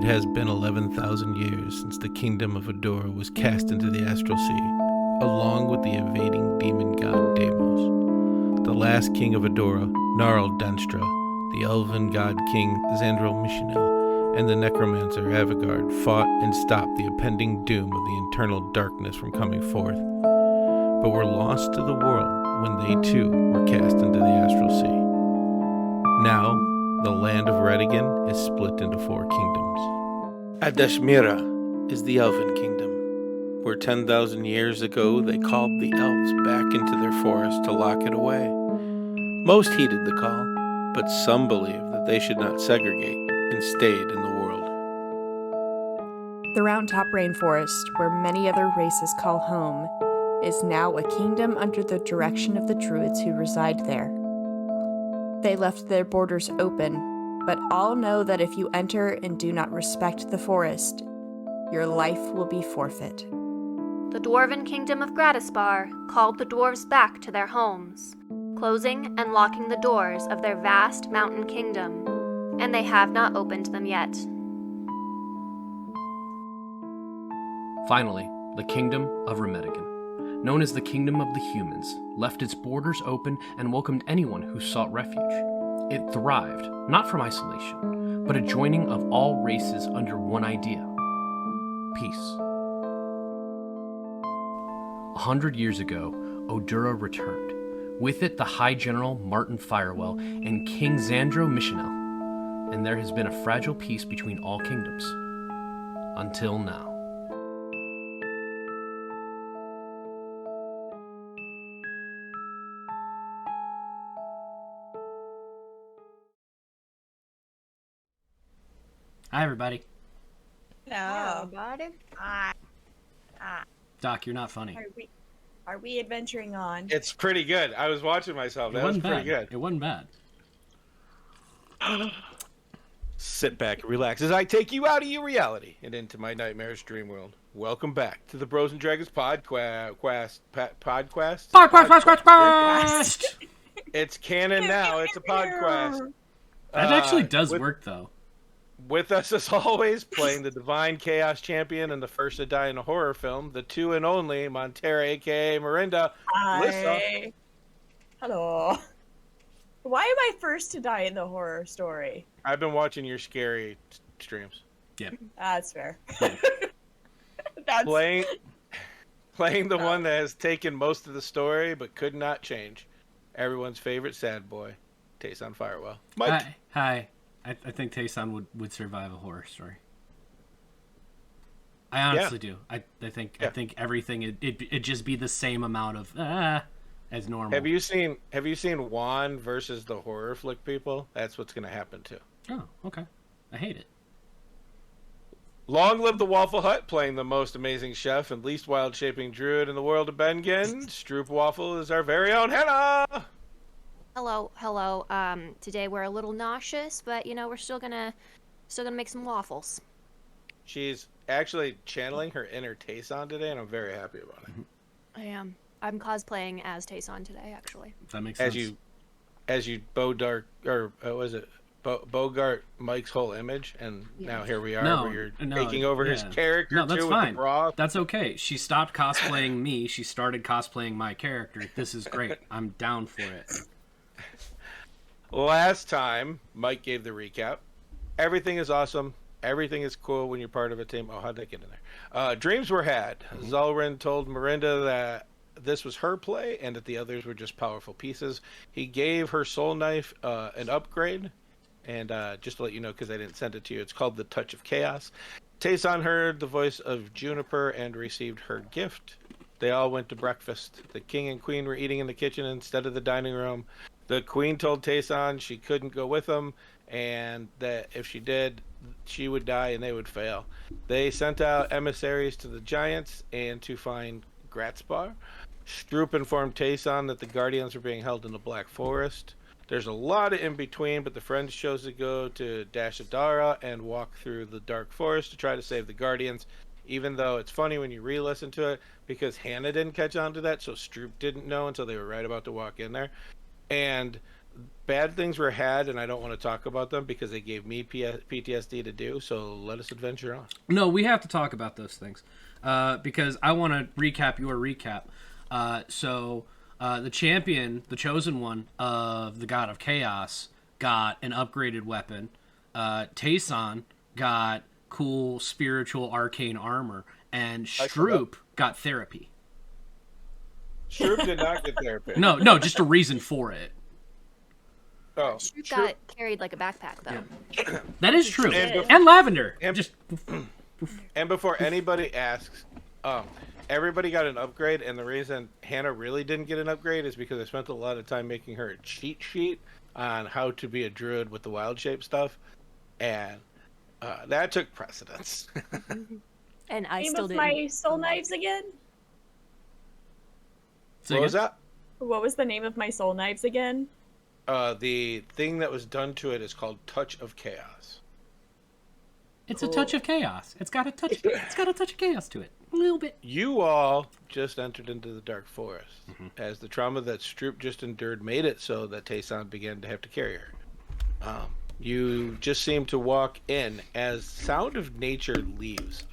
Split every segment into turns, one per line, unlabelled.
It has been 11,000 years since the kingdom of Adora was cast into the astral sea, along with the invading demon god Deimos. The last king of Adora, Gnarl Denstra, the elven god king Xandril Mishinel, and the necromancer Avigard fought and stopped the impending doom of the eternal darkness from coming forth, but were lost to the world when they too were cast into the astral sea. Now, the land of Redigan is split into 4 kingdoms. Adeshmira is the Elven Kingdom, where 10,000 years ago they called the elves back into their forest to lock it away. Most heeded the call, but some believed that they should not segregate and stayed in the world.
The Round Top Rainforest, where many other races call home, is now a kingdom under the direction of the druids who reside there. They left their borders open, but all know that if you enter and do not respect the forest, your life will be forfeit.
The Dwarven Kingdom of Gratispar called the dwarves back to their homes, closing and locking the doors of their vast mountain kingdom, and they have not opened them yet.
Finally, the Kingdom of Remedigan, known as the Kingdom of the Humans, left its borders open and welcomed anyone who sought refuge. It thrived, not from isolation, but a joining of all races under one idea: peace. 100 years ago, Odura returned. With it, the High General Martin Firewell and King Xandro Mishinel, and there has been a fragile peace between all kingdoms. Until now. Hi, everybody.
No.
Doc, you're not funny.
Are we adventuring on?
It's pretty good. I was watching myself. That was pretty good.
It wasn't bad.
Sit back and relax as I take you out of your reality and into my nightmarish dream world. Welcome back to the Bros and Dragons podcast. It's canon now. It's a podcast.
That actually does work, though.
With us, as always, playing the Divine Chaos Champion and the first to die in a horror film, the two and only Montera, a.k.a. Miranda.
Hi. Hello. Why am I first to die in the horror story?
I've been watching your scary streams.
Yeah.
That's fair.
Yeah.
That's...
Playing the one that has taken most of the story but could not change. Everyone's favorite sad boy, Tayson Firewell. Mike.
Hi. I think Tayson would survive a horror story. I honestly do. I think everything it'd just be the same amount of as normal.
Have you seen Juan versus the horror flick people? That's what's going to happen too.
Oh, okay. I hate it.
Long live the Waffle Hut, playing the most amazing chef and least wild-shaping druid in the world of Bengen. Stroop Waffle is our very own Hannah.
Hello. Today we're a little nauseous, but we're still gonna make some waffles.
She's actually channeling her inner Tayson today, and I'm very happy about it.
I am. I'm cosplaying as Tayson today, actually.
That makes sense.
As you Bogart Mike's whole image, and now here we are, where you're taking over his character.
No, that's
too,
fine.
With the bra.
That's okay. She stopped cosplaying me. She started cosplaying my character. This is great. I'm down for it.
Last time, Mike gave the recap. Everything is awesome. Everything is cool when you're part of a team. Oh, how'd that get in there? Dreams were had. Zulrun told Miranda that this was her play and that the others were just powerful pieces. He gave her soul knife an upgrade. And just to let you know, because I didn't send it to you, it's called the Touch of Chaos. Tayson heard the voice of Juniper and received her gift. They all went to breakfast. The king and queen were eating in the kitchen instead of the dining room. The queen told Tayson she couldn't go with them, and that if she did, she would die and they would fail. They sent out emissaries to the giants and to find Gratspar. Stroop informed Tayson that the guardians were being held in the Black Forest. There's a lot of in between, but the friends chose to go to Dashadara and walk through the Dark Forest to try to save the guardians. Even though it's funny when you re-listen to it, because Hannah didn't catch on to that, so Stroop didn't know until they were right about to walk in there. And bad things were had, and I don't want to talk about them because they gave me PTSD to do. So let us adventure on.
No, we have to talk about those things because I want to recap your recap. The champion, the chosen one of the God of Chaos, got an upgraded weapon. Tayson got cool spiritual arcane armor, and Stroop got therapy.
Stroop did not get therapy.
No, just a reason for it.
Oh,
Stroop got carried like a backpack, though.
Yeah. That is true.
And
And lavender.
And before anybody asks, everybody got an upgrade, and the reason Hannah really didn't get an upgrade is because I spent a lot of time making her a cheat sheet on how to be a druid with the wild shape stuff, and that took precedence.
And I
Name
still
of
didn't.
my soul knives again?
What was that?
What was the name of my soul knives again?
The thing that was done to it is called Touch of Chaos.
It's a touch of chaos. It's got a touch. It's got a touch of chaos to it, a little bit.
You all just entered into the Dark Forest, as the trauma that Stroop just endured made it so that Tayson began to have to carry her. You just seem to walk in as sound of nature leaves.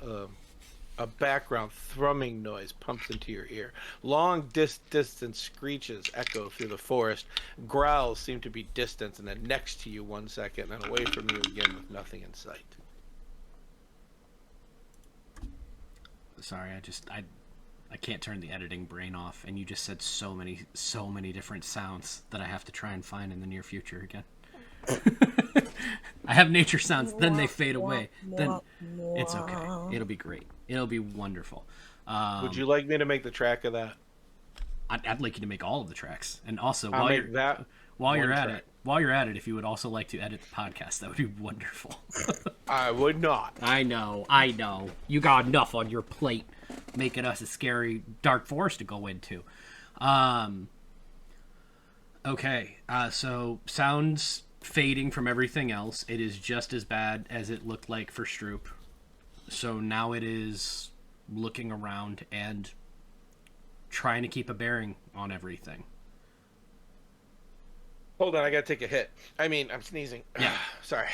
A background thrumming noise pumps into your ear. Long distant screeches echo through the forest. Growls seem to be distant and then next to you 1 second and away from you again with nothing in sight.
Sorry, I can't turn the editing brain off, and you just said so many different sounds that I have to try and find in the near future again. I have nature sounds, then they fade away. Then it's okay. It'll be great. It'll be wonderful.
Would you like me to make the track of that?
I'd like you to make all of the tracks, and also
I'll
while
make
you're
that
while you're
one
at
track.
it, while you're at it, if you would also like to edit the podcast, that would be wonderful.
I would not.
I know. You got enough on your plate, making us a scary dark forest to go into. Okay, so sounds fading from everything else. It is just as bad as it looked like for Stroop. So now it is looking around and trying to keep a bearing on everything.
Hold on, I gotta take a hit. I mean, I'm sneezing.
Yeah.
Sorry.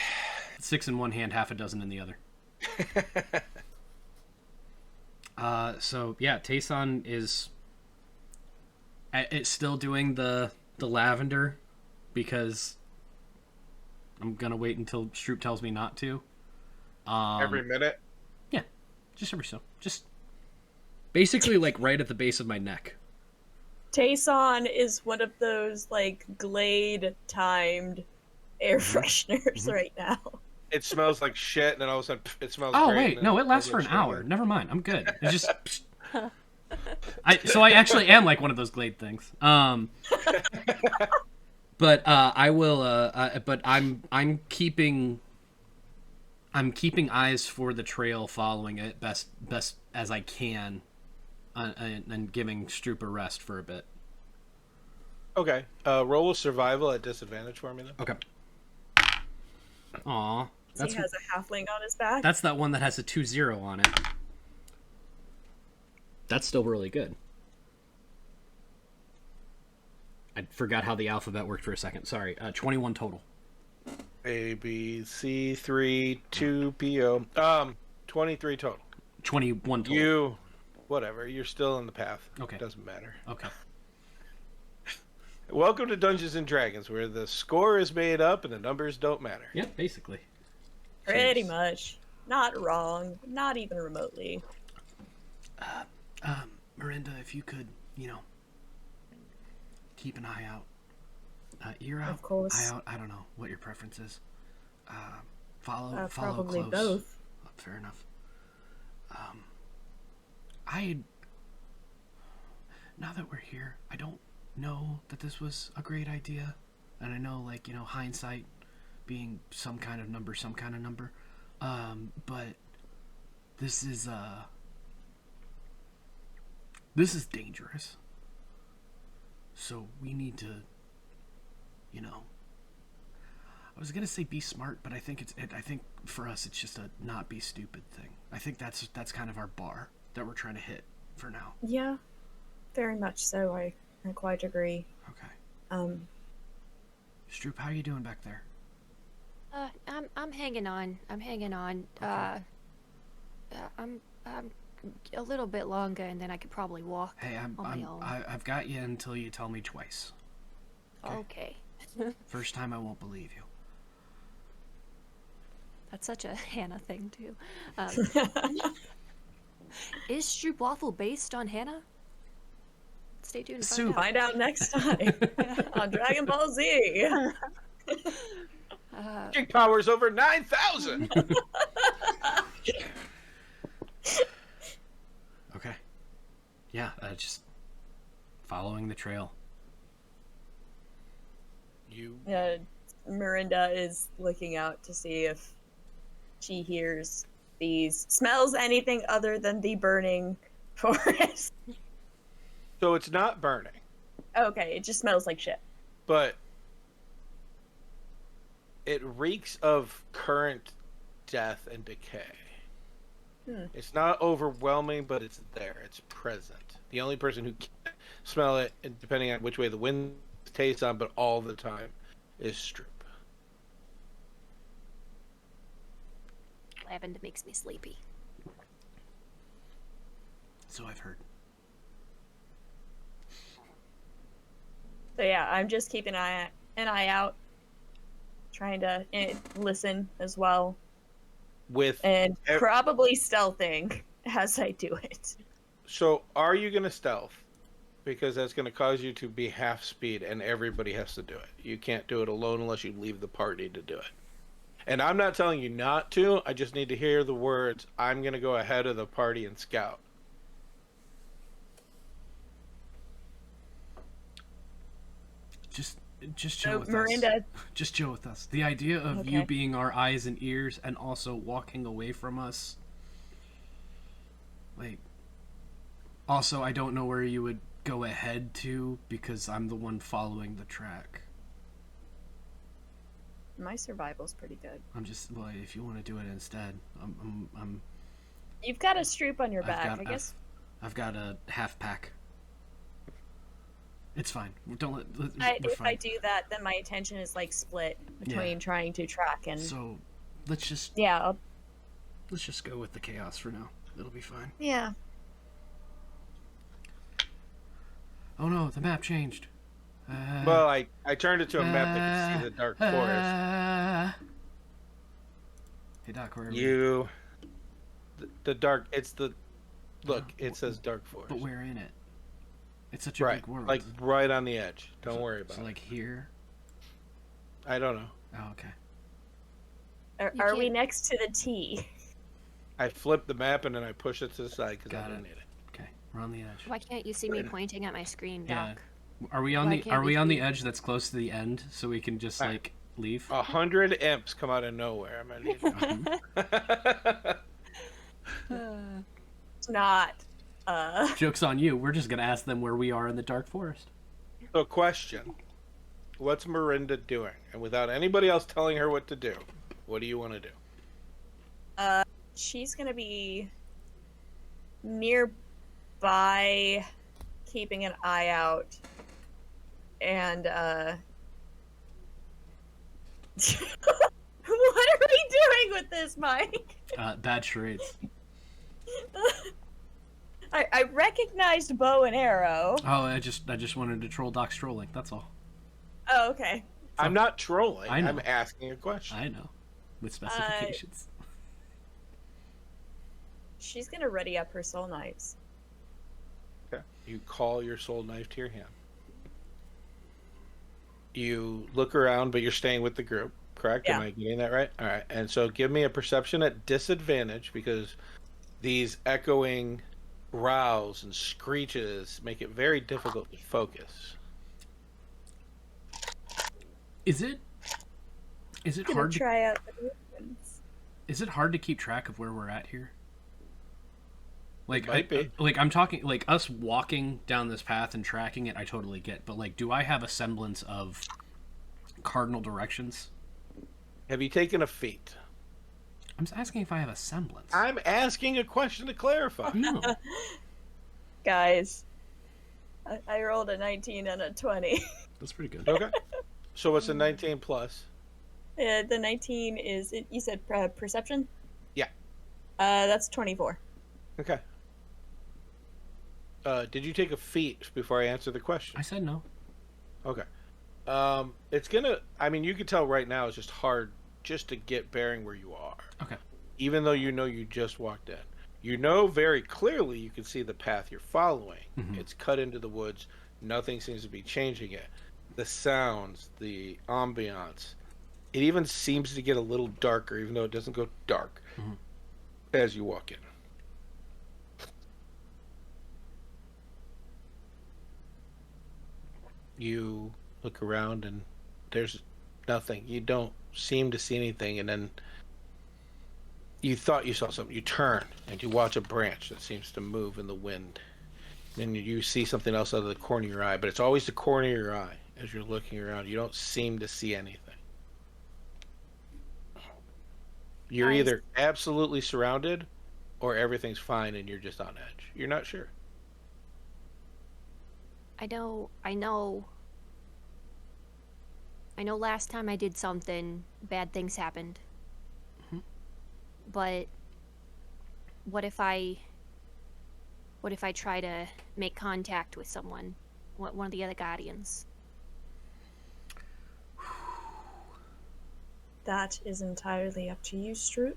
6 in one hand, half a dozen in the other. So yeah, Tayson is it's still doing the lavender because I'm gonna wait until Stroop tells me not to.
Every minute?
Yeah, just every so. Just basically like right at the base of my neck.
Tayson is one of those like Glade timed air fresheners right now.
It smells like shit, and then all of a sudden, it smells
Oh
great.
wait,
and
no,
then
it lasts for
smells
an
like shit
hour.
again.
Never mind, I'm good. It's just so I actually am like one of those Glade things. But I will. But I'm keeping eyes for the trail, following it best as I can, and giving Stroop a rest for a bit.
Okay. Roll a survival at disadvantage for me, then.
Okay. Aw,
He has a halfling on his back.
that's that one that has a 2-0 on it. That's still really good. I forgot how the alphabet worked for a second. Sorry. 21 total.
A, B, C, 3, 2, P, O. 23 total.
21 total.
Whatever. You're still in the path.
Okay.
Doesn't matter.
Okay.
Welcome to Dungeons and Dragons, where the score is made up and the numbers don't matter.
Yeah, basically.
Pretty much. Not wrong. Not even remotely.
Miranda, if you could, keep an eye out. Ear out,
Of course.
eye out. I don't know what your preference is. Follow
Probably
close.
both.
Fair enough. Now that we're here, I don't know that this was a great idea, and I know, hindsight being some kind of number, but this is dangerous. So we need to, I was gonna say be smart, but I think I think for us it's just a not be stupid thing. I think that's kind of our bar that we're trying to hit for now.
Yeah. Very much so. I quite agree.
Okay. Stroop, how are you doing back there?
I'm hanging on. I'm hanging on.
Okay.
I'm a little bit longer, and then I could probably walk
Hey,
on my own.
I've got you until you tell me twice.
Okay.
First time I won't believe you.
That's such a Hannah thing too. Is Stroop Waffle based on Hannah? Stay tuned to
Soup.
Find out next time on Dragon Ball Z.
Magic powers over 9,000.
Okay. Yeah, just following the trail.
You
Miranda is looking out to see if she hears smells anything other than the burning forest.
So it's not burning,
Okay, it just smells like shit.
but it reeks of current death and decay. It's not overwhelming, but it's there. It's present. The only person who can smell it, and depending on which way the wind tastes on, but all the time, is Stroop.
Lavender makes me sleepy.
So I've heard.
So yeah, I'm just keeping an eye out, trying to listen as well, and probably stealthing as I do it.
So are you going to stealth? Because that's going to cause you to be half speed, and everybody has to do it. You can't do it alone unless you leave the party to do it. And I'm not telling you not to. I just need to hear the words, I'm going to go ahead of the party and scout.
Just chill with
Miranda,
us. Just chill with us. The idea of you being our eyes and ears and also walking away from us. Like, also, I don't know where you would go ahead to because I'm the one following the track.
my survival's pretty good.
I'm just, well, if you want to do it instead, I'm
You've got a Stroop on your back, I guess.
I've got a half pack. It's fine. Don't let. We're
If
fine.
I do that, then my attention is like split between trying to track and.
So, let's just
Yeah.
let's just go with the chaos for now. It'll be fine.
Yeah.
Oh no, the map changed.
Well, I turned it to a map that can see the dark forest.
Hey Doc, where are
You... The dark... It's the... Look, it says dark forest.
But we're in it. It's such a
Right,
big world.
like right on the edge. Don't worry about
so
it.
like here.
I don't know.
Oh, okay.
Are we next to the T?
I flip the map and then I push it to the side because I
Got
don't
it.
need it.
Okay, we're on the edge.
Why can't you see me pointing at my screen, Doc?
Are we on
Why
the
can't
Are
we
we on
see-
the edge that's close to the end so we can just
Alright.
like leave?
100 imps come out of nowhere. I'm gonna need them.
It's not.
Joke's on you. We're just gonna ask them where we are in the dark forest.
So, question: what's Miranda doing? And without anybody else telling her what to do, what do you want to do?
She's gonna be nearby, keeping an eye out, and what are we doing with this, Mike?
Bad charades.
I recognized bow and arrow.
Oh, I just wanted to troll Doc strolling. That's all.
Oh, okay.
I'm not trolling.
I know.
I'm asking a question.
I know, with specifications.
She's gonna ready up her soul knives.
Okay. You call your soul knife to your hand. You look around, but you're staying with the group, correct?
Yeah.
Am I getting that right? All right. And so give me a perception at disadvantage because these echoing growls and screeches make it very difficult to focus.
Is it
Gonna
hard?
try out the movements.
Is it hard to keep track of where we're at here? Like,
Might be.
like I'm talking like us walking down this path and tracking it. I totally get, but like, do I have a semblance of cardinal directions?
Have you taken a feat?
I'm asking if I have a semblance.
I'm asking a question to clarify.
No.
Guys, I rolled a 19 and a 20.
That's pretty good.
Okay. So what's a 19 plus?
The 19 is, you said perception?
Yeah.
That's 24.
Okay. Did you take a feat before I answer the question?
I said no.
Okay. It's gonna. I mean, you can tell right now it's just hard just to get bearing where you are.
Okay.
Even though you know you just walked in, you know very clearly you can see the path you're following.
Mhm.
It's cut into the woods. Nothing seems to be changing it. The sounds, the ambiance. It even seems to get a little darker, even though it doesn't go dark as you walk in. You look around and there's nothing. You don't seem to see anything, and then you thought you saw something. You turn and you watch a branch that seems to move in the wind. And you see something else out of the corner of your eye, but it's always the corner of your eye as you're looking around. You don't seem to see anything. You're either absolutely surrounded or everything's fine and you're just on edge. You're not sure.
I know last time I did something, bad things happened. But what if I try to make contact with someone, one of the other guardians?
That is entirely up to you, Stroop.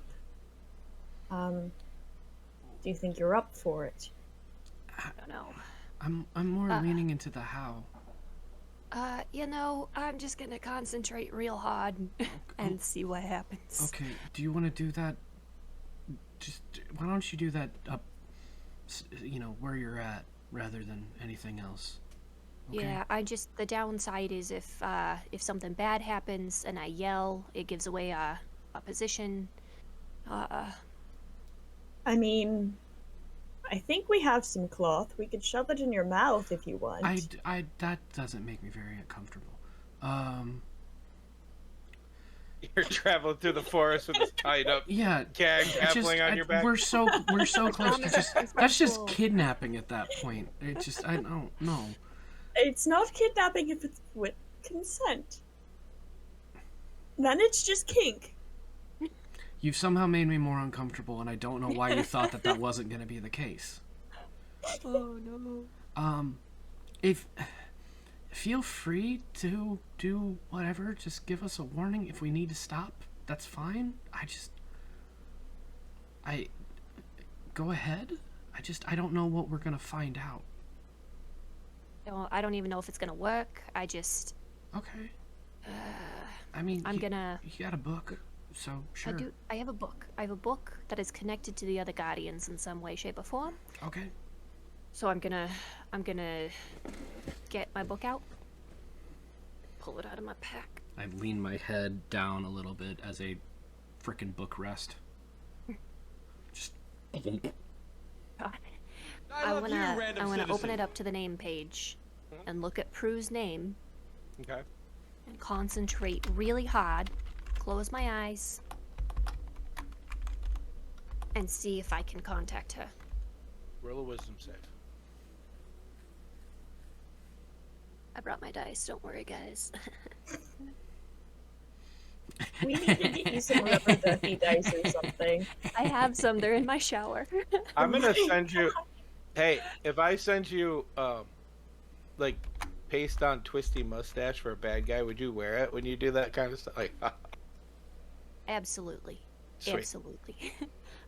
Do you think you're up for it?
I don't know.
I'm more leaning into the how.
I'm just gonna concentrate real hard and see what happens.
Okay, do you want to do that? Just why don't you do that up, where you're at, rather than anything else? Okay?
Yeah, the downside is if something bad happens and I yell, it gives away a position.
I mean, I think we have some cloth. We could shove it in your mouth if you want.
That doesn't make me very uncomfortable.
You're traveling through the forest with this tied up gag halfling on your back.
We're so close to that's just kidnapping at that point. I don't know.
It's not kidnapping if it's with consent. Then it's just kink.
You've somehow made me more uncomfortable, and I don't know why you thought that wasn't going to be the case.
Oh no.
Feel free to do whatever. Just give us a warning if we need to stop. That's fine. Go ahead. I don't know what we're gonna find out.
I don't even know if it's gonna work.
Okay. You got a book, so sure.
I have a book. I have a book that is connected to the other guardians in some way, shape, or form.
Okay.
So I'm gonna get my book out, pull it out of my pack.
I lean my head down a little bit as a frickin' book rest. Just.
I wanna open it up to the name page, and look at Prue's name.
Okay.
And concentrate really hard. Close my eyes. And see if I can contact her.
Roll a wisdom save.
I brought my dice, don't worry, guys.
We need to get you some rubber ducky dice or something.
I have some, they're in my shower.
I'm gonna send you. Hey, if I send you, paste on twisty mustache for a bad guy, would you wear it when you do that kind of stuff?
Absolutely.
Sweet.
Absolutely.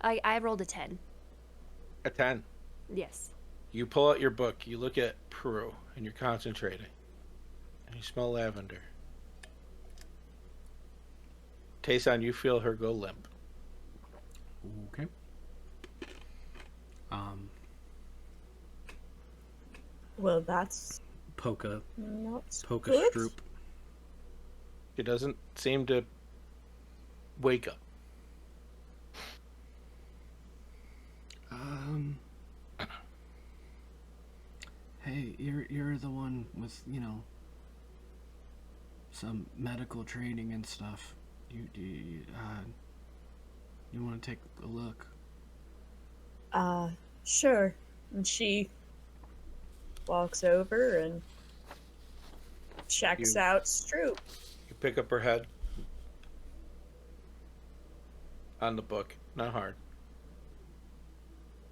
I rolled a 10.
A 10.
Yes.
You pull out your book, you look at Prue, and you're concentrating. And you smell lavender. Tayson, you feel her go limp.
Okay.
Well, that's
Poka
not
Stroop.
She doesn't seem to wake up.
Hey, you're the one with, some medical training and stuff. You want to take a look?
Sure. And she walks over and checks out Stroop.
pick up her head on the book. Not hard.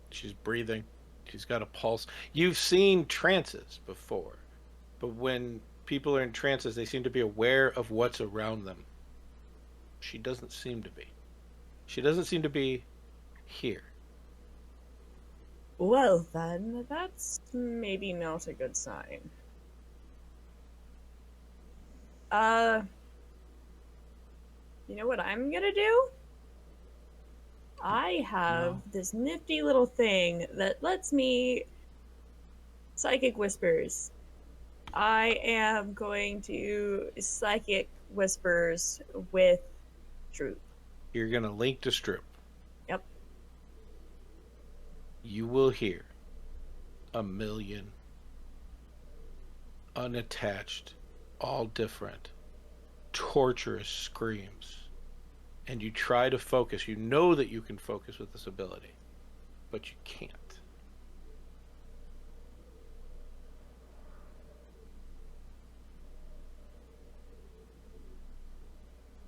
She's breathing. She's got a pulse. You've seen trances before, but when people are in trances, they seem to be aware of what's around them. She doesn't seem to be. She doesn't seem to be here.
Well, then, that's maybe not a good sign. You know what I'm gonna do? I have this nifty little thing that lets me psychic whispers. I am going to psychic whispers with Stroop.
You're going to link to Stroop.
Yep.
You will hear a million unattached, all different, torturous screams. And you try to focus. You know that you can focus with this ability, but you can't.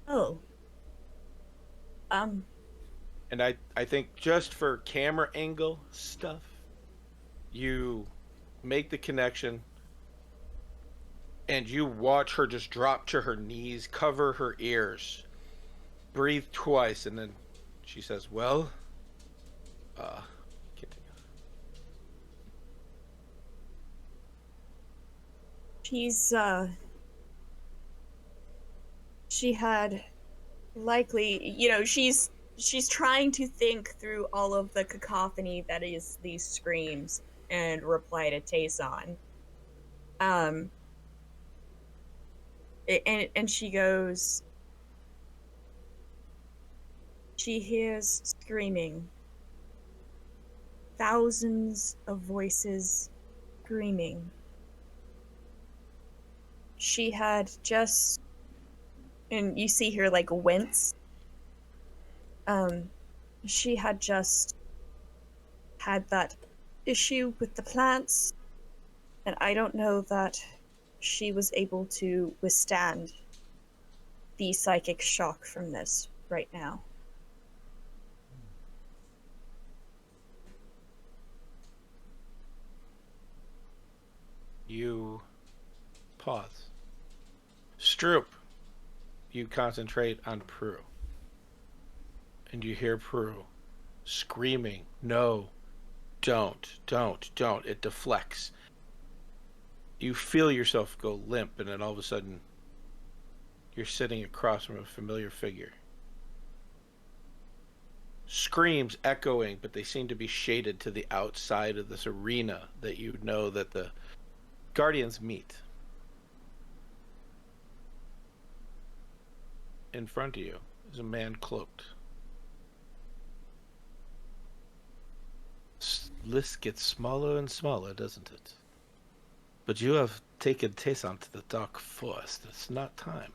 Oh.
And I think just for camera angle stuff, you make the connection and you watch her just drop to her knees, cover her ears, breathe twice, and then she says, well, continue.
She had likely, she's trying to think through all of the cacophony that is these screams and reply to Tayson. And she goes, she hears screaming. Thousands of voices screaming. She had just, and you see her like wince. She had just had that issue with the plants, and I don't know that she was able to withstand the psychic shock from this right now.
You pause. Stroop, you concentrate on Prue. And you hear Prue screaming, no, don't. It deflects. You feel yourself go limp, and then all of a sudden, you're sitting across from a familiar figure. Screams echoing, but they seem to be shaded to the outside of this arena that you know that the Guardians meet. In front of you is a man cloaked. List gets smaller and smaller, doesn't it? But you have taken Tayson to the dark forest. It's not time.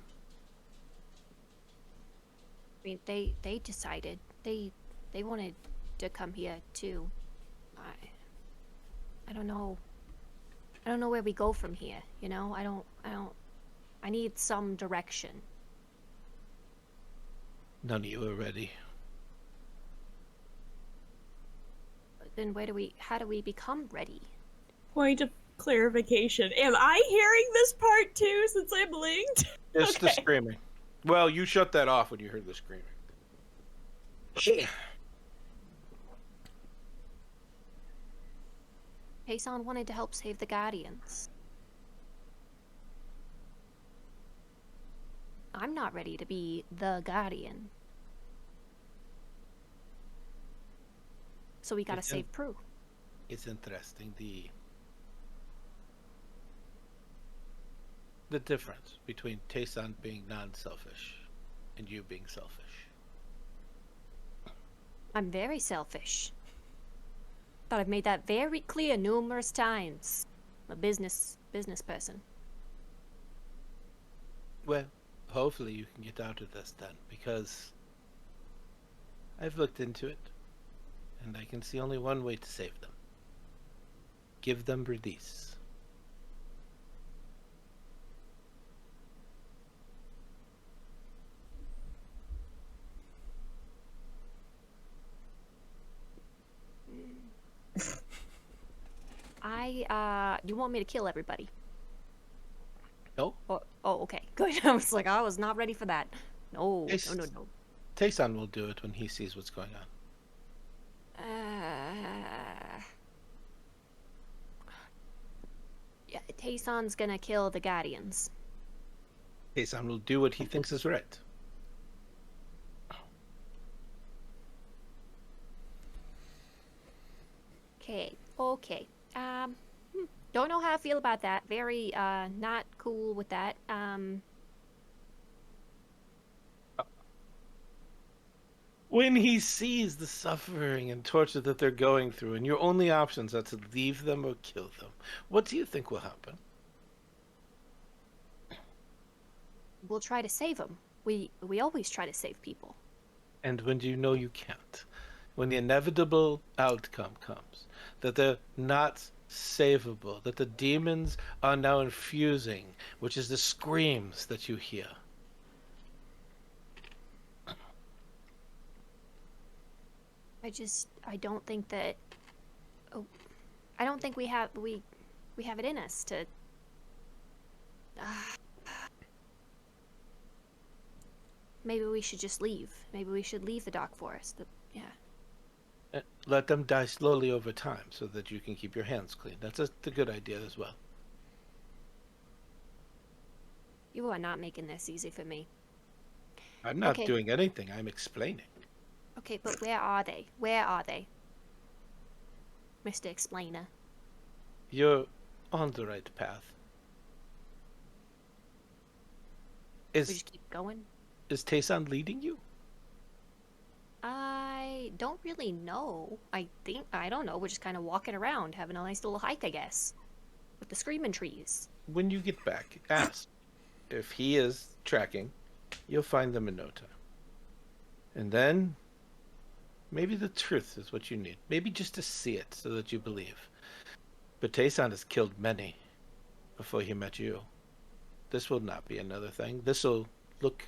I mean, they decided they wanted to come here too. I don't know. I don't know where we go from here. You know, I need some direction.
None of you are ready.
Then how do we become ready?
Point of clarification. Am I hearing this part too since I'm linked?
Just the screaming. Well, you shut that off when you heard the screaming.
Tayson wanted to help save the Guardians. I'm not ready to be the Guardian. So we gotta save Prue.
It's interesting, the difference between Tayson being non-selfish and you being selfish.
I'm very selfish. But I've made that very clear numerous times. I'm a business person.
Well, hopefully you can get out of this then, because I've looked into it, and I can see only one way to save them. Give them release.
you want me to kill everybody?
No.
Oh, okay. Good. I was like, I was not ready for that. No.
Tayson will do it when he sees what's going on.
Yeah, Tayson's gonna kill the Guardians.
Tayson will do what he thinks is right.
Okay. Don't know how I feel about that. Very, not cool with that.
When he sees the suffering and torture that they're going through, and your only options are to leave them or kill them, what do you think will happen?
We'll try to save them. We always try to save people.
And when you know you can't, when the inevitable outcome comes, that they're not savable, that the demons are now infusing, which is the screams that you hear.
I don't think that. Oh, I don't think we have it in us to. Maybe we should just leave. Maybe we should leave the Dark Forest. Yeah.
Let them die slowly over time so that you can keep your hands clean. That's a good idea as well.
You are not making this easy for me.
I'm not doing anything. I'm explaining.
Okay, but where are they? Where are they? Mr. Explainer.
You're on the right path.
We just keep going?
Is Tayson leading you?
I don't really know. I don't know. We're just kind of walking around, having a nice little hike, I guess. With the screaming trees.
When you get back, ask. If he is tracking, you'll find them in no time. And then, maybe the truth is what you need. Maybe just to see it so that you believe. But Tayson has killed many before he met you. This will not be another thing. This will look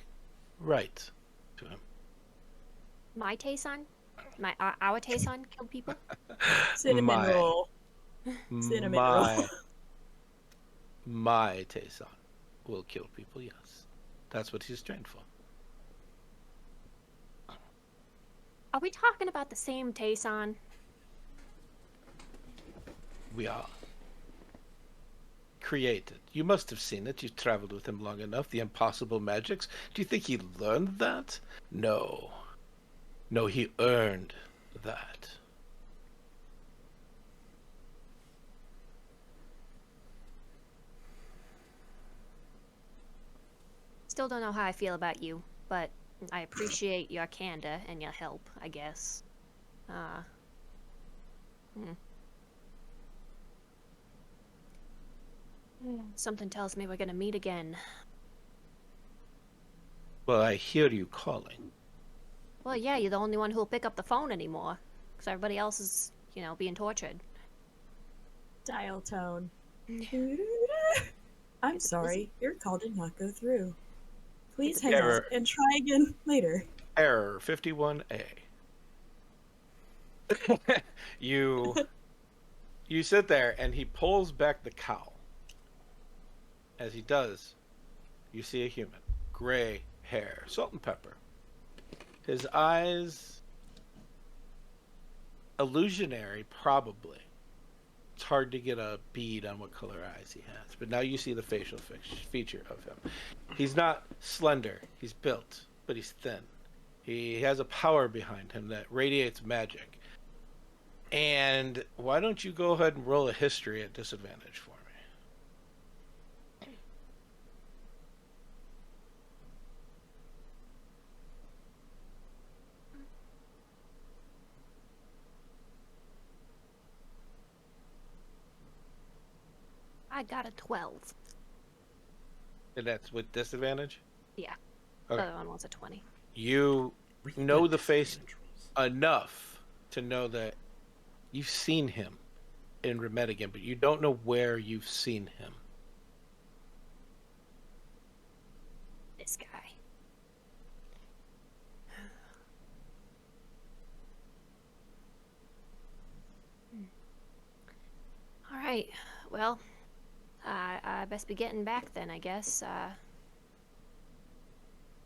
right to him.
My Tayson? Our Tayson killed people?
Cinnamon roll. Cinnamon roll.
My Tayson will kill people, yes. That's what he's trained for.
Are we talking about the same Tayson?
We are. Created. You must have seen it. You've traveled with him long enough. The impossible magics. Do you think he learned that? No. No, he earned that.
Still don't know how I feel about you, but I appreciate your candor and your help, I guess. Something tells me we're gonna meet again.
Well, I hear you calling.
Well, yeah, you're the only one who'll pick up the phone anymore. Because everybody else is, being tortured.
Dial tone. I'm sorry, your call did not go through. Please hang up and try again later.
Error 51A. You sit there and he pulls back the cowl. As he does, you see a human. Gray hair, salt and pepper. His eyes, illusionary, probably. It's hard to get a bead on what color eyes he has. But now you see the facial feature of him. He's not slender. He's built, but he's thin. He has a power behind him that radiates magic. And why don't you go ahead and roll a history at disadvantage for me?
I got a 12.
And that's with disadvantage?
Yeah.
Okay.
The other one was a 20.
You know the face enough to know that you've seen him in Remedigan, but you don't know where you've seen him.
This guy. right. Well, I best be getting back then, I guess.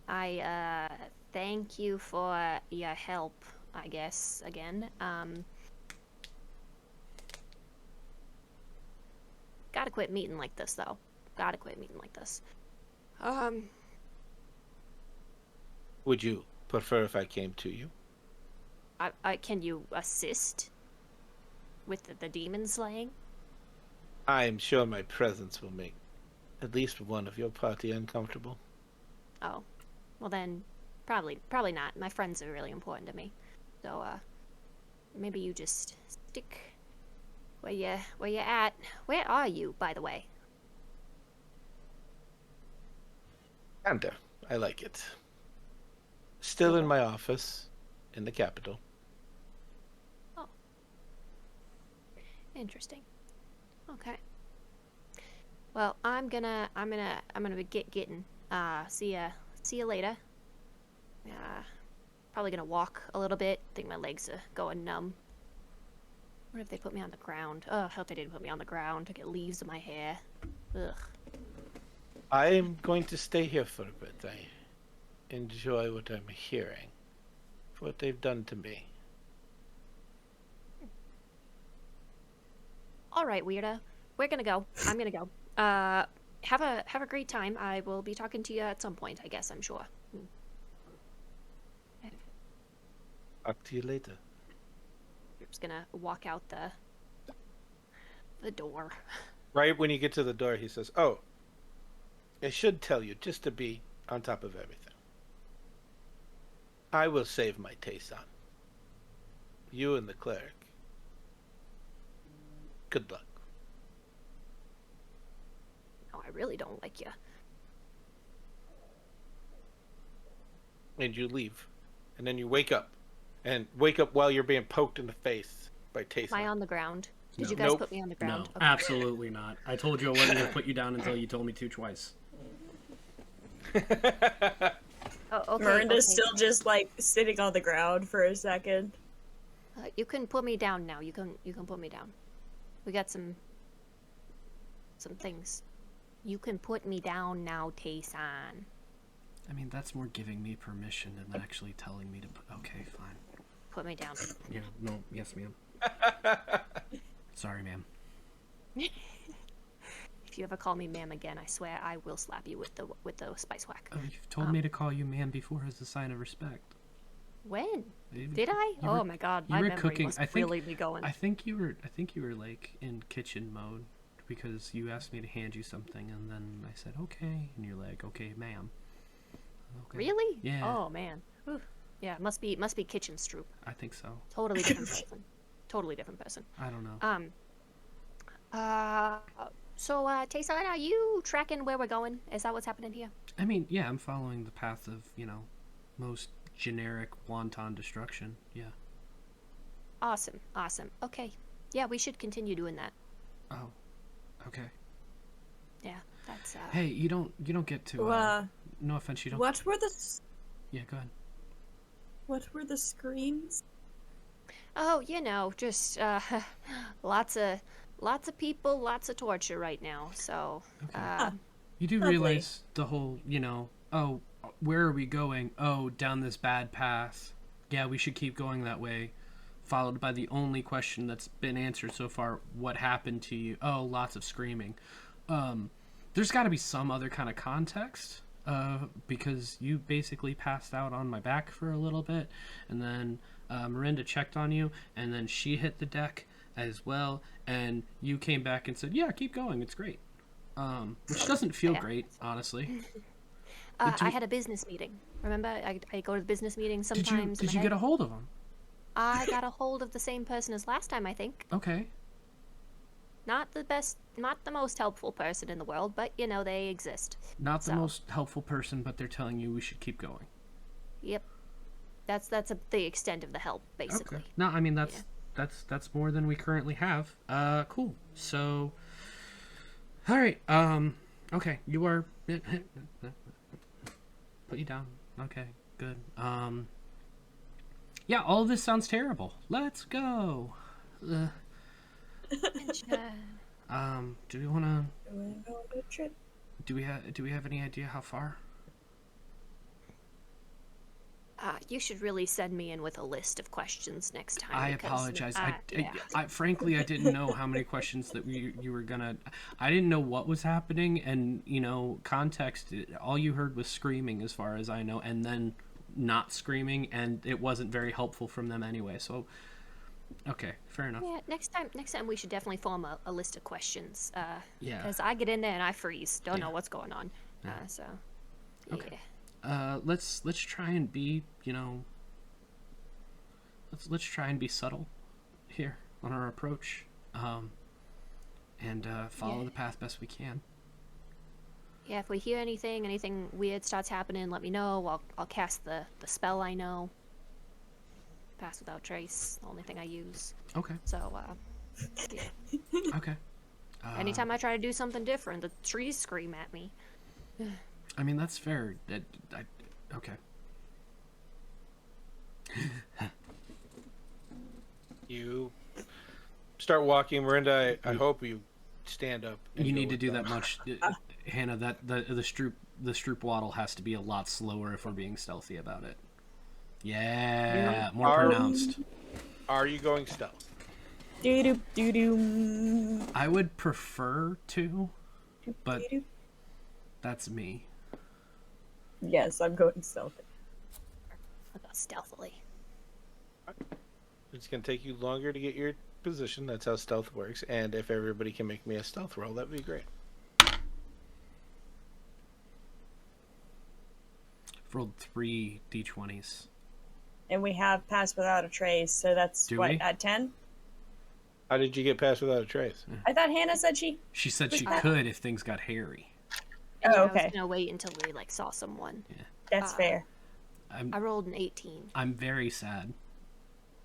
I thank you for your help, I guess, again. Gotta quit meeting like this, though. Gotta quit meeting like this.
Would you prefer if I came to you?
Can you assist with the demon slaying?
I'm sure my presence will make at least one of your party uncomfortable.
Oh, well then, probably not. My friends are really important to me, so maybe you just stick where you at. Where are you, by the way?
Kinda. I like it. Still in my office, in the capital.
Oh, interesting. Okay. Well, I'm gonna be getting. See ya later. Probably gonna walk a little bit. Think my legs are going numb. What if they put me on the ground? Oh, I hope they didn't put me on the ground. I get leaves in my hair. Ugh.
I'm going to stay here for a bit. I enjoy what I'm hearing. For what they've done to me.
All right, weirdo. We're gonna go. I'm gonna go. Have a great time. I will be talking to you at some point, I guess, I'm sure.
Talk to you later.
You're just gonna walk out the door.
Right when you get to the door, he says, "Oh, I should tell you, just to be on top of everything. I will save my Tayson. You and the cleric. Good luck."
No, I really don't like you.
And you leave. And then you wake up. And wake up while you're being poked in the face by Tayson.
Am I on the ground? Did
No.
you guys
Nope.
put me on the ground?
No,
Okay.
absolutely not. I told you I wasn't going to put you down until you told me to twice.
Oh, okay.
Miranda's
okay.
still just like sitting on the ground for a second.
You can put me down now. You can put me down. We got some things. You can put me down now, Tayson.
I mean, that's more giving me permission than actually telling me to put... Okay, fine.
Put me down.
Yeah, no, yes, ma'am. Sorry, ma'am.
If you ever call me ma'am again, I swear I will slap you with the spice whack.
Oh, you've told me to call you ma'am before as a sign of respect.
When?
You-
Did I?
you
Oh
were-
my god,
you
my
were
memory
cooking.
must
I think
really be going.
I think you were like in kitchen mode because you asked me to hand you something and then I said okay and you're like okay, ma'am. Okay.
Really?
Yeah.
Oh man. Oof. Yeah, must be kitchen Stroop.
I think so.
Totally different person. Totally different person.
I don't know.
So Tayson, are you tracking where we're going? Is that what's happening here?
I mean, yeah, I'm following the path of, most generic wanton destruction. Yeah.
Awesome. Okay. Yeah, we should continue doing that.
Oh. Okay.
Yeah, that's
Hey, you don't get to no offense, you don't.
What were the
Yeah, go ahead.
what were the screams?
Oh, just lots of people, lots of torture right now. So,
Okay. You do
Lovely.
realize the whole, oh, where are we going? Oh, down this bad path. Yeah, we should keep going that way. Followed by the only question that's been answered so far, what happened to you? Oh, lots of screaming. There's got to be some other kind of context, because you basically passed out on my back for a little bit, and then Miranda checked on you, and then she hit the deck as well, and you came back and said, yeah, keep going, it's great. Which doesn't feel great, honestly.
I had a business meeting. Remember, I go to the business meeting sometimes.
Did you get a hold of him?
I got a hold of the same person as last time, I think.
Okay.
Not the most helpful person in the world, but they exist.
Not the most helpful person, but they're telling you we should keep going.
Yep. That's the extent of the help, basically.
Okay. No, I mean that's more than we currently have. Cool. So, all right. Okay, you are. Put you down. Okay, good. Yeah, all of this sounds terrible. Let's go. Do we want to?
Go on a trip.
Do we have any idea how far?
You should really send me in with a list of questions next time.
I
because,
apologize.
yeah.
I frankly, I didn't know how many questions that you were gonna. I didn't know what was happening, and context. All you heard was screaming, as far as I know, and then not screaming, and it wasn't very helpful from them anyway. So, okay, fair enough.
Yeah, next time we should definitely form a list of questions.
Yeah.
Because I get in there and I freeze. Don't know what's going on.
Yeah.
So,
Okay.
yeah.
Let's try and be, let's try and be subtle here on our approach, and follow the path best we can.
Yeah, if we hear anything weird starts happening, let me know. I'll cast the spell I know. Pass without trace, the only thing I use.
Okay.
So, yeah.
Okay.
Anytime I try to do something different, the trees scream at me.
I mean, that's fair. Okay.
You start walking, Miranda. I hope you stand up.
You need to do that much, Hannah. That the Stroop waddle has to be a lot slower if we're being stealthy about it. Yeah, more pronounced.
Are you going stealth?
Doo-doo-doo-doo.
I would prefer to, but that's me.
Yes, I'm going stealthy.
I'll go stealthily.
It's going to take you longer to get your position. That's how stealth works. And if everybody can make me a stealth roll, that would be great.
I've rolled 3 d20s.
And we have passed without a trace, so that's
Do
what,
we?
at 10?
How did you get past without a trace?
I thought Hannah said she...
She said she could if things got hairy.
And
Oh,
I
okay.
was gonna wait until we saw someone.
That's fair.
I rolled an 18.
I'm very sad.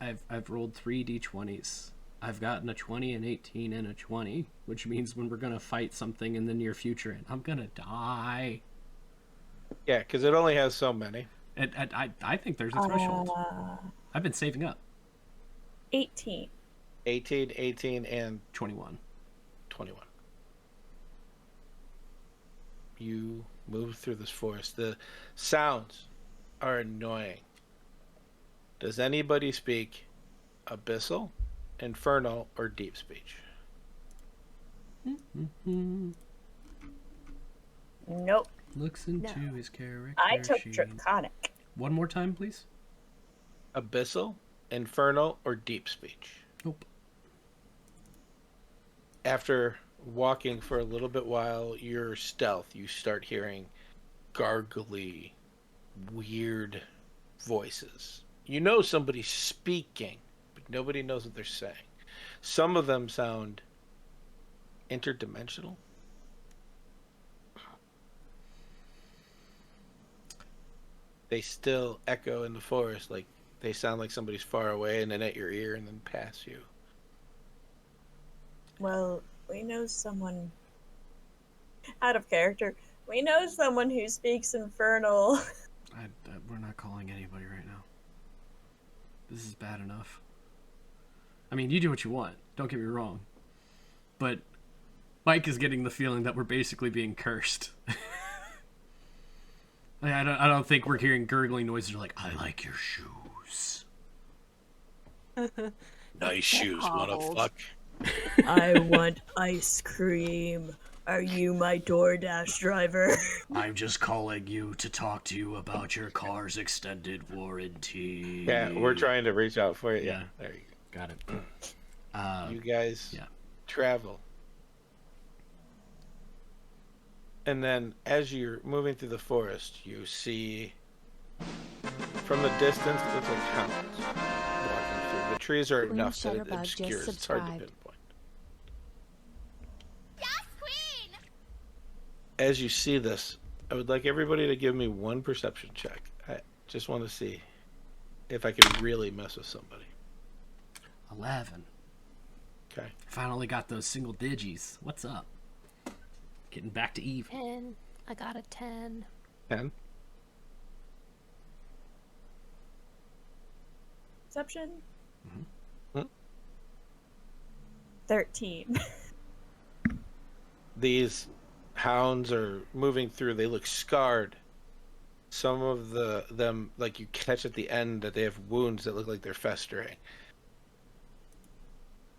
I've rolled 3 d20s. I've gotten a 20, an 18, and a 20, which means when we're gonna fight something in the near future, and I'm gonna die.
Yeah, because it only has so many.
I think there's a threshold. I've been saving up.
18.
18, 18, and
21.
21. You move through this forest. The sounds are annoying. Does anybody speak Abyssal, Infernal, or Deep Speech?
Nope.
Looks into his character
I took
sheet.
Draconic.
One more time, please.
Abyssal, Infernal, or Deep Speech?
Nope.
After walking for a little bit while you're stealth, you start hearing gargly, weird voices. You know somebody's speaking, but nobody knows what they're saying. Some of them sound interdimensional. They still echo in the forest, like they sound like somebody's far away and then at your ear and then past you.
Well, we know someone... Out of character. We know someone who speaks Infernal.
We're not calling anybody right now. This is bad enough. I mean, you do what you want. Don't get me wrong. But Mike is getting the feeling that we're basically being cursed. I don't think we're hearing gurgling noises like, I like your shoes.
Nice shoes, wanna fuck?
I want ice cream. Are you my DoorDash driver?
I'm just calling you to talk to you about your car's extended warranty.
Yeah, we're trying to reach out for you.
Yeah.
There you
Got it.
go. You guys
yeah.
travel. And then as you're moving through the forest, you see from the distance it looks like hounds walking through. The trees are
Queen
enough that it
Shutterbug just
obscures. It's hard to
subscribed.
pinpoint. As you see this, I would like everybody to give me one perception check. I just want to see if I can really mess with somebody.
11.
Okay.
Finally got those single digis. What's up? Getting back to even.
10. I got a 10.
10.
Perception?
Hmm?
13.
These hounds are moving through. They look scarred. Some of them, like you catch at the end, that they have wounds that look like they're festering.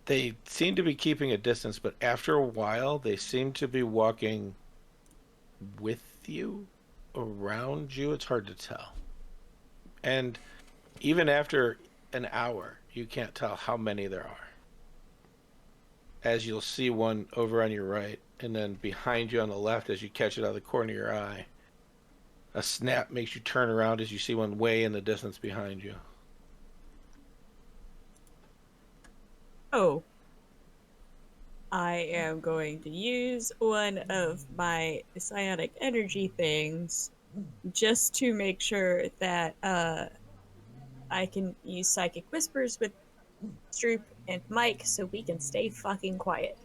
They seem to be keeping a distance, but after a while, they seem to be walking with you, around you. It's hard to tell. And even after an hour, you can't tell how many there are. As you'll see one over on your right, and then behind you on the left as you catch it out of the corner of your eye. A snap makes you turn around as you see one way in the distance behind you.
Oh. I am going to use one of my psionic energy things just to make sure that I can use psychic whispers with Stroop and Mike so we can stay fucking quiet.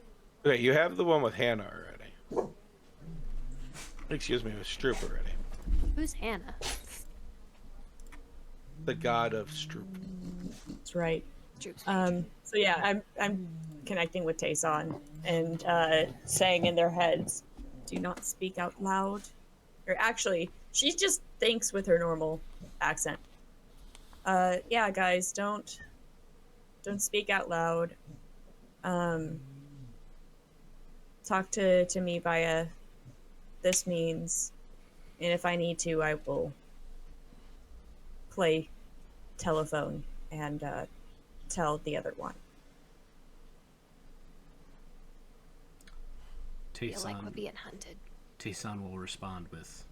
Okay, you have the one with Hannah already. Excuse me, with Stroop already.
Who's Hannah?
The god of Stroop.
That's right.
Stroop's
So yeah, I'm connecting with Tayson and saying in their heads, "Do not speak out loud." Or actually, she just thinks with her normal accent. Yeah, guys, don't speak out loud. Talk to me via this means, and if I need to, I will play telephone and tell the other one.
feel like we're being hunted.
Tayson will respond with...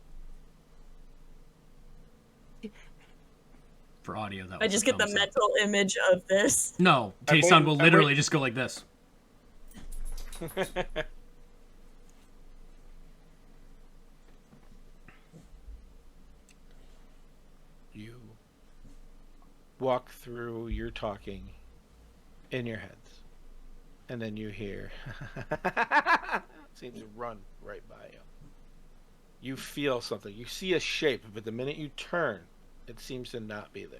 For audio, that
I just get the mental image of this.
No, Tayson will literally just go like this.
You walk through your talking in your heads, and then you hear seems to run right by you. You feel something. You see a shape, but the minute you turn, it seems to not be there.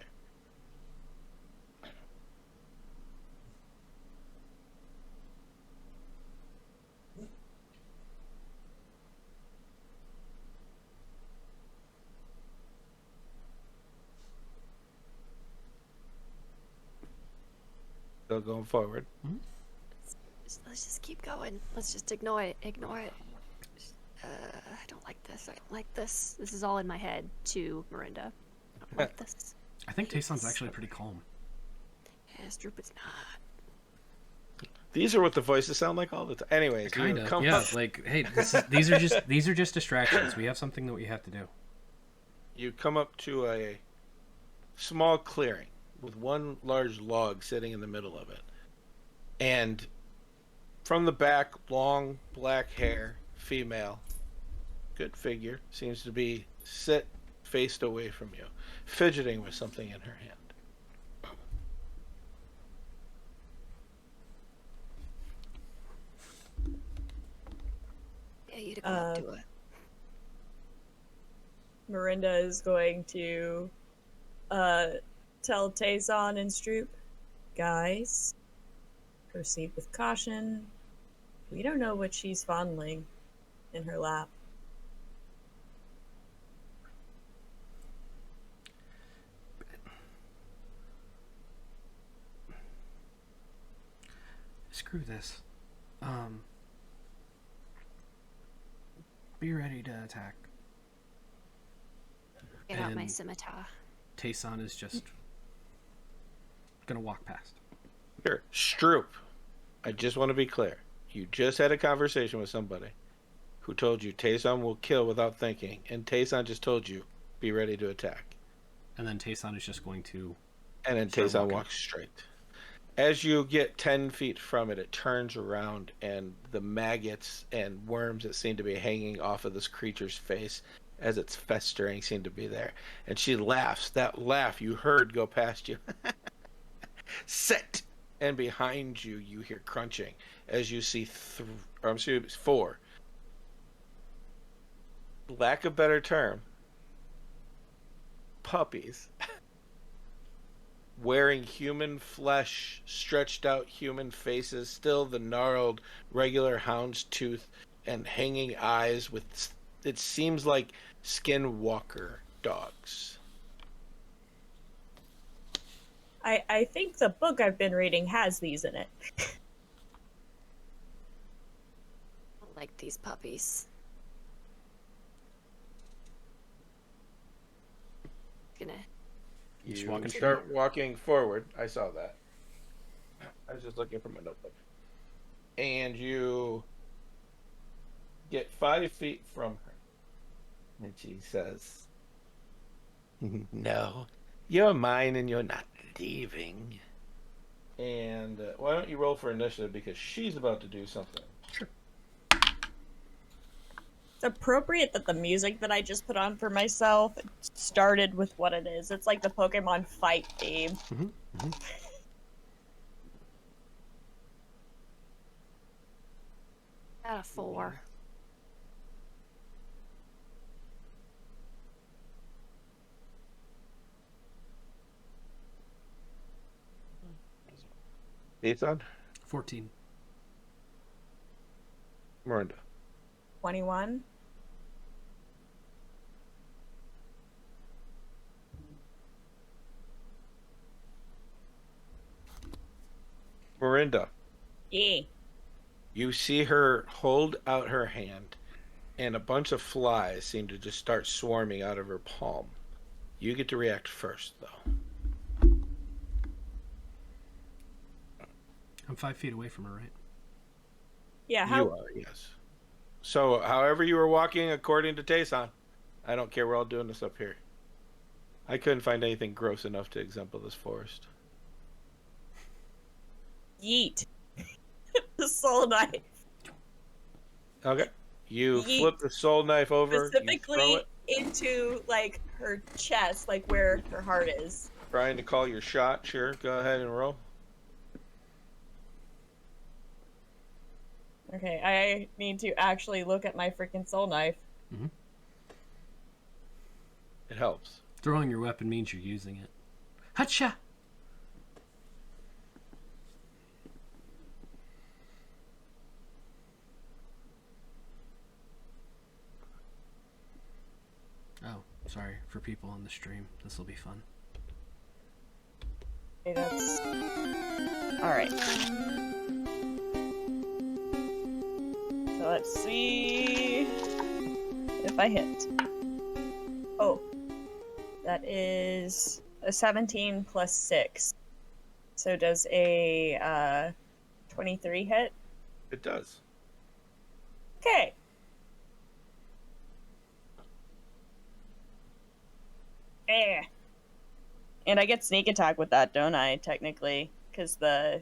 Still going forward.
Mm-hmm.
Let's just keep going. Let's just ignore it. Ignore it. I don't like this. I don't like this. This is all in my head to Miranda. I don't like this.
I think Tayson's actually pretty calm.
Yeah, Stroop is not.
These are what the voices sound like all the time. Anyways,
Kind
you
of.
come
Yeah,
up,
like, hey, these are just distractions. We have something that we have to do.
you come up to a small clearing with one large log sitting in the middle of it. And from the back, long black hair, female, good figure, seems to be faced away from you, fidgeting with something in her hand.
Yeah, you to go up to it.
Miranda is going to tell Tayson and Stroop, guys, proceed with caution. We don't know what she's fondling in her lap.
Screw this. Be ready to attack.
Get out my
And
scimitar.
Tayson is just gonna walk past.
Here, Stroop, I just want to be clear. You just had a conversation with somebody who told you Tayson will kill without thinking, and Tayson just told you, be ready to attack.
And then Tayson is just going to...
And then
start
Tayson
walking.
walks straight. As you get 10 feet from it, it turns around, and the maggots and worms that seem to be hanging off of this creature's face as it's festering seem to be there. And she laughs. That laugh you heard go past you. Sit! And behind you, you hear crunching as you see four. Lack of better term, puppies wearing human flesh, stretched out human faces, still the gnarled regular hound's tooth and hanging eyes with, it seems like skinwalker dogs.
I think the book I've been reading has these in it.
I don't like these puppies. Gonna.
Just
You
walking
start walking forward. I saw that. I was just looking for my notebook. And you get 5 feet from her. And she says, "No, you're mine and you're not leaving." And why don't you roll for initiative, because she's about to do something.
Sure.
It's appropriate that the music that I just put on for myself started with what it is. It's like the Pokemon fight theme.
Got a 4.
Ethan?
14.
Miranda?
21.
Miranda,
Yeah.
you see her hold out her hand, and a bunch of flies seem to just start swarming out of her palm. You get to react first, though.
I'm 5 feet away from her, right?
Yeah,
You are, yes. So, however you were walking, according to Tayson, I don't care. We're all doing this up here. I couldn't find anything gross enough to exemplify this forest.
yeet. The soul knife.
Okay. You
Yeet.
flip the soul knife over. You throw
Specifically
it,
into, like, her chest, like where her heart is.
trying to call your shot. Sure, go ahead and roll.
Okay, I need to actually look at my freaking soul knife.
It helps.
Throwing your weapon means you're using it. Hatcha! Oh, sorry. For people on the stream, this will be fun.
Okay, that's... Alright. So let's see if I hit. Oh. That is a 17 plus 6. So does a 23 hit?
It does.
Okay. Eh. And I get sneak attack with that, don't I, technically? Because the...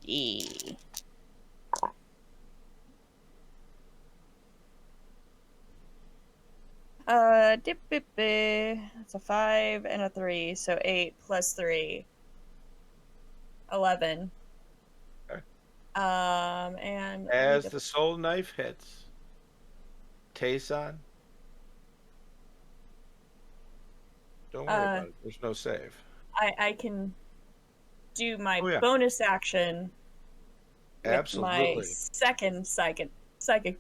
E. That's a 5 and a 3, so 8 plus 3. 11.
Okay.
And...
As the soul knife hits, Tayson, don't worry about it. There's no save.
I can do my
Oh, yeah.
bonus action with
Absolutely.
my second psychic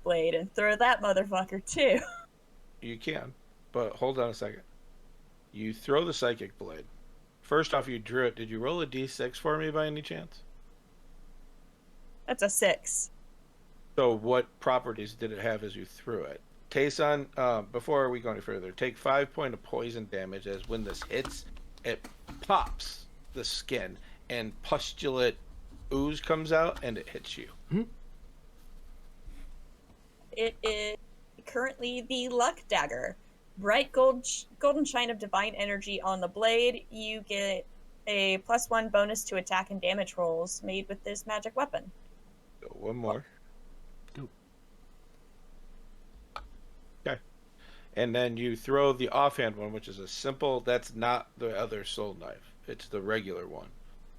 blade and throw that motherfucker too.
You can, but hold on a second. You throw the psychic blade. First off, you drew it. Did you roll a d6 for me by any chance?
That's a 6.
So what properties did it have as you threw it? Tayson, before we go any further, take 5 points of poison damage, as when this hits, it pops the skin and pustulate ooze comes out and it hits you.
It is currently the luck dagger. Bright golden shine of divine energy on the blade. You get a +1 bonus to attack and damage rolls made with this magic weapon.
So one more.
Go.
Okay. And then you throw the offhand one, which is a simple, that's not the other soul knife. It's the regular one.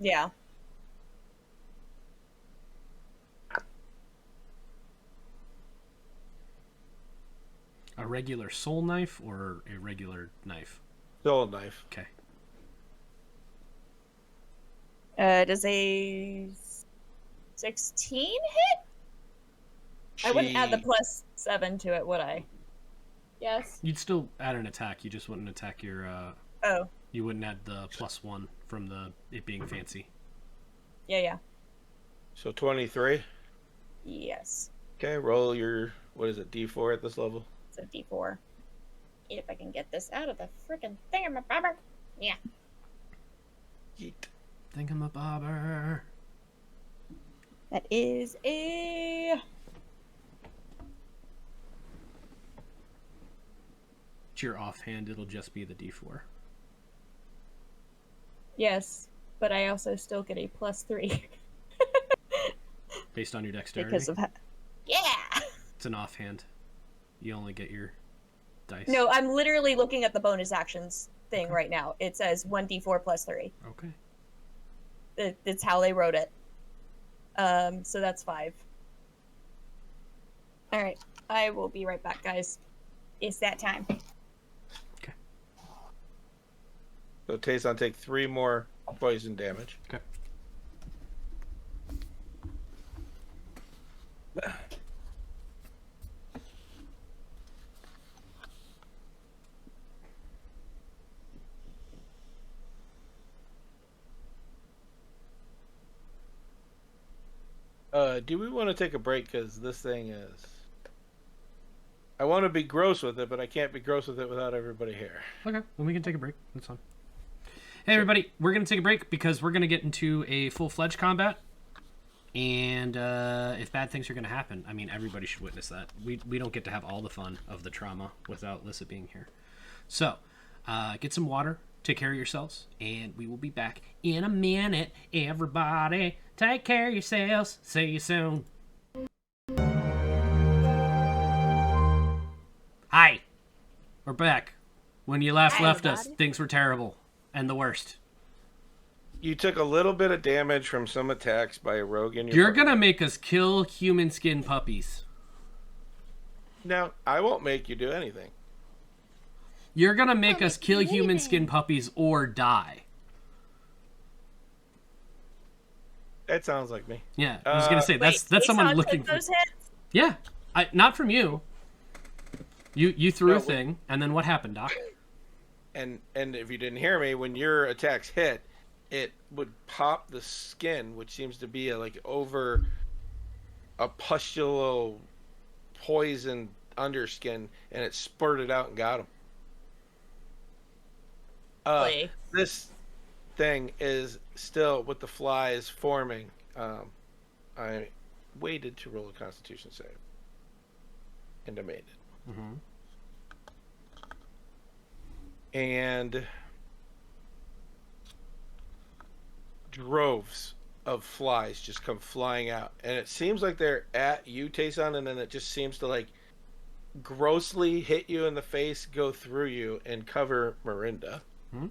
Yeah.
A regular soul knife or a regular knife?
Soul knife.
Okay.
Does a 16 hit? I wouldn't add the +7 to it, would I? Yes.
You'd still add an attack. You just wouldn't attack your.
Oh.
You wouldn't add the +1 from it being fancy.
Yeah.
So 23.
Yes.
Okay, roll your D4 at this level.
It's a D4. If I can get this out of the freaking thingamabobber. Yeah.
Yeet.
Thingamabobber.
That is a...
It's your offhand, it'll just be the D4.
Yes, but I also still get a +3.
Based on your dexterity?
Because of... Yeah!
It's an offhand. You only get your dice.
No, I'm literally looking at the bonus actions thing right now. It says 1d4 +3.
Okay.
It's how they wrote it. So that's 5. Alright, I will be right back, guys. It's that time.
Okay.
So Tayson, take 3 more poison damage.
Okay.
Do we want to take a break? Because this thing is... I want to be gross with it, but I can't be gross with it without everybody here.
Okay, well, we can take a break. That's fine. Hey, everybody, we're going to take a break because we're going to get into a full-fledged combat. And if bad things are going to happen, I mean, everybody should witness that. We don't get to have all the fun of the trauma without Lissa being here. So, get some water, take care of yourselves, and we will be back in a minute. Everybody, take care of yourselves. See you soon. Hi, we're back. When you last left us, things were terrible and the worst.
You took a little bit of damage from some attacks by a rogue in your
You're
party.
gonna make us kill human skin puppies.
No, I won't make you do anything.
You're gonna make us kill human skin puppies or die.
That sounds like me.
Yeah, I was gonna say that's
Wait,
someone
Tayson
looking
took
for.
those hits?
Yeah, not from you. You threw
No,
a thing, and then what happened, Doc?
And if you didn't hear me, when your attacks hit, it would pop the skin, which seems to be over a pustule poison underskin, and it spurted out and got him. This thing is still with the flies forming. I waited to roll a Constitution save, and I made it.
Mm-hmm.
And droves of flies just come flying out, and it seems like they're at you, Tayson, and then it just seems to grossly hit you in the face, go through you, and cover Mirinda.
Hmm?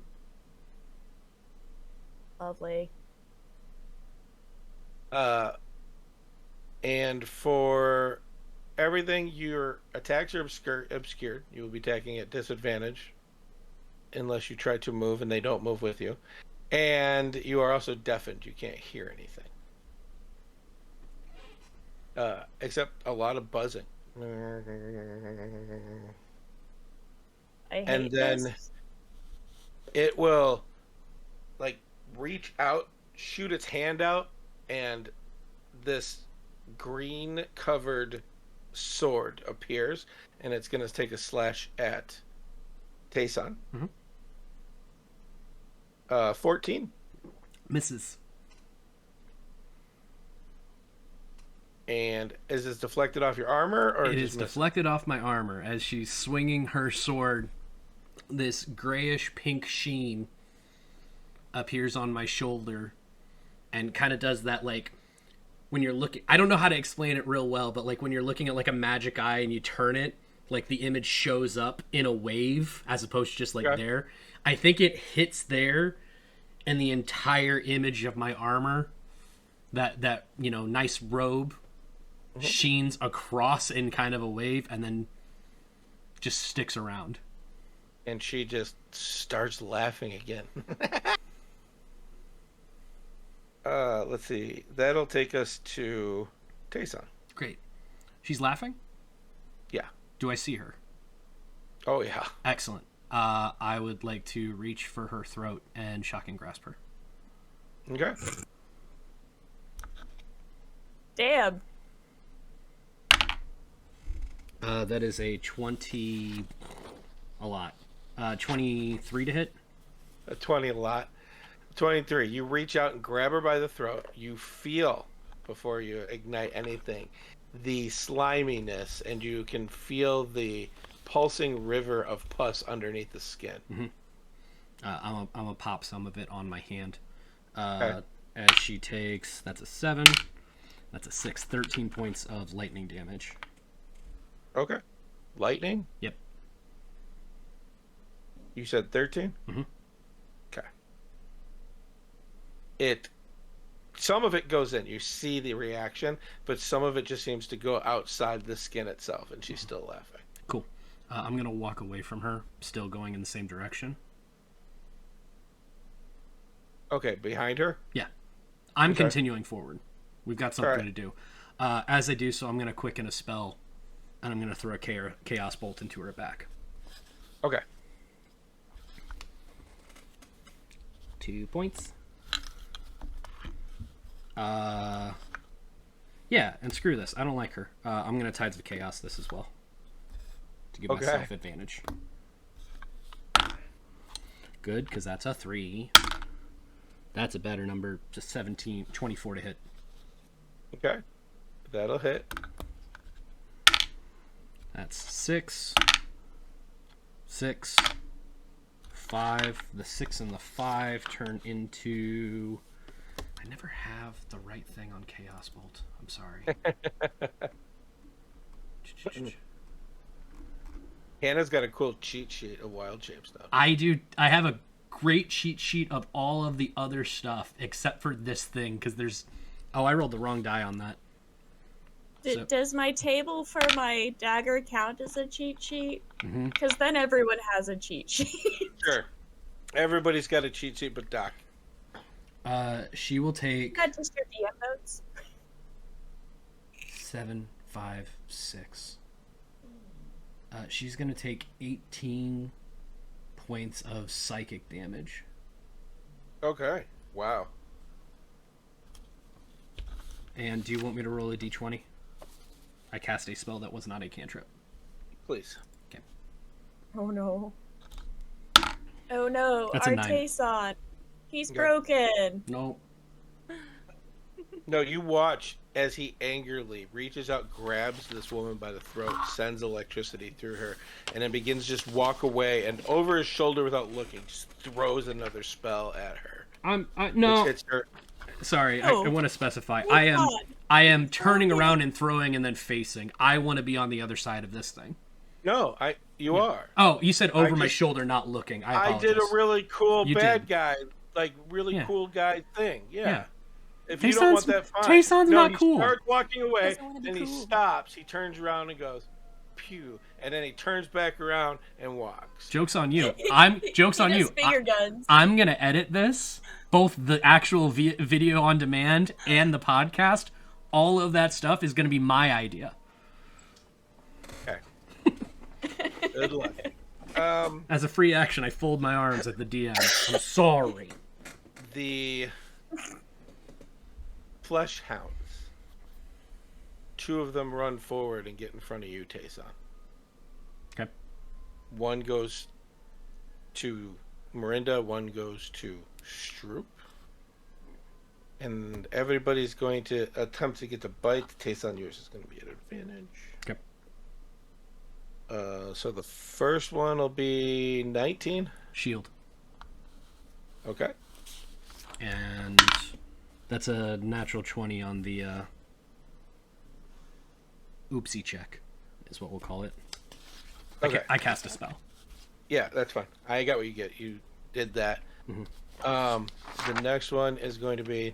Lovely.
And for everything, your attacks are obscured. You will be attacking at disadvantage unless you try to move, and they don't move with you. And you are also deafened. You can't hear anything. Except a lot of buzzing. And then it will reach out, shoot its hand out, and this green covered sword appears, and it's going to take a slash at Tayson.
Mm-hmm.
14
misses.
And is this deflected off your armor, or
it is deflected off my armor as she's swinging her sword. This grayish pink sheen appears on my shoulder and kind of does that when you're looking, I don't know how to explain it real well, but when you're looking at a magic eye and you turn it, the image shows up in a wave as opposed to just there. I think it hits there, and the entire image of my armor, that nice robe, sheens across in kind of a wave, and then just sticks around.
And she just starts laughing again. Let's see. That'll take us to Tayson.
Great. She's laughing?
Yeah.
Do I see her?
Oh, yeah.
Excellent. I would like to reach for her throat and shocking grasp her.
Okay.
Damn.
That is a 20... a lot. 23 to hit?
A 20 a lot. 23. You reach out and grab her by the throat. You feel, before you ignite anything, the sliminess, and you can feel the pulsing river of pus underneath the skin.
Mm-hmm. I'm gonna pop some of it on my hand.
Okay.
As she takes, that's a 7. That's a 6. 13 points of lightning damage.
Okay. Lightning?
Yep.
You said 13?
Mm-hmm.
Okay. Some of it goes in. You see the reaction, but some of it just seems to go outside the skin itself, and she's still laughing.
Cool. I'm going to walk away from her, still going in the same direction.
Okay, behind her?
Yeah. I'm
Okay.
continuing forward. We've got something
Alright.
to do. As I do so, I'm going to quicken a spell, and I'm going to throw a chaos bolt into her back.
Okay.
2 points. Yeah, and screw this. I don't like her. I'm going to Tides of Chaos this as well. To give
Okay.
myself advantage. Good, because that's a 3. That's a better number. Just 24 to hit.
Okay. That'll hit.
That's 6. 6. 5. The 6 and the 5 turn into... I never have the right thing on Chaos Bolt. I'm sorry.
Hannah's got a cool cheat sheet of wild shape stuff.
I do. I have a great cheat sheet of all of the other stuff except for this thing because there's... Oh, I rolled the wrong die on that. So-
Does my table for my dagger count as a cheat sheet?
Mhm.
Because then everyone has a cheat sheet.
Sure. Everybody's got a cheat sheet but Doc.
She will take
Not just your DM notes.
7, 5, 6. She's going to take 18 points of psychic damage.
Okay. Wow.
And do you want me to roll a d20? I cast a spell that was not a cantrip.
Please.
Okay.
Oh no. Oh no,
That's a 9.
Arteson. He's
Okay.
broken.
No.
No, you watch as he angrily reaches out, grabs this woman by the throat, sends electricity through her, and then begins to just walk away, and over his shoulder without looking, just throws another spell at her.
No.
Which hits her.
Sorry,
Oh.
I want to specify.
Oh,
I am turning
Oh,
around and throwing and then facing. I want to be on the other side of this thing.
No, you are.
Oh, you said over my
just-
shoulder, not looking. I
I
apologize.
did a really cool
You
bad
did.
guy, like really
Yeah.
cool guy thing. Yeah.
Yeah.
If you don't want
Tayson's-
that, fine.
Tayson's
no,
not
he
cool.
starts walking away,
Doesn't wanna be
then he
cool.
stops. He turns around and goes, pew, and then he turns back around and walks.
Joke's on you. Joke's on
He
you.
does finger guns.
I'm gonna edit this, both the actual video on demand and the podcast. All of that stuff is gonna be my idea.
Okay. Good luck.
As a free action, I fold my arms at the DM. I'm sorry.
The flesh hounds. 2 of them run forward and get in front of you, Tayson.
Okay.
One goes to Mirinda, one goes to Stroop. And everybody's going to attempt to get to bite. The taste on yours is going to be an advantage.
Okay.
So the first one will be 19.
Shield.
Okay.
And that's a natural 20 on the oopsie check, is what we'll call it.
Okay.
I cast a spell.
Yeah, that's fine. I got what you get. You did that. The next one is going to be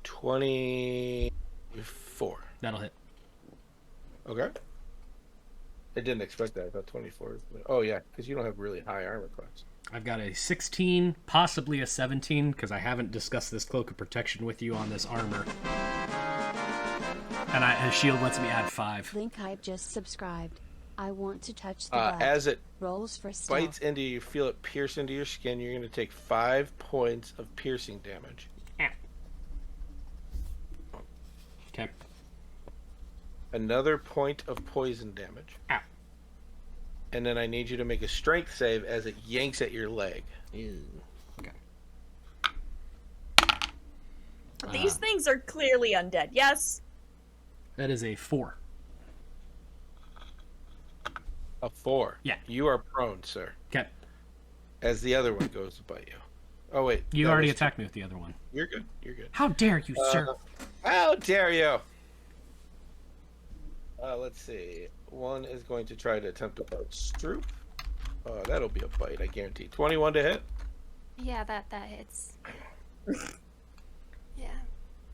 24.
That'll hit.
Okay. I didn't expect that. I thought 24. Oh, yeah, because you don't have really high armor class.
I've got a 16, possibly a 17, because I haven't discussed this cloak of protection with you on this armor. And shield lets me add 5.
Link, I've just subscribed. I want to touch the butt.
As it
Rolls for stealth.
bites into you, feel it pierce into your skin. You're going to take 5 points of piercing damage.
Okay.
Another point of poison damage.
Ow.
And then I need you to make a strength save as it yanks at your leg.
Ew. Okay.
These things are clearly undead, yes?
That is a 4.
A 4.
Yeah.
You are prone, sir.
Okay.
As the other one goes to bite you. Oh, wait.
You already attacked me with the other one.
You're good. You're good.
How dare you, sir?
How dare you? Let's see. One is going to try to attempt to bite Stroop. That'll be a bite, I guarantee. 21 to hit?
Yeah, that hits. Yeah.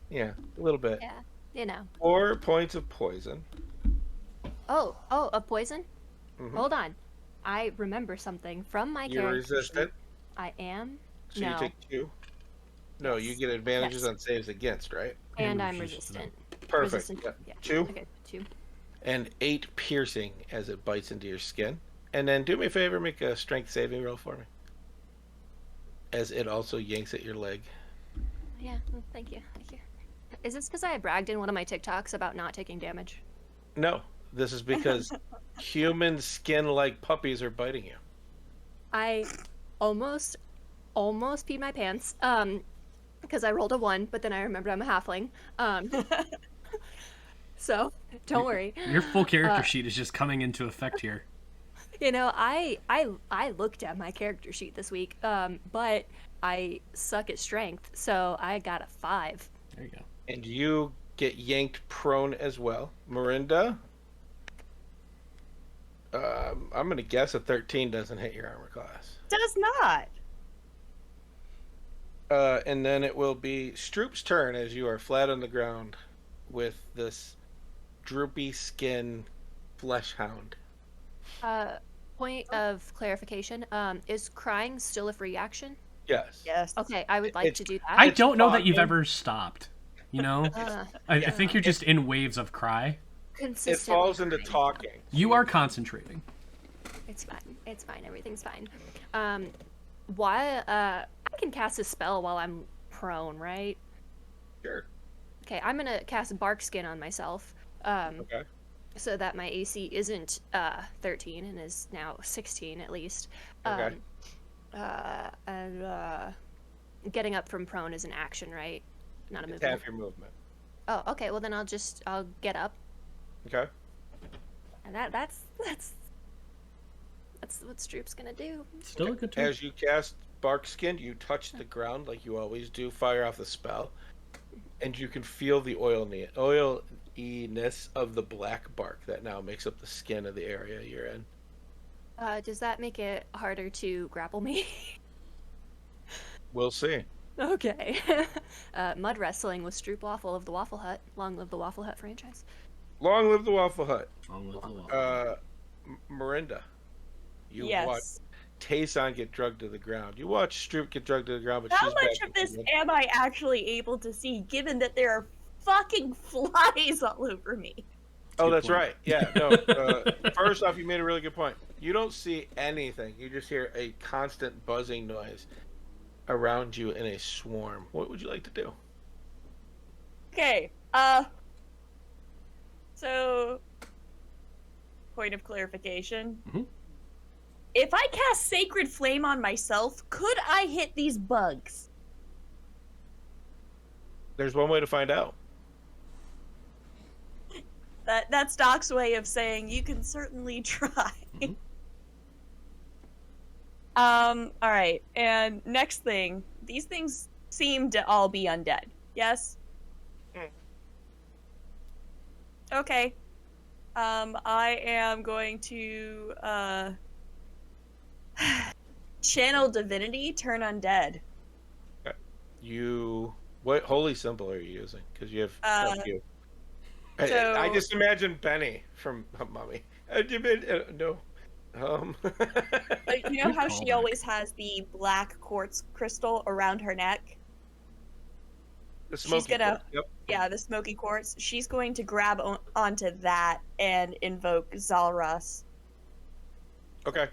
Yeah, a little bit.
Yeah. You know.
4 points of poison.
Oh, a poison?
Mhm.
Hold on. I remember something from my
You're
character.
resistant,
I am.
so
No.
you take 2. No, you get advantages
Yes.
on saves against, right?
And
And
I'm
resistant.
resistant.
Perfect.
Resistant.
Yeah.
Yeah.
2
Okay, 2.
and 8 piercing as it bites into your skin. And then do me a favor, make a strength saving roll for me. As it also yanks at your leg.
Yeah, thank you. Thank you. Is this because I bragged in one of my TikToks about not taking damage?
No, this is because human skin-like puppies are biting you.
I almost peed my pants because I rolled a 1, but then I remembered I'm a halfling. So don't worry.
Your full character sheet is just coming into effect here.
You know, I looked at my character sheet this week, but I suck at strength, so I got a 5.
There you go.
And you get yanked prone as well. Mirinda, I'm going to guess a 13 doesn't hit your armor class.
Does not.
And then it will be Stroop's turn as you are flat on the ground with this droopy skin flesh hound.
Point of clarification, is crying still a free action?
Yes.
Yes.
Okay, I would like
It's-
to do that.
I don't know that you've
talking.
ever stopped. You know?
Uh,
I think you're just in waves of cry.
It
consistently
falls into
crying.
talking.
You are concentrating.
It's fine. It's fine. Everything's fine. I can cast a spell while I'm prone, right?
Sure.
Okay, I'm gonna cast Bark Skin on myself.
Okay.
So that my AC isn't 13 and is now 16 at least.
Okay.
And getting up from prone is an action, right? Not a
It's
movement.
half your movement.
Oh, okay. Well, then I'll get up,
Okay.
and that's what Stroop's gonna do.
Still a good turn.
As you cast Bark Skin, you touch the ground like you always do, fire off the spell, and you can feel the oiliness of the black bark that now makes up the skin of the area you're in.
Does that make it harder to grapple me?
We'll see.
Okay. Mud wrestling with Stroop Waffle of the Waffle Hut. Long live the Waffle Hut franchise.
Long live the Waffle Hut.
Long live the law.
Mirinda, you
Yes.
watch Tayson get drugged to the ground. You watch Stroop get drugged to the ground, but
How
she's
much
back
of this
again.
am I actually able to see, given that there are fucking flies all over me?
Oh,
Good
that's
point.
right. Yeah, no. First off, you made a really good point. You don't see anything. You just hear a constant buzzing noise around you in a swarm. What would you like to do?
Okay, so, point of clarification.
Mhm.
If I cast Sacred Flame on myself, could I hit these bugs?
There's one way to find out.
That's Doc's way of saying you can certainly try.
Mhm.
Alright, and next thing, these things seem to all be undead, yes? Okay. I am going to, channel divinity, turn undead.
What holy symbol are you using? Because you have a few. I
so-
just imagine Benny from Mummy. No.
You know
Good
how she
callback.
always has the black quartz crystal around her neck?
The smoky
she's gonna,
quartz. Yep.
yeah, the smoky quartz. She's going to grab onto that and invoke Zalras.
Okay.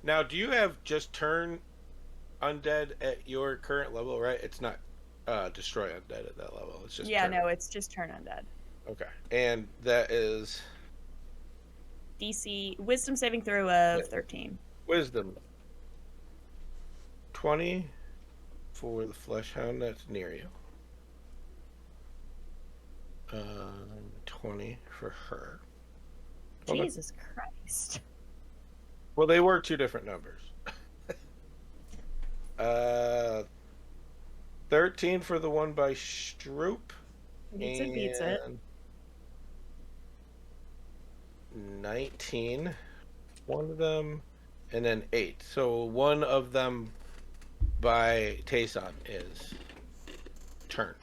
Now, do you have just turn undead at your current level, right? It's not destroy undead at that level. It's just turn.
No, it's just turn undead.
Okay. And that is
DC wisdom saving throw of 13.
wisdom. 20 for the flesh hound that's near you. 20 for her.
Jesus Christ.
Well, they were two different numbers. 13 for the one by Stroop.
Beats it.
19. One of them. And then 8. So one of them by Tayson is turned.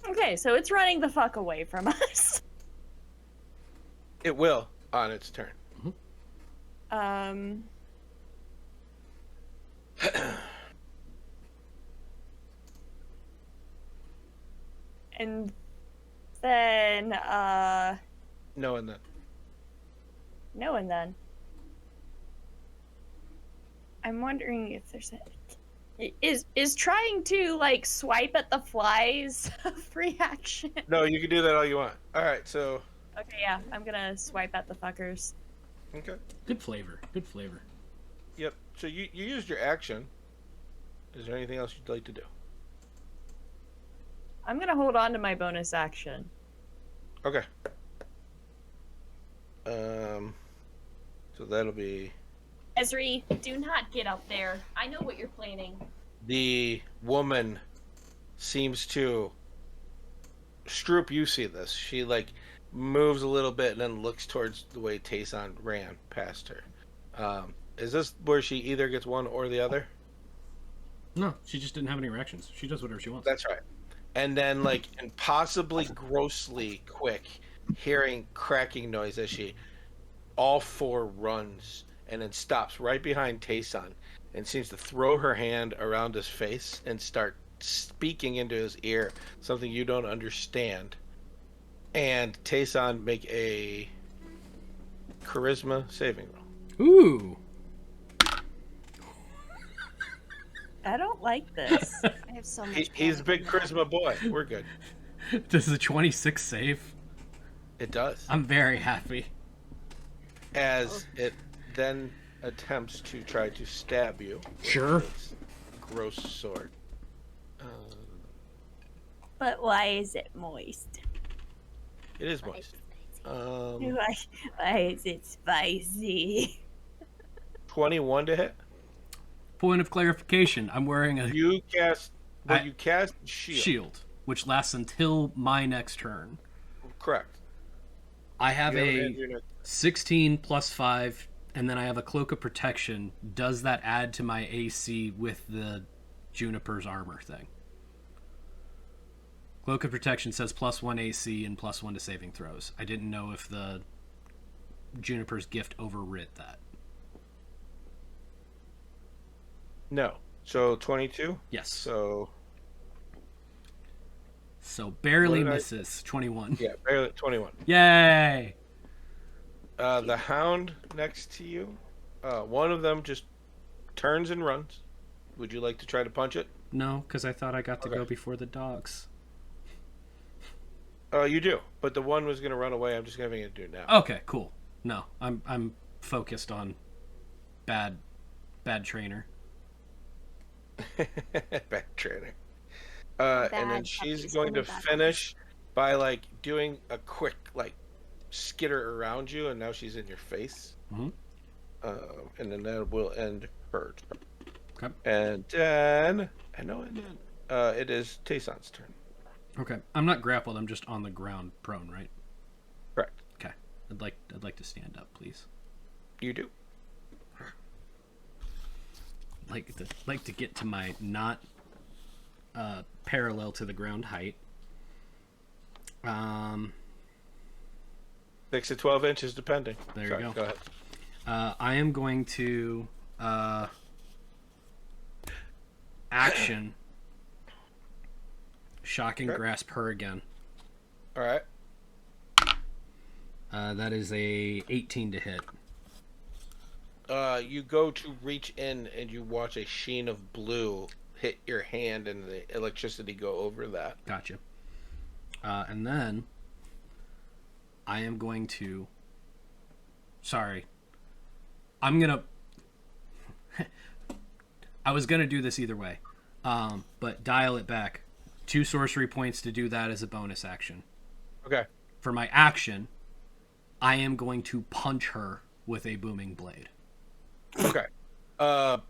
Okay, so it's running the fuck away from us.
It will on its turn.
And then,
Knowing that.
I'm wondering if there's is trying to like swipe at the flies a free action?
No, you can do that all you want. All right, so.
Okay, yeah, I'm gonna swipe at the fuckers.
Okay.
Good flavor. Good flavor.
Yep. So you used your action. Is there anything else you'd like to do?
I'm gonna hold on to my bonus action.
Okay. So that'll be.
Ezri, do not get up there. I know what you're planning.
The woman seems to. Stroop, you see this. She like moves a little bit and then looks towards the way Tayson ran past her. Is this where she either gets one or the other?
No, she just didn't have any reactions. She does whatever she wants.
That's right. And then, like, impossibly grossly quick, hearing cracking noise as she all four runs and then stops right behind Tayson and seems to throw her hand around his face and start speaking into his ear something you don't understand. And Tayson, make a charisma saving roll.
Ooh.
I don't like this.
I have so much.
He's a big charisma boy. We're good.
Does the 26 save?
It does.
I'm very happy.
As it then attempts to try to stab you.
Sure.
With its gross sword.
But why is it moist?
It is moist.
Why is it spicy?
21 to hit.
Point of clarification: I'm wearing a
You cast shield.
which lasts until my next turn.
Correct.
I have
You
a
have your next-
16 plus 5, and then I have a cloak of protection. Does that add to my AC with the Juniper's armor thing? Cloak of protection says +1 AC and +1 to saving throws. I didn't know if the Juniper's gift overwrit that.
No. So 22?
Yes.
So
barely
What did I-
misses. 21.
yeah, barely 21.
Yay!
The hound next to you, one of them just turns and runs. Would you like to try to punch it?
No, because I thought I got to
Okay.
go before the dogs.
You do, but the one was going to run away. I'm just having it do it now.
Okay, cool. No, I'm focused on bad trainer.
Bad training. And then
Bad
she's
puppies,
going to
only bad
finish by like doing a quick like skitter around you, and now she's in your face.
Mhm.
And then that will end her turn.
Okay.
And then it is Tayson's turn.
Okay, I'm not grappled. I'm just on the ground, prone, right?
Correct.
Okay. I'd like to stand up, please.
You do.
Like to get to my not parallel to the ground height.
6 to 12 inches, depending.
There you
Sorry,
go.
Go ahead.
I am going to action Shocking grasp her again.
All right.
That is a 18 to hit.
You go to reach in and you watch a sheen of blue hit your hand and the electricity go over that.
Gotcha. And then I am going to... Sorry. I'm going to... I was going to do this either way. But dial it back. 2 sorcery points to do that as a bonus action.
Okay.
For my action, I am going to punch her with a booming blade.
Okay. So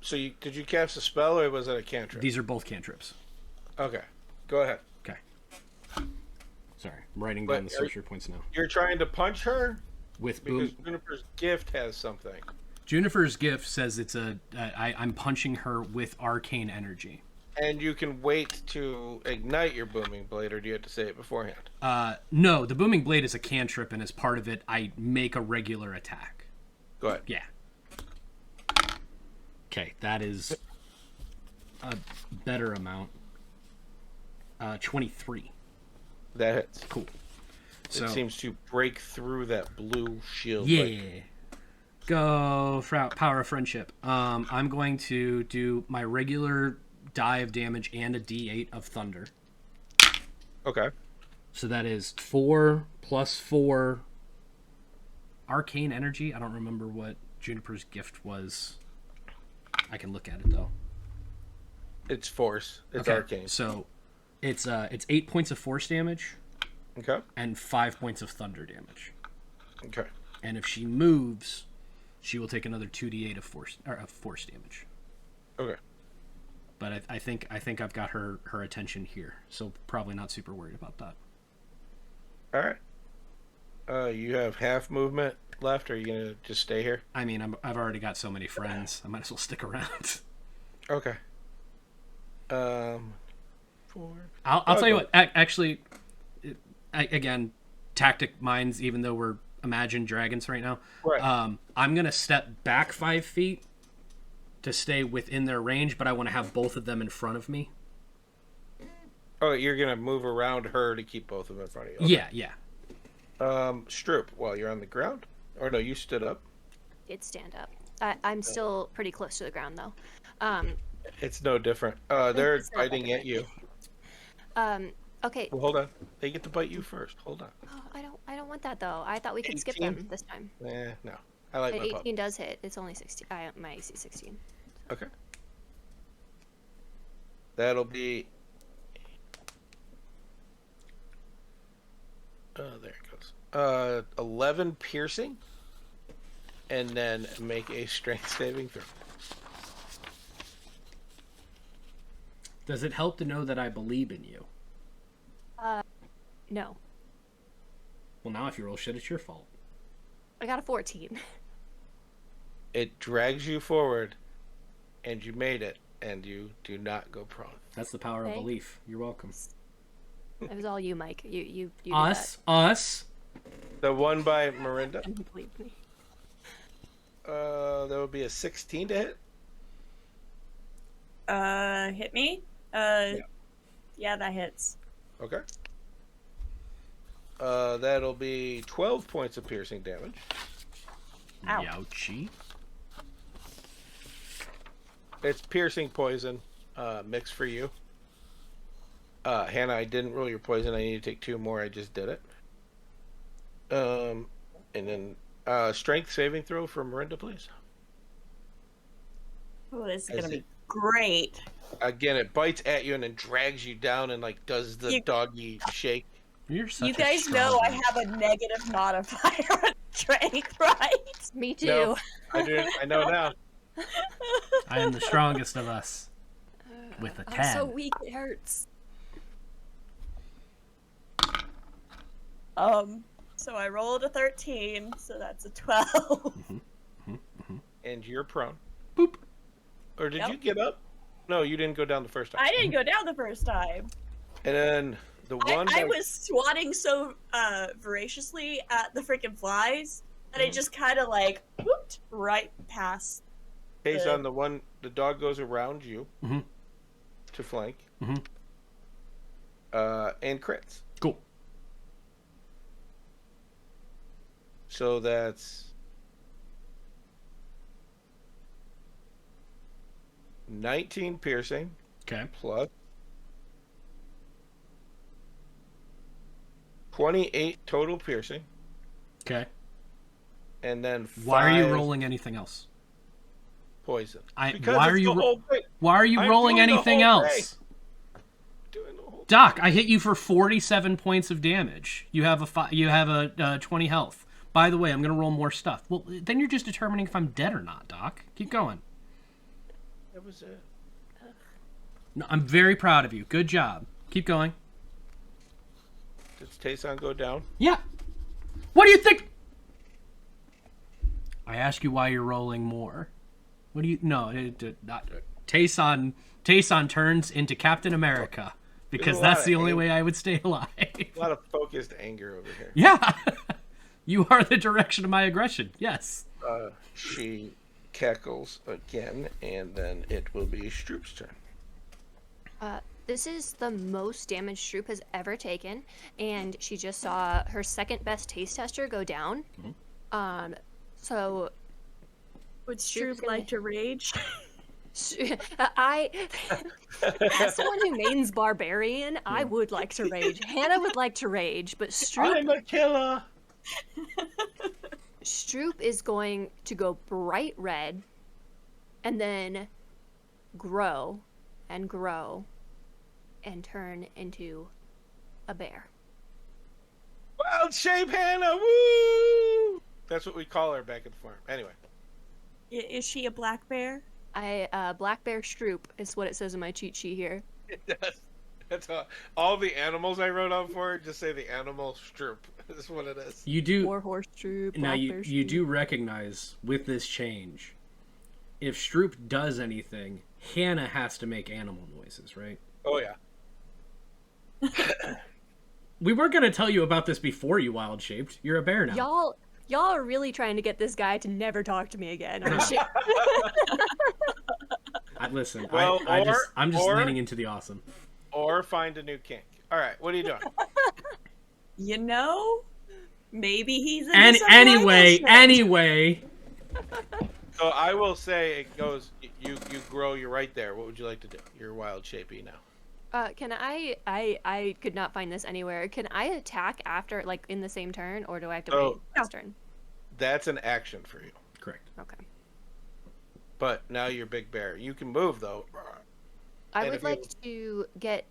did you cast a spell or was it a cantrip?
These are both cantrips.
Okay. Go ahead.
Okay. Sorry, I'm writing down the sorcery points now.
You're trying to punch her?
With
because Juniper's gift has something.
Juniper's gift says it's I'm punching her with arcane energy.
And you can wait to ignite your booming blade, or do you have to say it beforehand?
No, the booming blade is a cantrip, and as part of it, I make a regular attack.
Go ahead.
Yeah. Okay, that is a better amount. 23.
That hits.
Cool. So,
it seems to break through that blue shield.
Yeah. Go, power of friendship. I'm going to do my regular die of damage and a d8 of thunder.
Okay.
So that is 4 plus 4 arcane energy. I don't remember what Juniper's gift was. I can look at it though.
It's force. It's
okay.
arcane.
So it's 8 points of force damage.
Okay.
And 5 points of thunder damage.
Okay.
And if she moves, she will take another 2d8 of force damage.
Okay.
But I think I've got her attention here, so probably not super worried about that.
All right. You have half movement left, or are you gonna just stay here?
I mean, I've already got so many friends. I might as well stick around.
Okay. 4.
I'll tell you what. Actually, again, tactic minds. Even though we're imagined dragons right now,
right.
I'm gonna step back 5 feet to stay within their range, but I want to have both of them in front of me.
Oh, you're gonna move around her to keep both of them in front of you. Okay.
Yeah.
Stroop, while you're on the ground, or no, you stood up.
Did stand up. I'm still pretty close to the ground though.
It's no different. They're biting at you.
Okay.
Well, hold on. They get to bite you first. Hold on.
Oh, I don't want that though. I thought we could skip them this time.
No. I like my
18
pup.
does hit. It's only 16. My AC 16.
Okay. That'll be. There it goes. 11 piercing, and then make a strength saving throw.
Does it help to know that I believe in you?
No.
Well, now if you roll shit, it's your fault.
I got a 14.
It drags you forward, and you made it, and you do not go prone.
That's the power of belief. You're welcome.
It was all you, Mike. You
Us.
The one by Miranda.
Didn't believe me.
That would be a 16 to hit.
Hit me? Yeah, that hits.
Okay. That'll be 12 points of piercing damage.
Ow.
Youchie.
It's piercing poison, mixed for you. Hannah, I didn't roll your poison. I need to take 2 more. I just did it. And then strength saving throw for Miranda, please.
Oh, this is gonna be great.
Again, it bites at you and then drags you down and does the doggy shake.
You
guys know I have a negative modifier on strength, right?
Me too.
No, I know now.
I am the strongest of us. With a 10.
I'm so weak, it hurts.
So I rolled a 13, so that's a 12.
And you're prone.
Boop.
Or did you get up? No, you didn't go down the first time.
I didn't go down the first time.
And then the one
I was swatting so voraciously at the freaking flies that I just kind of whooped right past.
Based on the one, the dog goes around you to flank. and crits.
Cool.
So that's 19 piercing.
Okay.
Plus 28 total piercing.
Okay.
And then 5
Why are you rolling anything else?
poison.
Why are you
I'm
rolling
doing the
anything
whole
else?
thing. Doing the whole
Doc, I hit you for 47 points of damage. You have a 20 health. By the way, I'm going to roll more stuff. Well, then you're just determining if I'm dead or not, Doc. Keep going.
That was it.
No, I'm very proud of you. Good job. Keep going.
Does Tayson go down?
Yeah. What do you think? I ask you why you're rolling more. What do you... No, not... Tayson turns into Captain America. Because that's the only way I would stay alive.
A lot of focused anger over here.
Yeah. You are the direction of my aggression. Yes.
She cackles again, and then it will be Stroop's turn.
This is the most damage Stroop has ever taken, and she just saw her second best taste tester go down. So
Would Stroop like to rage?
As someone who mains barbarian, I would like to rage. Hannah would like to rage, but Stroop...
I'm a killer!
Stroop is going to go bright red, and then grow, and turn into a bear.
Wild shape Hannah! Woo! That's what we call her back in the farm. Anyway.
Is she a black bear?
Black bear Stroop is what it says in my cheat sheet here.
It does. That's all the animals I wrote on for her just say the animal Stroop. That's what it is.
You do...
War horse Stroop,
Now,
black bear
you
Stroop.
do recognize, with this change, if Stroop does anything, Hannah has to make animal noises, right?
Oh, yeah.
We weren't going to tell you about this before you wild-shaped. You're a bear now.
Y'all are really trying to get this guy to never talk to me again.
Listen,
Well,
I'm just
or-
leaning into the awesome.
Or find a new kink. All right, what are you doing?
You know, maybe he's in
And
some
anyway,
So I will say it goes, you grow, you're right there. What would you like to do? You're wild shapey now.
Can I could not find this anywhere. Can I attack after, like, in the same turn, or do I have to wait this turn?
That's an action for you.
correct.
Okay.
But now you're big bear. You can move, though.
I
And
would
if you-
like to get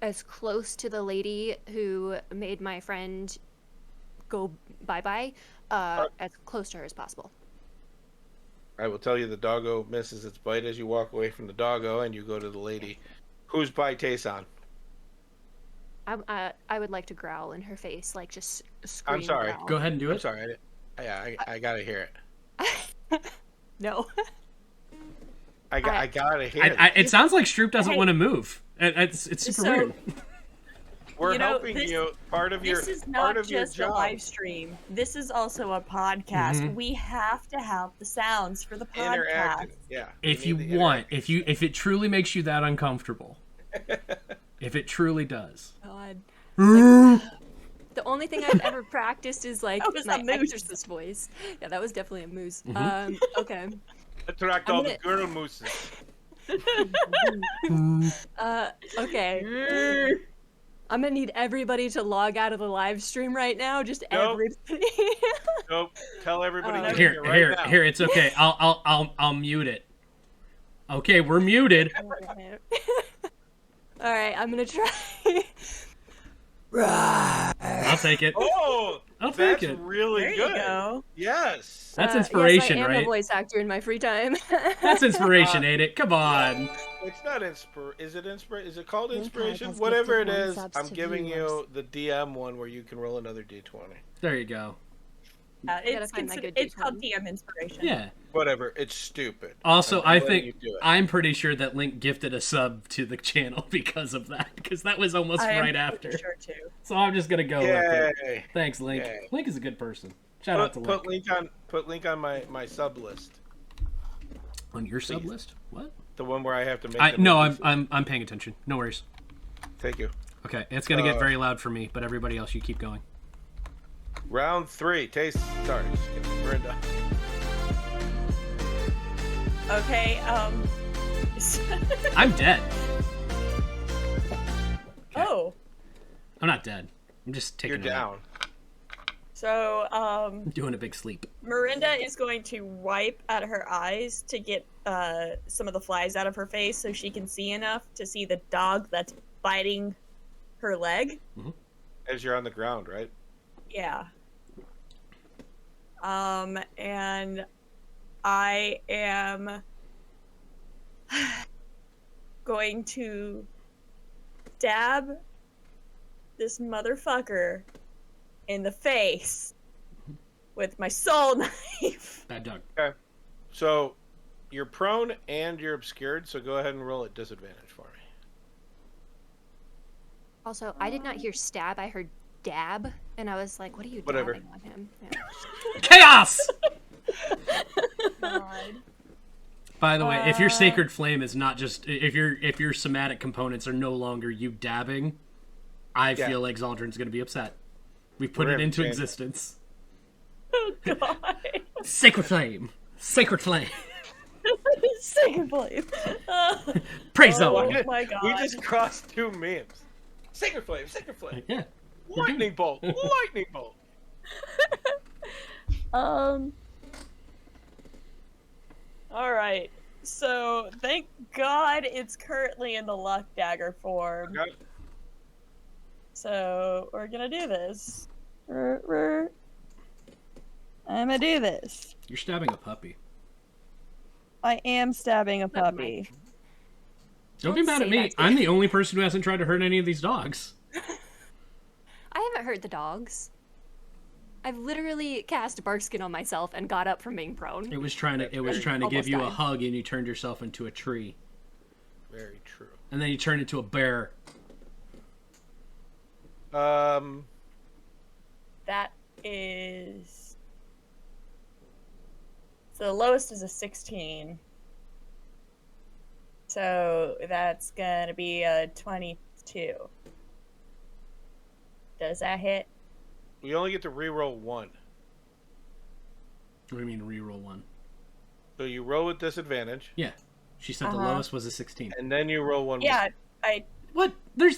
as close to the lady who made my friend go bye-bye, as close to her as possible.
I will tell you the doggo misses its bite as you walk away from the doggo and you go to the lady. Who's by Tayson?
I would like to growl in her face, like just scream.
I'm sorry.
Growl.
Go ahead and do
I'm
it.
sorry. I gotta hear it.
No.
I gotta hear it.
It sounds like Stroop doesn't want to move. It's super
So-
weird.
We're
You know,
helping
this-
you. Part of your
This is not
your
just a
job.
live stream. This is also a podcast.
Mhm.
We have to have the sounds for the podcast.
Interactive. Yeah.
If
we
you
need the
want,
interactive.
if it truly makes you that uncomfortable, if it truly does.
God. The only thing I've ever practiced is like
That was
my
a moose.
exorcist voice. Yeah, that was definitely a moose.
Mm-hmm.
Okay.
Attract
I'm
all
gonna-
the girl mooses.
Okay. I'm gonna need everybody to log out of the live stream right now. Just
Nope.
everybody.
Nope. Tell everybody to
Here,
get here right now.
here. It's okay. I'll mute it. Okay, we're muted.
All right, I'm gonna try.
I'll take it.
Oh,
I'll take
that's
it.
really
There
good.
you go.
Yes.
That's
Yes,
inspiration,
I am a
right?
voice actor in my free time.
That's inspiration, ain't it? Come on.
It's not Is it inspiration? Is it called
Link
inspiration?
has
Whatever it
gifted one
is,
subs
I'm
to
giving
viewers.
you the DM one where you can roll another d20.
There you go.
Gotta find my good
It's called
D20.
DM inspiration.
Yeah.
Whatever. It's stupid.
Also,
I'm
I
letting you
think
do it.
I'm pretty sure that Link gifted a sub to the channel because of that, because that was almost
I am
right
pretty
after.
Sure too.
So I'm just gonna go with it.
Yay.
Thanks, Link.
Yay.
Link is a good person. Shout out to
Put
Link.
link on my sub list.
On your sub list? What?
The one where I have to make.
No, I'm paying attention. No worries.
Thank you.
Okay, it's gonna get very loud for me, but everybody else, you keep going.
Round 3. Sorry, Brenda.
Okay,
I'm dead.
Oh.
I'm not dead. I'm just taking
You're down.
So,
I'm doing a big sleep.
Miranda is going to wipe at her eyes to get some of the flies out of her face so she can see enough to see the dog that's biting her leg.
Mm-hmm.
As you're on the ground, right?
Yeah. And I am going to stab this motherfucker in the face with my soul knife.
Bad dog.
Okay. So you're prone and you're obscured, so go ahead and roll at disadvantage for me.
Also, I did not hear stab. I heard dab, and I was like, "What are you
Whatever.
dabbing on him?" Yeah.
Chaos!
God.
By the way, if your sacred flame is not just if your somatic components are no longer you dabbing, I feel like Zaldrin's gonna be upset. We put it into existence.
Oh God.
Sacred flame. Sacred flame.
Sacred flame.
Praise the
Oh
Lord.
my God.
We just crossed 2 memes. Sacred flame, sacred flame.
Yeah.
Lightning bolt, lightning bolt.
All right. So thank God it's currently in the luck dagger form.
Okay.
So we're gonna do this. I'm gonna do this.
You're stabbing a puppy.
I am stabbing a puppy.
Don't be mad at
say
me.
that to
I'm
me.
the only person who hasn't tried to hurt any of these dogs.
I haven't hurt the dogs. I've literally cast Barkskin on myself and got up from being prone.
It was trying to give
Almost
you a
died.
hug, and you turned yourself into a tree.
Very true.
And then you turned into a bear.
That is. So the lowest is a 16. So that's gonna be a 22. Does that hit?
We only get to reroll 1.
What do you mean reroll 1?
So you roll with disadvantage,
Yeah. She said the lowest was a 16.
and then you roll 1 more.
Yeah, I.
What? You're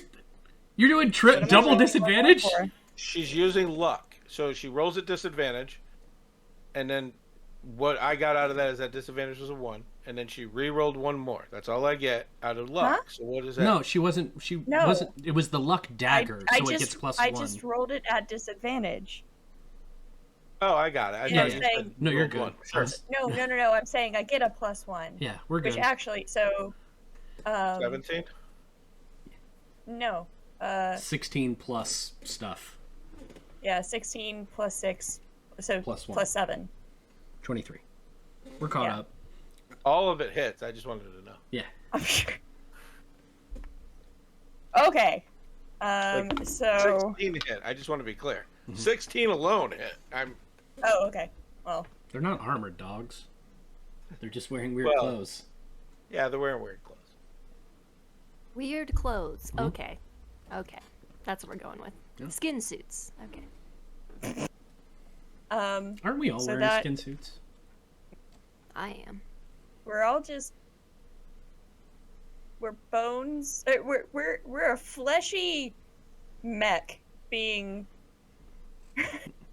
doing
What am I
double
rolling
disadvantage?
for?
She's using luck. So she rolls at disadvantage, and then what I got out of that is that disadvantage was a 1, and then she re-rolled 1 more. That's all I get out of luck.
Huh?
So what is that?
No, she wasn't. She
No.
wasn't. It was the luck dagger,
I
so it
just,
gets plus
I
1.
just rolled it at disadvantage.
Oh, I got it. I
Yeah,
thought you
saying-
said
No, you're
rolled
good.
1. Sure.
No. I'm saying I get a +1.
Yeah, we're good.
Which actually, so.
17?
No.
16 plus stuff.
Yeah, 16 plus 6. So
Plus 1.
plus 7.
23. We're caught
Yeah.
up.
All of it hits. I just wanted to know.
Yeah.
I'm sure. Okay.
Like,
So.
16 hit. I just want to be clear.
Mhm.
16 alone hit.
Oh, okay. Well.
They're not armored dogs. They're just wearing weird
Well-
clothes.
Yeah, they're wearing weird clothes.
Weird clothes.
Mhm.
Okay. That's what we're going with.
Yeah.
Skin suits. Okay.
Aren't we all
So
wearing
that-
skin suits?
I am.
We're all just. We're bones. We're a fleshy mech being.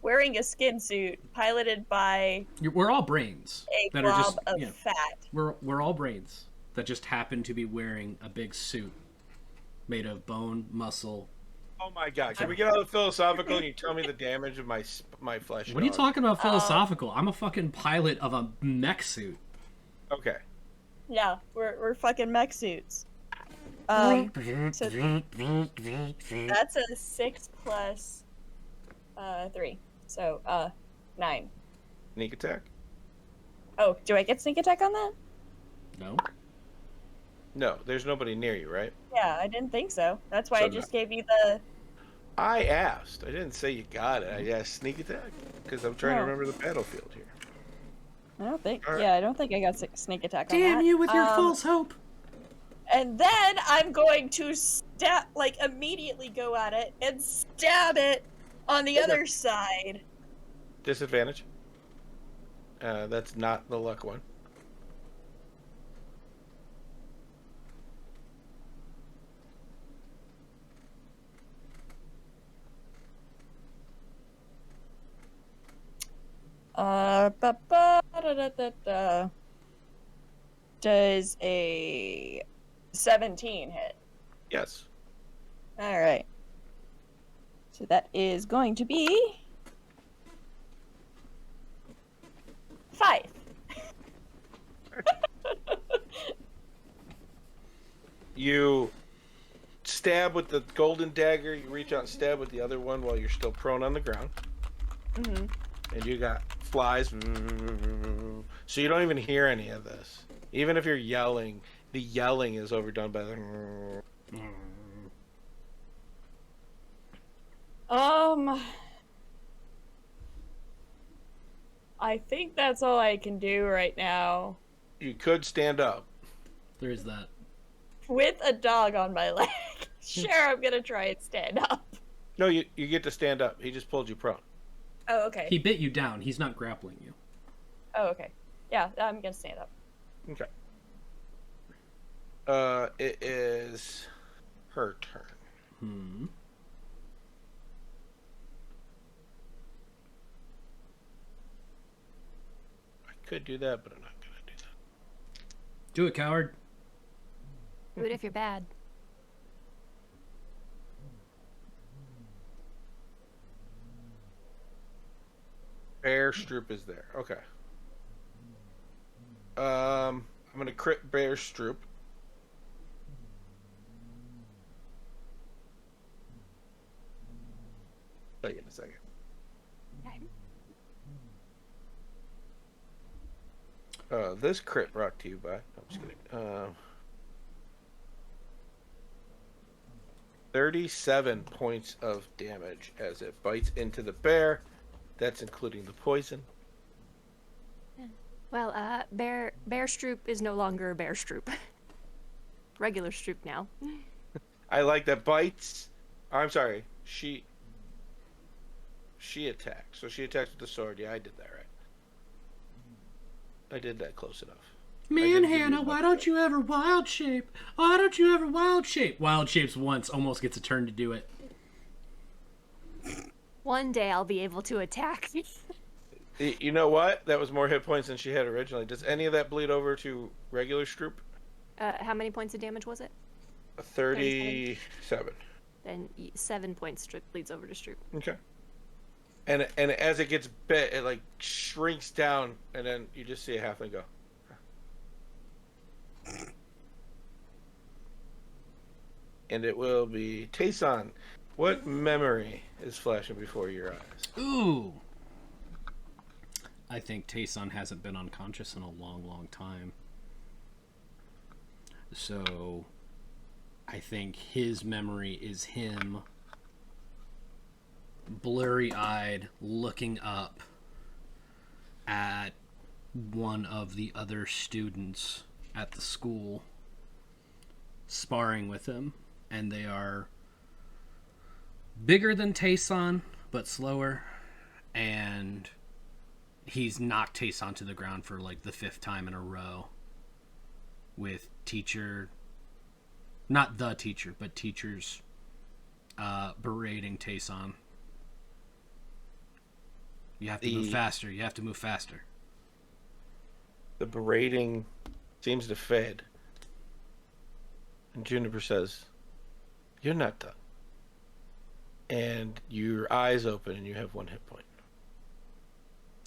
Wearing a skin suit piloted by
We're all brains
a
that are
glob
just.
of
You know,
fat.
we're all brains that just happen to be wearing a big suit made of bone, muscle.
Oh my god. Can we get out of the philosophical and you tell me the damage of my flesh?
What are you
dog?
talking about philosophical? I'm a fucking pilot of a mech suit.
Okay.
Yeah, we're fucking mech suits. So that's a 6 plus 3. So 9.
Sneak attack?
Oh, do I get sneak attack on that?
No.
No, there's nobody near you, right?
Yeah, I didn't think so. That's why
So
I just gave you the.
I asked. I didn't say you got it. I asked sneak attack because I'm trying to
No.
remember the battlefield here.
I don't think.
All right.
Yeah, I don't think I got sneak attack on that.
Damn you with your false hope.
And then I'm going to immediately go at it and stab it on the other side.
Disadvantage. That's not the luck one.
Does a 17 hit?
Yes.
All right. So that is going to be 5.
You stab with the golden dagger. You reach out and stab with the other one while you're still prone on the ground.
Mm-hmm.
And you got flies. So you don't even hear any of this. Even if you're yelling, the yelling is overdone by the...
I think that's all I can do right now.
You could stand up.
There is that.
With a dog on my leg. Sure, I'm gonna try and stand up.
No, you get to stand up. He just pulled you prone.
Oh, okay.
He bit you down. He's not grappling you.
Oh, okay. Yeah, I'm gonna stand up.
Okay. It is her turn. I could do that, but I'm not gonna do that.
Do it, coward.
Do it if you're bad.
Bear Stroop is there. Okay. I'm gonna crit Bear Stroop. Tell you in a second.
Okay.
This crit brought to you by... I'm just kidding. 37 points of damage as it bites into the bear. That's including the poison.
Well, Bear Stroop is no longer a Bear Stroop. Regular Stroop now.
I like that bites. I'm sorry. She attacks. So she attacks with the sword. Yeah, I did that right. I did that close enough.
Man, Hannah, why don't you ever wild shape? Why don't you ever wild shape? Wild shapes once, almost gets a turn to do it.
One day I'll be able to attack.
You know what? That was more hit points than she had originally. Does any of that bleed over to regular Stroop?
How many points of damage was it?
37.
Then 7 points bleeds over to Stroop.
Okay. And as it gets bit, it like shrinks down, and then you just see a halfling go. And it will be Tayson. What memory is flashing before your eyes?
Ooh. I think Tayson hasn't been unconscious in a long, long time. So I think his memory is him blurry-eyed looking up at one of the other students at the school, sparring with him, and they are bigger than Tayson, but slower, and he's knocked Tayson to the ground for like the 5th time in a row with teacher, not the teacher, but teachers berating Tayson. You have to move faster. You have to move faster.
The berating seems to fade. And Juniper says, "You're not done." And your eyes open and you have 1 hit point.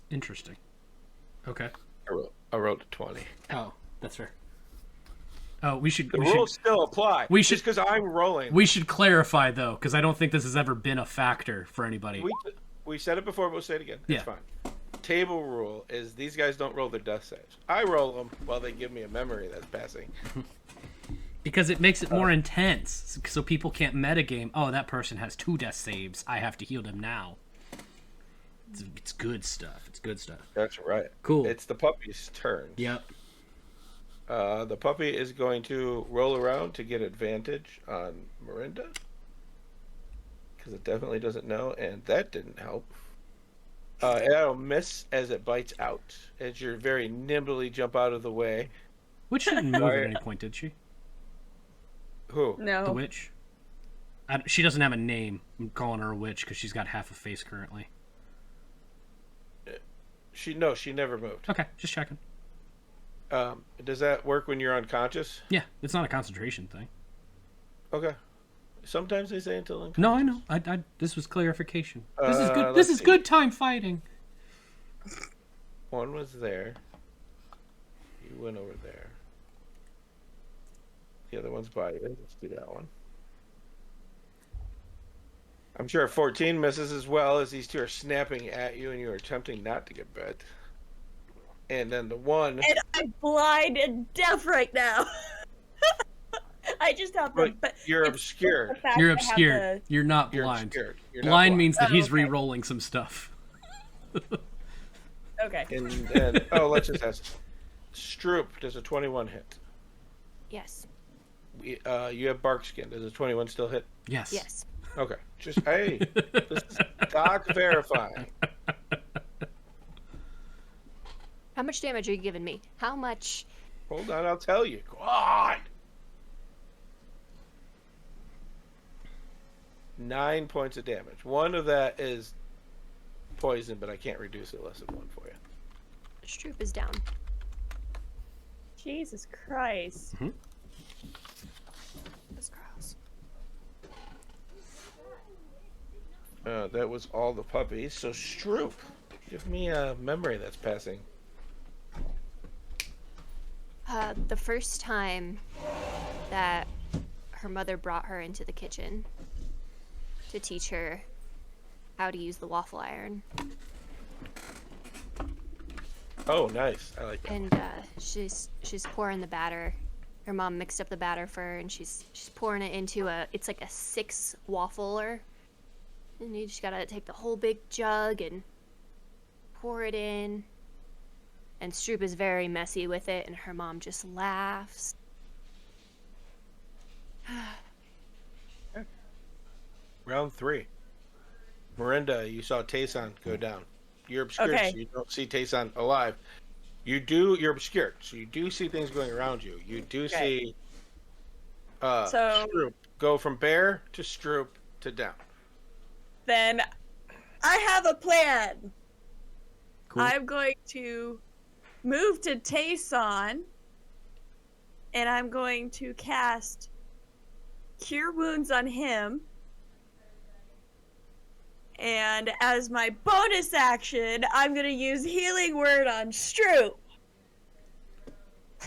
Interesting. Okay.
I rolled a 20.
Oh, that's fair. Oh, we should.
The rules still apply.
We should,
just because I'm rolling.
We should clarify though, because I don't think this has ever been a factor for anybody.
We said it before, but we'll say it again.
Yeah.
It's fine. Table rule is these guys don't roll their death saves. I roll them while they give me a memory that's passing.
Because it makes it more intense, so people can't metagame. Oh, that person has 2 death saves. I have to heal them now. It's good stuff. It's good stuff.
That's right.
Cool.
It's the puppy's turn.
Yep.
The puppy is going to roll around to get advantage on Miranda. Because it definitely doesn't know, and that didn't help. It'll miss as it bites out. As you very nimbly jump out of the way.
Witch didn't move at any point, did she?
Who?
No.
The witch? She doesn't have a name. I'm calling her a witch because she's got half a face currently.
She never moved.
Okay, just checking.
Does that work when you're unconscious?
Yeah, it's not a concentration thing.
Okay. Sometimes they say until unconscious.
No, I know. I this was clarification. This is good.
Let's
This is
see.
good time fighting.
One was there. You went over there. The other one's by you. Let's do that one. I'm sure 14 misses as well, as these two are snapping at you and you are attempting not to get bit. And then the one...
And I'm blind and deaf right now. I just have the...
But you're obscured.
You're obscured. You're not
You're
blind.
obscured. You're not
Blind means that he's
okay.
re-rolling some stuff.
Okay.
And let's just ask. Stroop, does a 21 hit?
Yes.
You have bark skin. Does a 21 still hit?
Yes.
Yes.
Okay. Just, hey, this is Doc verifying.
How much damage are you giving me? How much?
Hold on, I'll tell you. Go on. 9 points of damage. One of that is poison, but I can't reduce it less than one for you.
Stroop is down.
Jesus Christ.
Those girls.
That was all the puppies. So Stroop, give me a memory that's passing.
The first time that her mother brought her into the kitchen to teach her how to use the waffle iron.
Oh, nice. I like that.
And she's pouring the batter. Her mom mixed up the batter for her, and she's pouring it into it's like a 6 waffler. And you just gotta take the whole big jug and pour it in. And Stroop is very messy with it, and her mom just laughs.
Round 3. Miranda, you saw Tayson go down. You're obscured,
Okay.
so you don't see Tayson alive. You're obscured, so you do see things going around you. You do see Stroop go from bear to Stroop to down.
Then I have a plan.
Cool.
I'm going to move to Tayson, and I'm going to cast Cure Wounds on him. And as my bonus action, I'm going to use Healing Word on Stroop.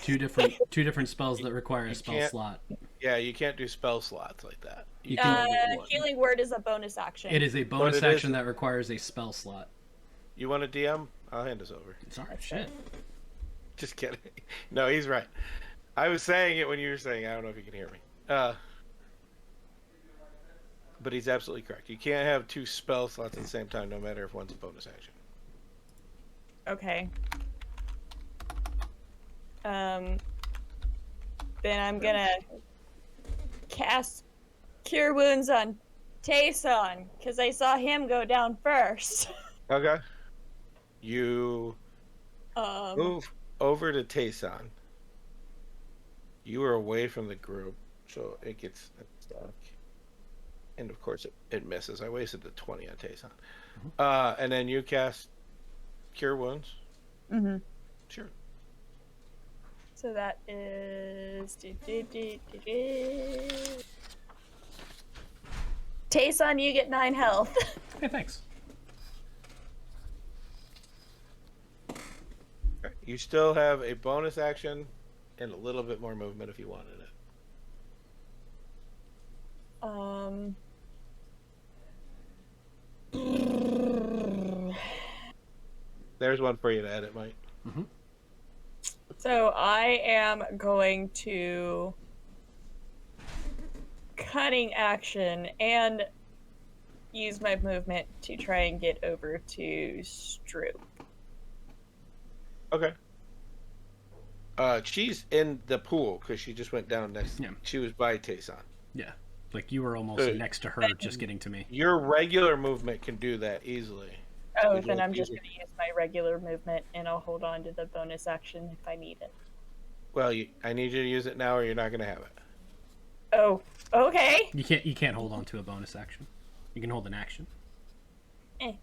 Two different spells that require a spell
can't-
slot.
Yeah, you can't do spell slots like that.
You can,
Healing Word is a bonus action.
it is a bonus
it is-
action that requires a spell slot.
You want a DM? I'll hand this over.
Sorry, shit.
Just kidding. No, he's right. I was saying it when you were saying, I don't know if you can hear me. But he's absolutely correct. You can't have 2 spell slots at the same time, no matter if one's a bonus action.
Okay. Then I'm gonna cast Cure Wounds on Tayson, because I saw him go down first.
Okay. You move over to Tayson. You are away from the group, so it gets stuck. And of course it misses. I wasted the 20 on Tayson. And then you cast Cure Wounds.
Mm-hmm.
Sure.
So that is... Tayson, you get 9 health.
Okay, thanks.
Okay. You still have a bonus action and a little bit more movement if you wanted it. There's one for you to edit, Mike.
Mm-hmm.
So I am going to cunning action and use my movement to try and get over to Stroop.
Okay. She's in the pool because she just went down next.
Yeah.
She was by Tayson.
Yeah. Like you were almost next to her, just getting to me.
Your regular movement can do that easily.
Oh, then I'm just going to use my regular movement, and I'll hold on to the bonus action if I need it.
Well, I need you to use it now, or you're not going to have it.
Oh, okay.
You can't hold on to a bonus action. You can hold an action.
Okay.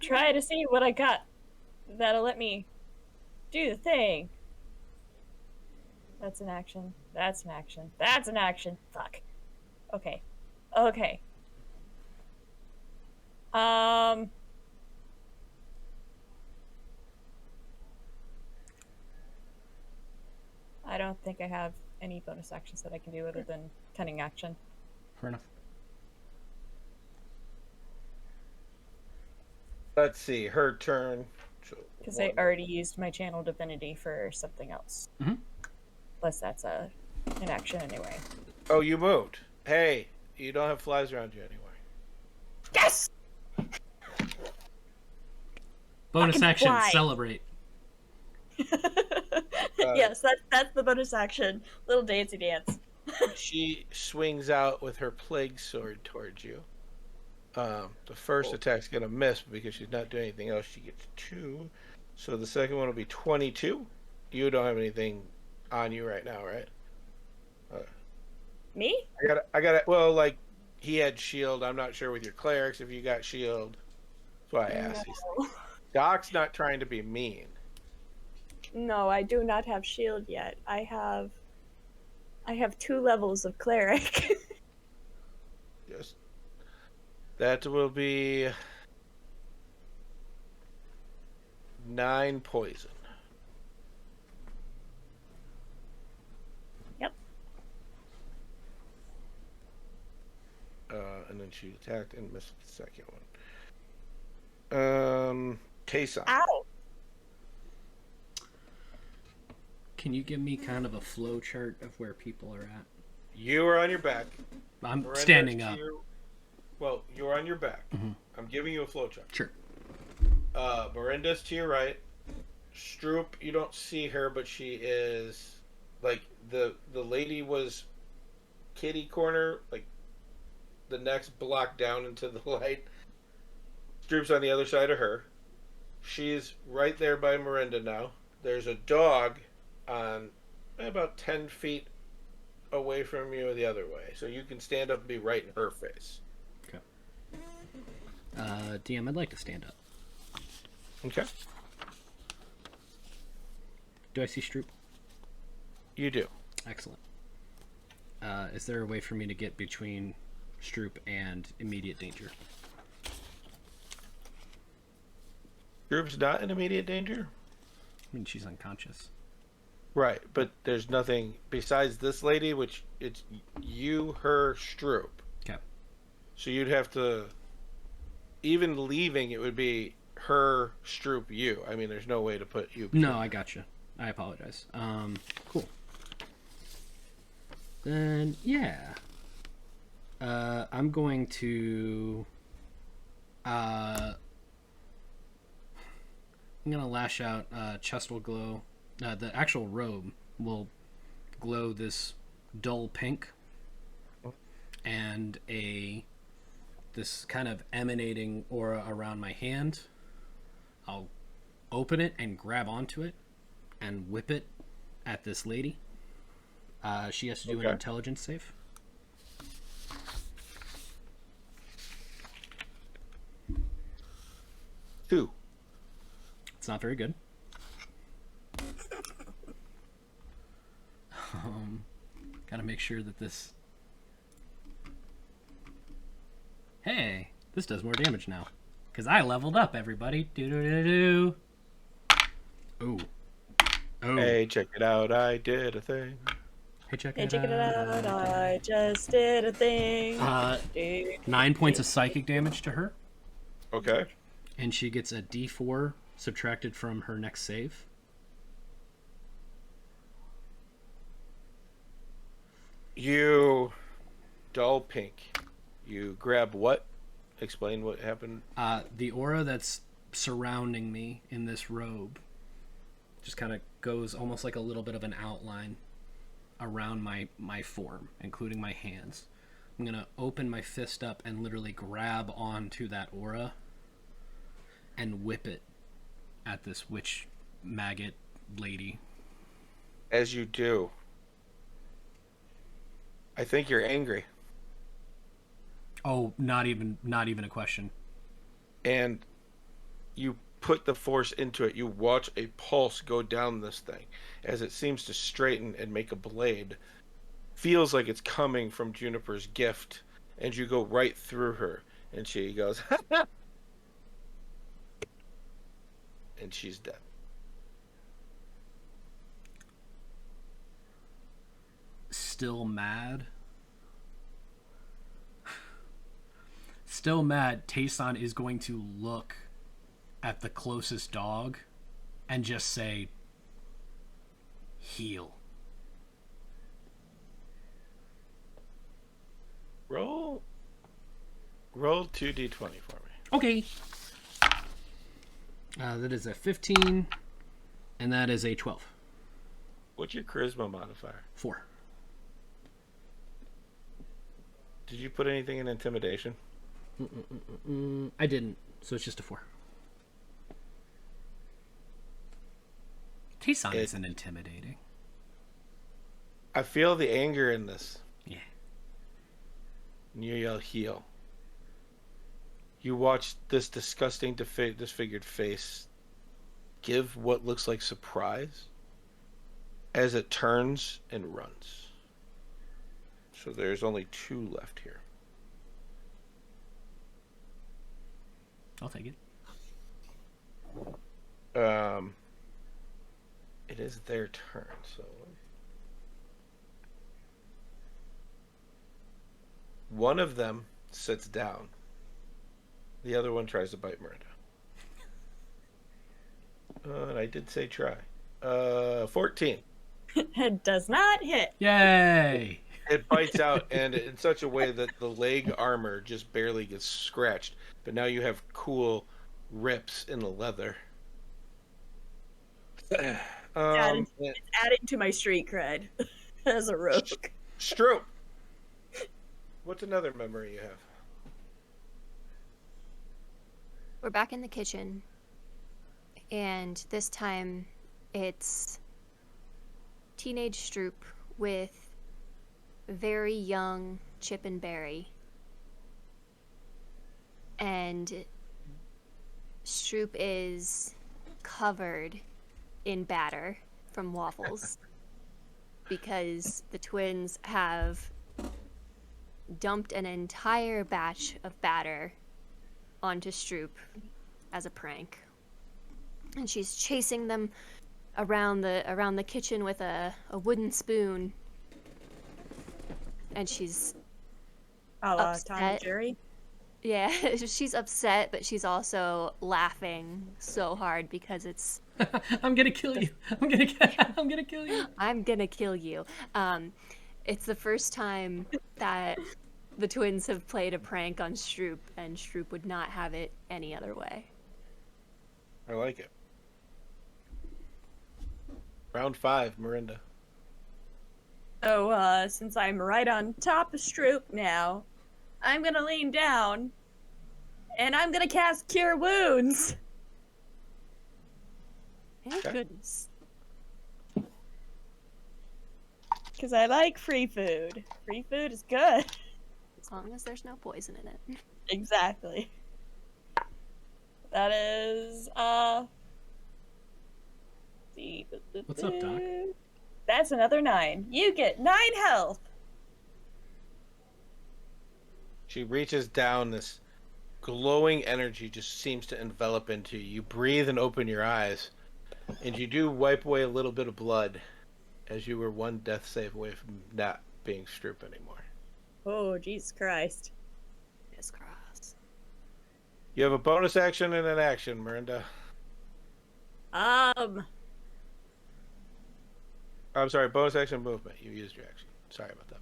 Try to see what I got. That'll let me do the thing. That's an action. That's an action. That's an action. Fuck. Okay. Okay. I don't think I have any bonus actions that I can do other than cunning action.
Fair enough.
Let's see, her turn.
Because I already used my channel divinity for something else.
Mm-hmm.
Plus, that's an action anyway.
Oh, you moved. Hey, you don't have flies around you anyway.
Yes!
Bonus action,
fly.
celebrate.
Yes, that's the bonus action. Little dancey dance.
She swings out with her plague sword towards you. The first attack's gonna miss because she's not doing anything else. She gets 2, so the second one will be 22. You don't have anything on you right now, right?
Me?
I got it. Well, like he had shield. I'm not sure with your clerics if you got shield. That's why I asked.
No.
Doc's not trying to be mean.
No, I do not have shield yet. I have 2 levels of cleric.
Yes. That will be 9 poison.
Yep.
And then she attacked and missed the second one. Tayson.
Ow!
Can you give me kind of a flow chart of where people are at?
You are on your back.
I'm
Miranda's
standing up.
Well, you're on your back.
Mm-hmm.
I'm giving you a flow chart.
Sure.
Miranda's to your right. Stroop, you don't see her, but she is like the lady was kitty corner, like the next block down into the light. Stroop's on the other side of her. She's right there by Miranda now. There's a dog on about 10 feet away from you the other way, so you can stand up and be right in her face.
Okay. DM, I'd like to stand up.
Okay.
Do I see Stroop?
You do.
Excellent. Is there a way for me to get between Stroop and immediate danger?
Stroop's not in immediate danger?
I mean, she's unconscious.
Right, but there's nothing besides this lady, which it's you, her, Stroop.
Okay.
So you'd have to, even leaving, it would be her, Stroop, you. I mean, there's no way to put you.
No, I gotcha. I apologize. Cool. Then, yeah. I'm going to... I'm going to lash out. Chest will glow. The actual robe will glow this dull pink. And this kind of emanating aura around my hand. I'll open it and grab onto it and whip it at this lady. She has to do an intelligence save.
Two.
It's not very good. Gotta make sure that this... Hey, this does more damage now. Because I leveled up, everybody. Do-do-do-do. Ooh. Oh.
Hey, check it out. I did a thing.
Hey, check
Hey,
it
check it out. I just did a thing.
9 points of psychic damage to her.
Okay.
And she gets a D4 subtracted from her next save.
You, dull pink. You grab what explain what happened?
The aura that's surrounding me in this robe just kind of goes almost like a little bit of an outline around my form, including my hands. I'm going to open my fist up and literally grab onto that aura and whip it at this witch maggot lady.
As you do, I think you're angry.
Oh, not even a question.
And you put the force into it. You watch a pulse go down this thing as it seems to straighten and make a blade. Feels like it's coming from Juniper's gift, and you go right through her, and she goes, and she's dead.
Still mad? Still mad, Tayson is going to look at the closest dog and just say, heal.
Roll 2d20 for me.
Okay. That is a 15, and that is a 12.
What's your charisma modifier?
4.
Did you put anything in intimidation?
I didn't, so it's just a 4. Tayson isn't intimidating.
I feel the anger in this.
Yeah.
And you yell, heal. You watch this disgusting, disfigured face give what looks like surprise as it turns and runs. So there's only 2 left here.
I'll take it.
It is their turn, so one of them sits down. The other one tries to bite Miranda. And I did say try. 14.
It does not hit.
Yay!
It bites out, and in such a way that the leg armor just barely gets scratched. But now you have cool rips in the leather.
It's adding to my street cred as a rogue.
Stroop, what's another memory you have?
We're back in the kitchen, and this time it's teenage Stroop with very young Chip and Barry. And Stroop is covered in batter from waffles because the twins have dumped an entire batch of batter onto Stroop as a prank. And she's chasing them around the kitchen with a wooden spoon. And she's upset.
Tom and Jerry?
Yeah, she's upset, but she's also laughing so hard because it's...
I'm gonna kill you. I'm gonna kill you.
I'm gonna kill you. It's the first time that the twins have played a prank on Stroop, and Stroop would not have it any other way.
I like it. Round 5, Miranda.
So, since I'm right on top of Stroop now, I'm gonna lean down, and I'm gonna cast Cure Wounds.
Thank goodness.
Because I like free food. Free food is good.
As long as there's no poison in it.
Exactly. That is,
What's up, Doc?
That's another 9. You get 9 health.
She reaches down, this glowing energy just seems to envelop into you. You breathe and open your eyes, and you do wipe away a little bit of blood as you were one death save away from not being Stroop anymore.
Oh, Jesus Christ.
Jesus Christ.
You have a bonus action and an action, Miranda.
Um,
I'm sorry, bonus action movement. You used your action. Sorry about that.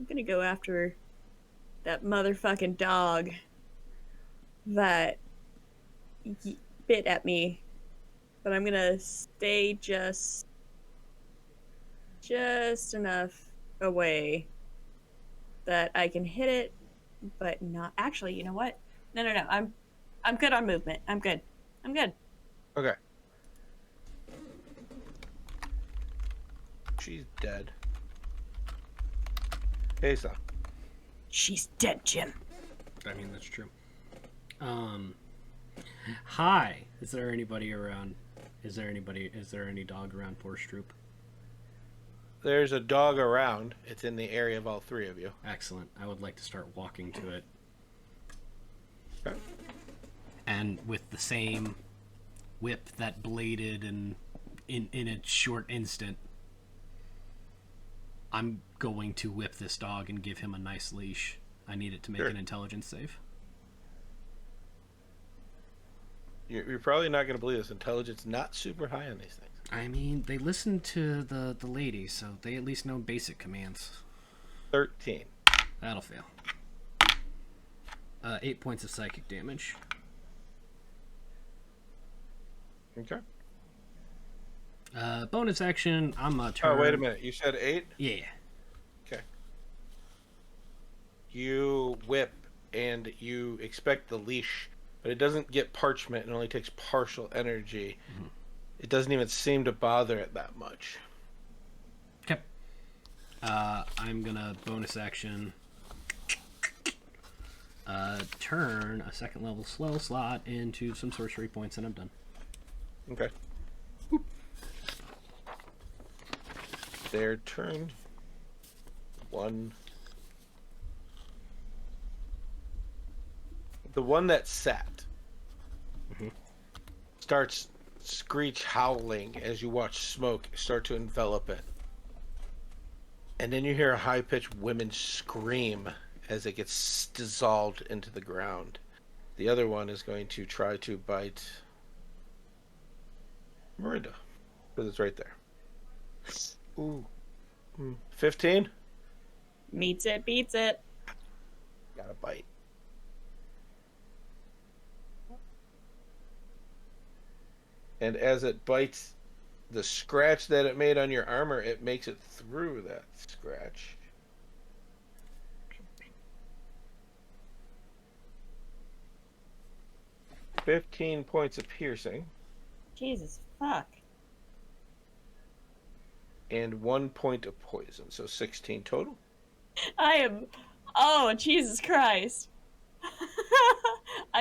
gonna go after that motherfucking dog that bit at me. But I'm gonna stay just enough away that I can hit it, but not actually. You know what? No. I'm good on movement. I'm good.
Okay. She's dead. Hey, son.
She's dead, Jim.
I mean, that's true. Hi. Is there anybody around? Is there any dog around for Stroop?
There's a dog around. It's in the area of all three of you.
Excellent. I would like to start walking to it.
Okay.
And with the same whip that bladed and in a short instant, I'm going to whip this dog and give him a nice leash. I need it to make an intelligence save.
You're probably not going to believe this. Intelligence not super high on these things.
I mean, they listen to the lady, so they at least know basic commands.
13.
That'll fail. 8 points of psychic damage.
Okay.
Bonus action, I'm a turn.
Oh, wait a minute. You said 8?
Yeah.
Okay. You whip and you expect the leash, but it doesn't get parchment. It only takes partial energy. Mm-hmm. It doesn't even seem to bother it that much.
Okay. I'm gonna bonus action turn a second level slow slot into some sorcery points, and I'm done.
Okay. Boop. Their turn. 1. The one that sat starts screech howling as you watch smoke start to envelop it. And then you hear a high-pitched women scream as it gets dissolved into the ground. The other one is going to try to bite Miranda, because it's right there. Ooh. 15?
Meets it, beats it.
Got a bite. And as it bites the scratch that it made on your armor, it makes it through that scratch. $15 points of piercing.
Jesus fuck.
And 1 point of poison, so 16 total.
Oh, Jesus Christ.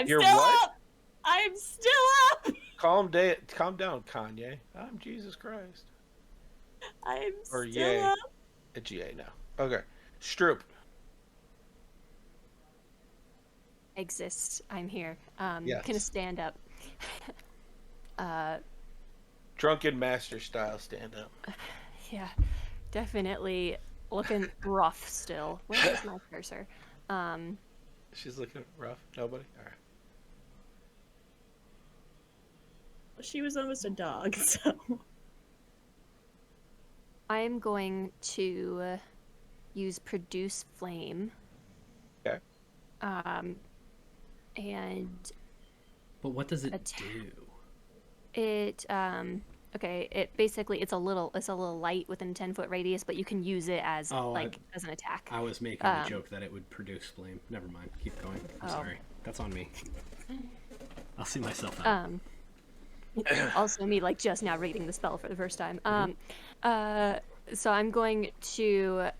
You're
still
what?
up! I'm still up!
Calm down, Kanye. I'm Jesus Christ.
I'm
or
still
yay.
up.
It's yay now. Okay. Stroop.
Exist. I'm here.
Yes.
Gonna stand up.
Drunken master style stand up.
Yeah, definitely looking rough still. Where is my cursor?
She's looking rough. Nobody? All right.
She was almost a dog, so.
I'm going to use Produce Flame.
Okay.
And.
But what does it do?
It okay. It basically it's a little light within a 10-foot radius, but you can use it as as an attack.
I was making a joke that it would produce flame. Never mind. Keep going. I'm sorry. That's on me. I'll see myself out.
Also me just now reading the spell for the first time. So I'm going to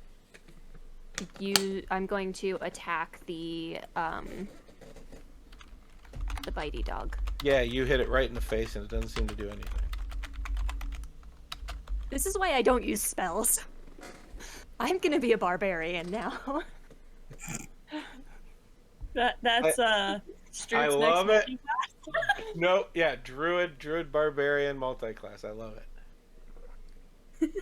attack the bitey dog.
Yeah, you hit it right in the face and it doesn't seem to do anything.
This is why I don't use spells. I'm gonna be a barbarian now.
That's Stroop's
I love it.
class.
No, yeah, druid, barbarian, multi-class. I love it.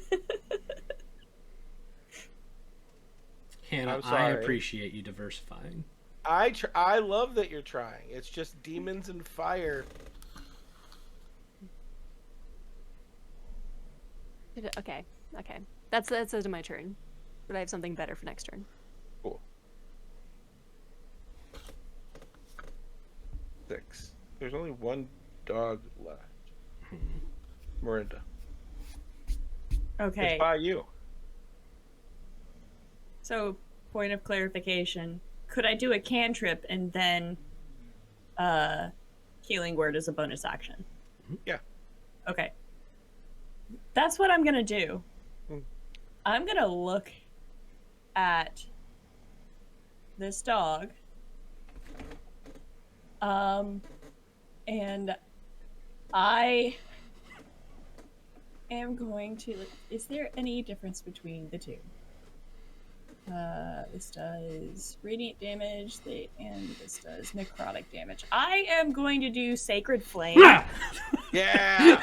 Hannah, I appreciate you diversifying.
I love that you're trying. It's just demons and fire.
Okay. That's the end of my turn. But I have something better for next turn.
Cool. 6. There's only one dog left. Miranda.
Okay.
It's by you.
So, point of clarification. Could I do a cantrip and then healing word as a bonus action?
Yeah.
Okay. That's what I'm going to do. I'm going to look at this dog. And I am going to... Is there any difference between the two? This does radiant damage, and this does necrotic damage. I am going to do Sacred Flame.
Yeah!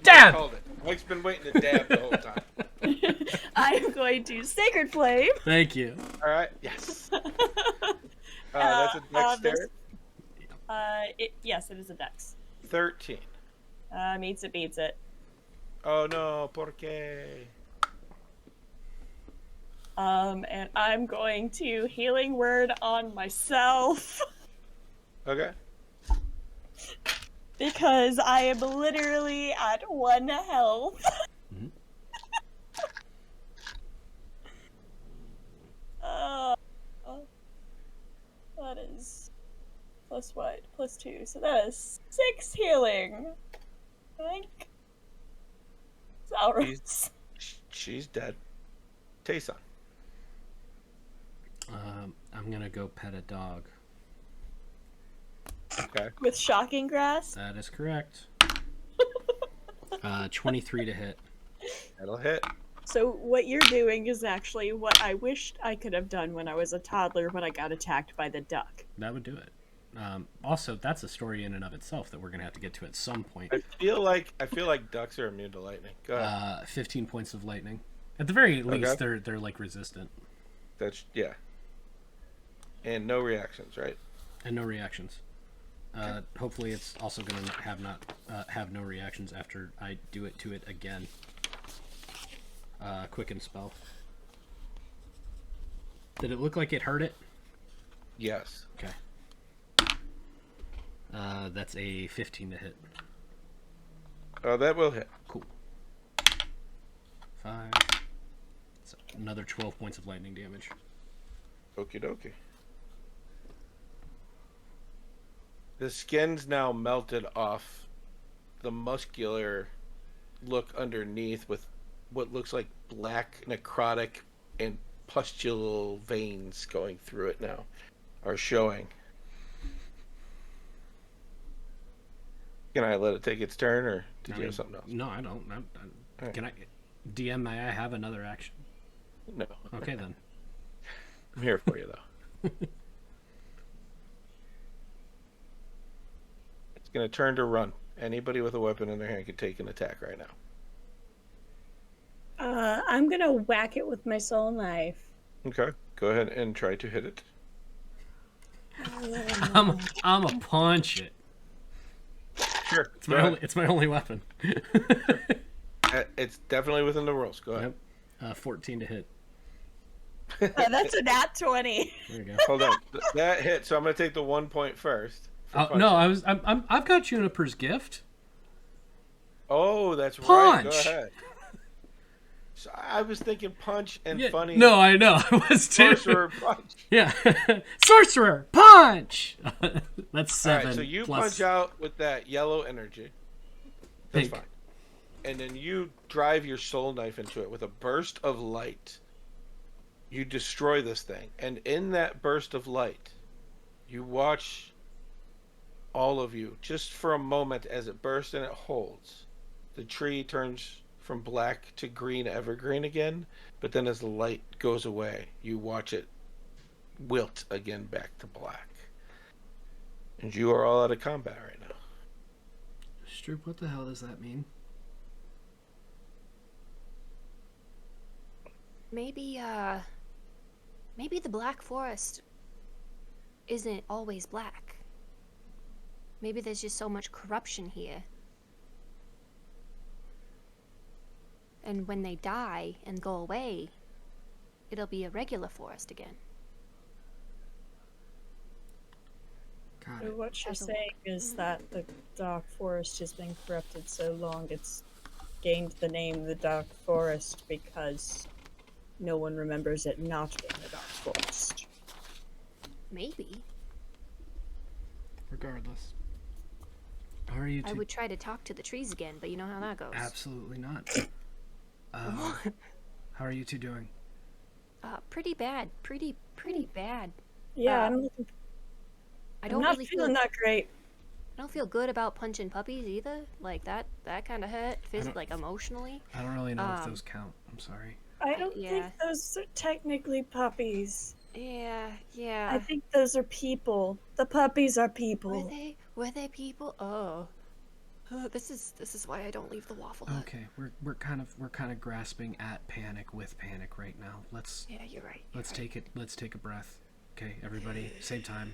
Dab!
Called it. Mike's been waiting to dab the whole time.
I am going to Sacred Flame.
Thank you.
All right. Yes. That's a dexterity.
Yes, it is a dex.
13.
Meets it, beats it.
Oh no, por qué?
And I'm going to healing word on myself.
Okay.
Because I am literally at 1 health.
Mm-hmm.
That is plus what? Plus 2. So that is 6 healing. I think. Zalros.
She's dead. Tayson.
I'm gonna go pet a dog.
Okay.
With shocking grass?
That is correct. 23 to hit.
That'll hit.
So what you're doing is actually what I wished I could have done when I was a toddler when I got attacked by the duck.
That would do it. Also, that's a story in and of itself that we're gonna have to get to at some point.
I feel like ducks are immune to lightning. Go ahead.
15 points of lightning. At the very least,
Okay.
they're like resistant.
That's yeah. And no reactions, right?
And no reactions. Hopefully, it's also going to have no reactions after I do it to it again. Quicken spell. Did it look like it hurt it?
Yes.
Okay. That's a 15 to hit.
Oh, that will hit.
Cool. 5. So another 12 points of lightning damage.
Okie dokie. The skin's now melted off the muscular look underneath with what looks like black necrotic and pustulal veins going through it now are showing. Can I let it take its turn, or did you have something else?
No, I don't.
Right.
Can I... DM, may I have another action?
No.
Okay, then.
I'm here for you, though. It's going to turn to run. Anybody with a weapon in their hand can take an attack right now.
I'm gonna whack it with my soul knife.
Okay. Go ahead and try to hit it.
I'm a punch it.
Sure.
It's my only weapon.
It's definitely within the rules. Go ahead.
Yep. 14 to hit.
That's a nat 20.
There you go.
Hold on. That hit. So I'm going to take the 1 point first.
No, I've got Juniper's gift.
Oh, that's
Punch.
right. Go ahead. So I was thinking punch and funny.
No, I know. I was too.
Sorcerer punch.
Yeah. Sorcerer punch. That's 7.
All right, so you
plus...
punch out with that yellow energy. That's
Pink.
fine. And then you drive your soul knife into it with a burst of light. You destroy this thing. And in that burst of light, you watch all of you, just for a moment as it bursts and it holds. The tree turns from black to green evergreen again, but then as the light goes away, you watch it wilt again back to black. And you are all out of combat right now.
Stroop, what the hell does that mean?
Maybe the Black Forest isn't always black. Maybe there's just so much corruption here. And when they die and go away, it'll be a regular forest again.
Got
So
it.
what you're
As a-
saying is that the Dark Forest has been corrupted so long it's gained the name the Dark Forest because no one remembers it not being the Dark Forest.
Maybe.
Regardless. How are you two?
I would try to talk to the trees again, but you know how that goes.
Absolutely not. How are you two doing?
Pretty bad. Pretty bad.
Yeah,
Uh, I
I'm
don't
not
really
feeling that great.
I don't feel good about punching puppies either. Like that kind of hurt, like emotionally.
I don't really know if those count. I'm sorry.
I don't
yeah.
think those are technically puppies.
Yeah.
I think those are people. The puppies are
Were
people.
they people? Oh. This is why I don't leave the Waffle Hut.
Okay, we're kind of grasping at panic with panic right now. Let's
Yeah, you're right.
let's take a breath. Okay, everybody, same time.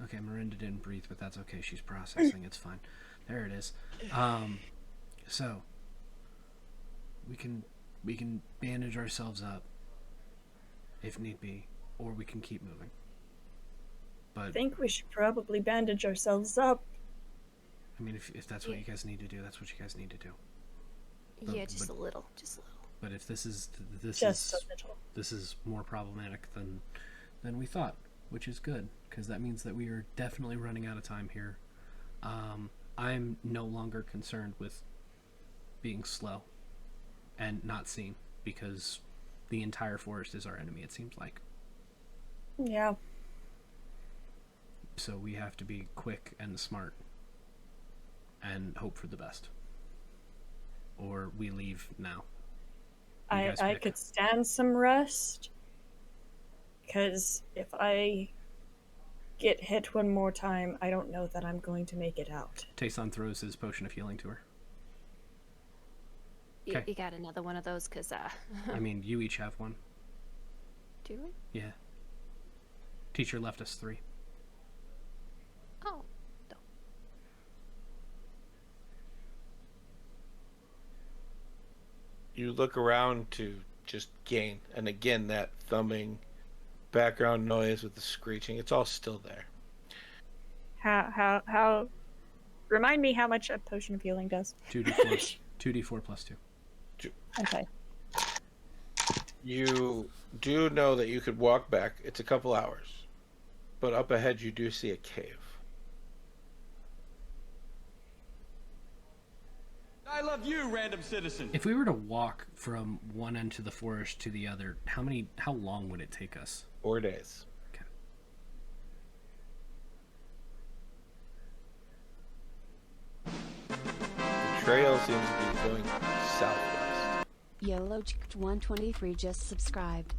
Okay, Miranda didn't breathe, but that's okay. She's processing. It's fine. There it is. So we can bandage ourselves up if need be, or we can keep moving.
I
But
think we should probably bandage ourselves up.
I mean, if that's what you guys need to do, that's what you guys need to do.
Yeah, just a little.
But if this is
Just a little.
this is more problematic than we thought, which is good because that means that we are definitely running out of time here. I'm no longer concerned with being slow and not seen because the entire forest is our enemy. It seems like.
Yeah.
So we have to be quick and smart and hope for the best. Or we leave now. You guys
I
pick.
could stand some rest. Because if I get hit one more time, I don't know that I'm going to make it out.
Tayson throws his potion of healing to her.
You got another one of those, cause
I mean, you each have one.
do we?
Yeah. Teacher left us 3.
Oh.
You look around to just gain, and again that thumbing background noise with the screeching, it's all still there.
How remind me how much a potion of healing does.
2d4 2d4 plus 2.
Okay.
You do know that you could walk back. It's a couple hours. But up ahead you do see a cave.
I love you, random citizen.
If we were to walk from one end to the forest to the other, how long would it take us?
4 days.
Okay.
The trail seems to be going southwest.
YOLO123 just subscribed.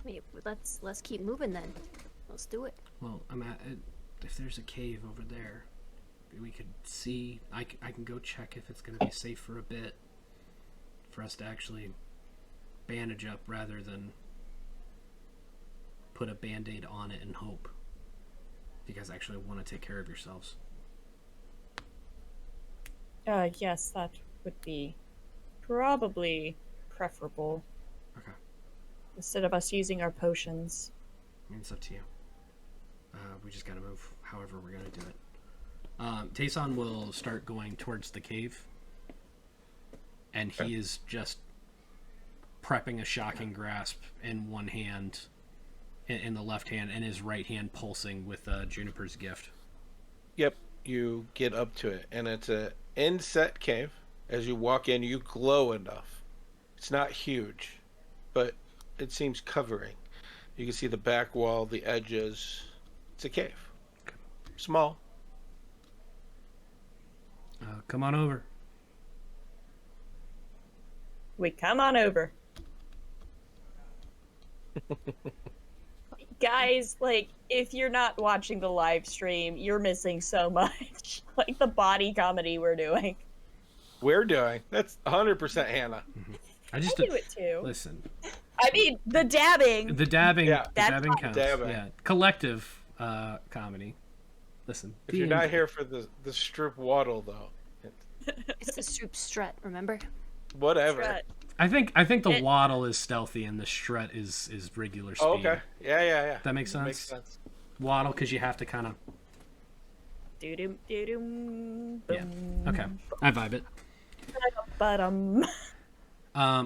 Wait, let's keep moving then. Let's do it.
Well, if there's a cave over there, we could see. I can go check if it's going to be safe for a bit for us to actually bandage up rather than put a band-aid on it and hope. You guys actually want to take care of yourselves.
Yes, that would be probably preferable.
Okay.
Instead of us using our potions.
I mean, it's up to you. We just gotta move however we're gonna do it. Tayson will start going towards the cave. And he is just prepping a shocking grasp in one hand, in the left hand, and his right hand pulsing with Juniper's gift.
Yep, you get up to it, and it's a inset cave. As you walk in, you glow enough. It's not huge, but it seems covering. You can see the back wall, the edges. It's a cave. Small.
Come on over.
We come on over. Guys, like, if you're not watching the live stream, you're missing so much. Like, the body comedy we're doing.
we're doing. That's 100% Hannah.
I just
do it too.
Listen.
I mean, the dabbing.
The dabbing.
Yeah,
the dabbing counts.
dabbing.
Yeah, collective comedy. Listen.
If you're not here for the Stroop waddle, though,
It's the Stroop strut, remember?
whatever.
Strut.
I think the waddle is stealthy and the strut is regular speed.
Oh, okay. Yeah.
That makes sense.
Makes sense.
Waddle because you have to kind of.
Doo-doo, doo-doo,
Yeah.
boom.
Okay. I vibe it.
But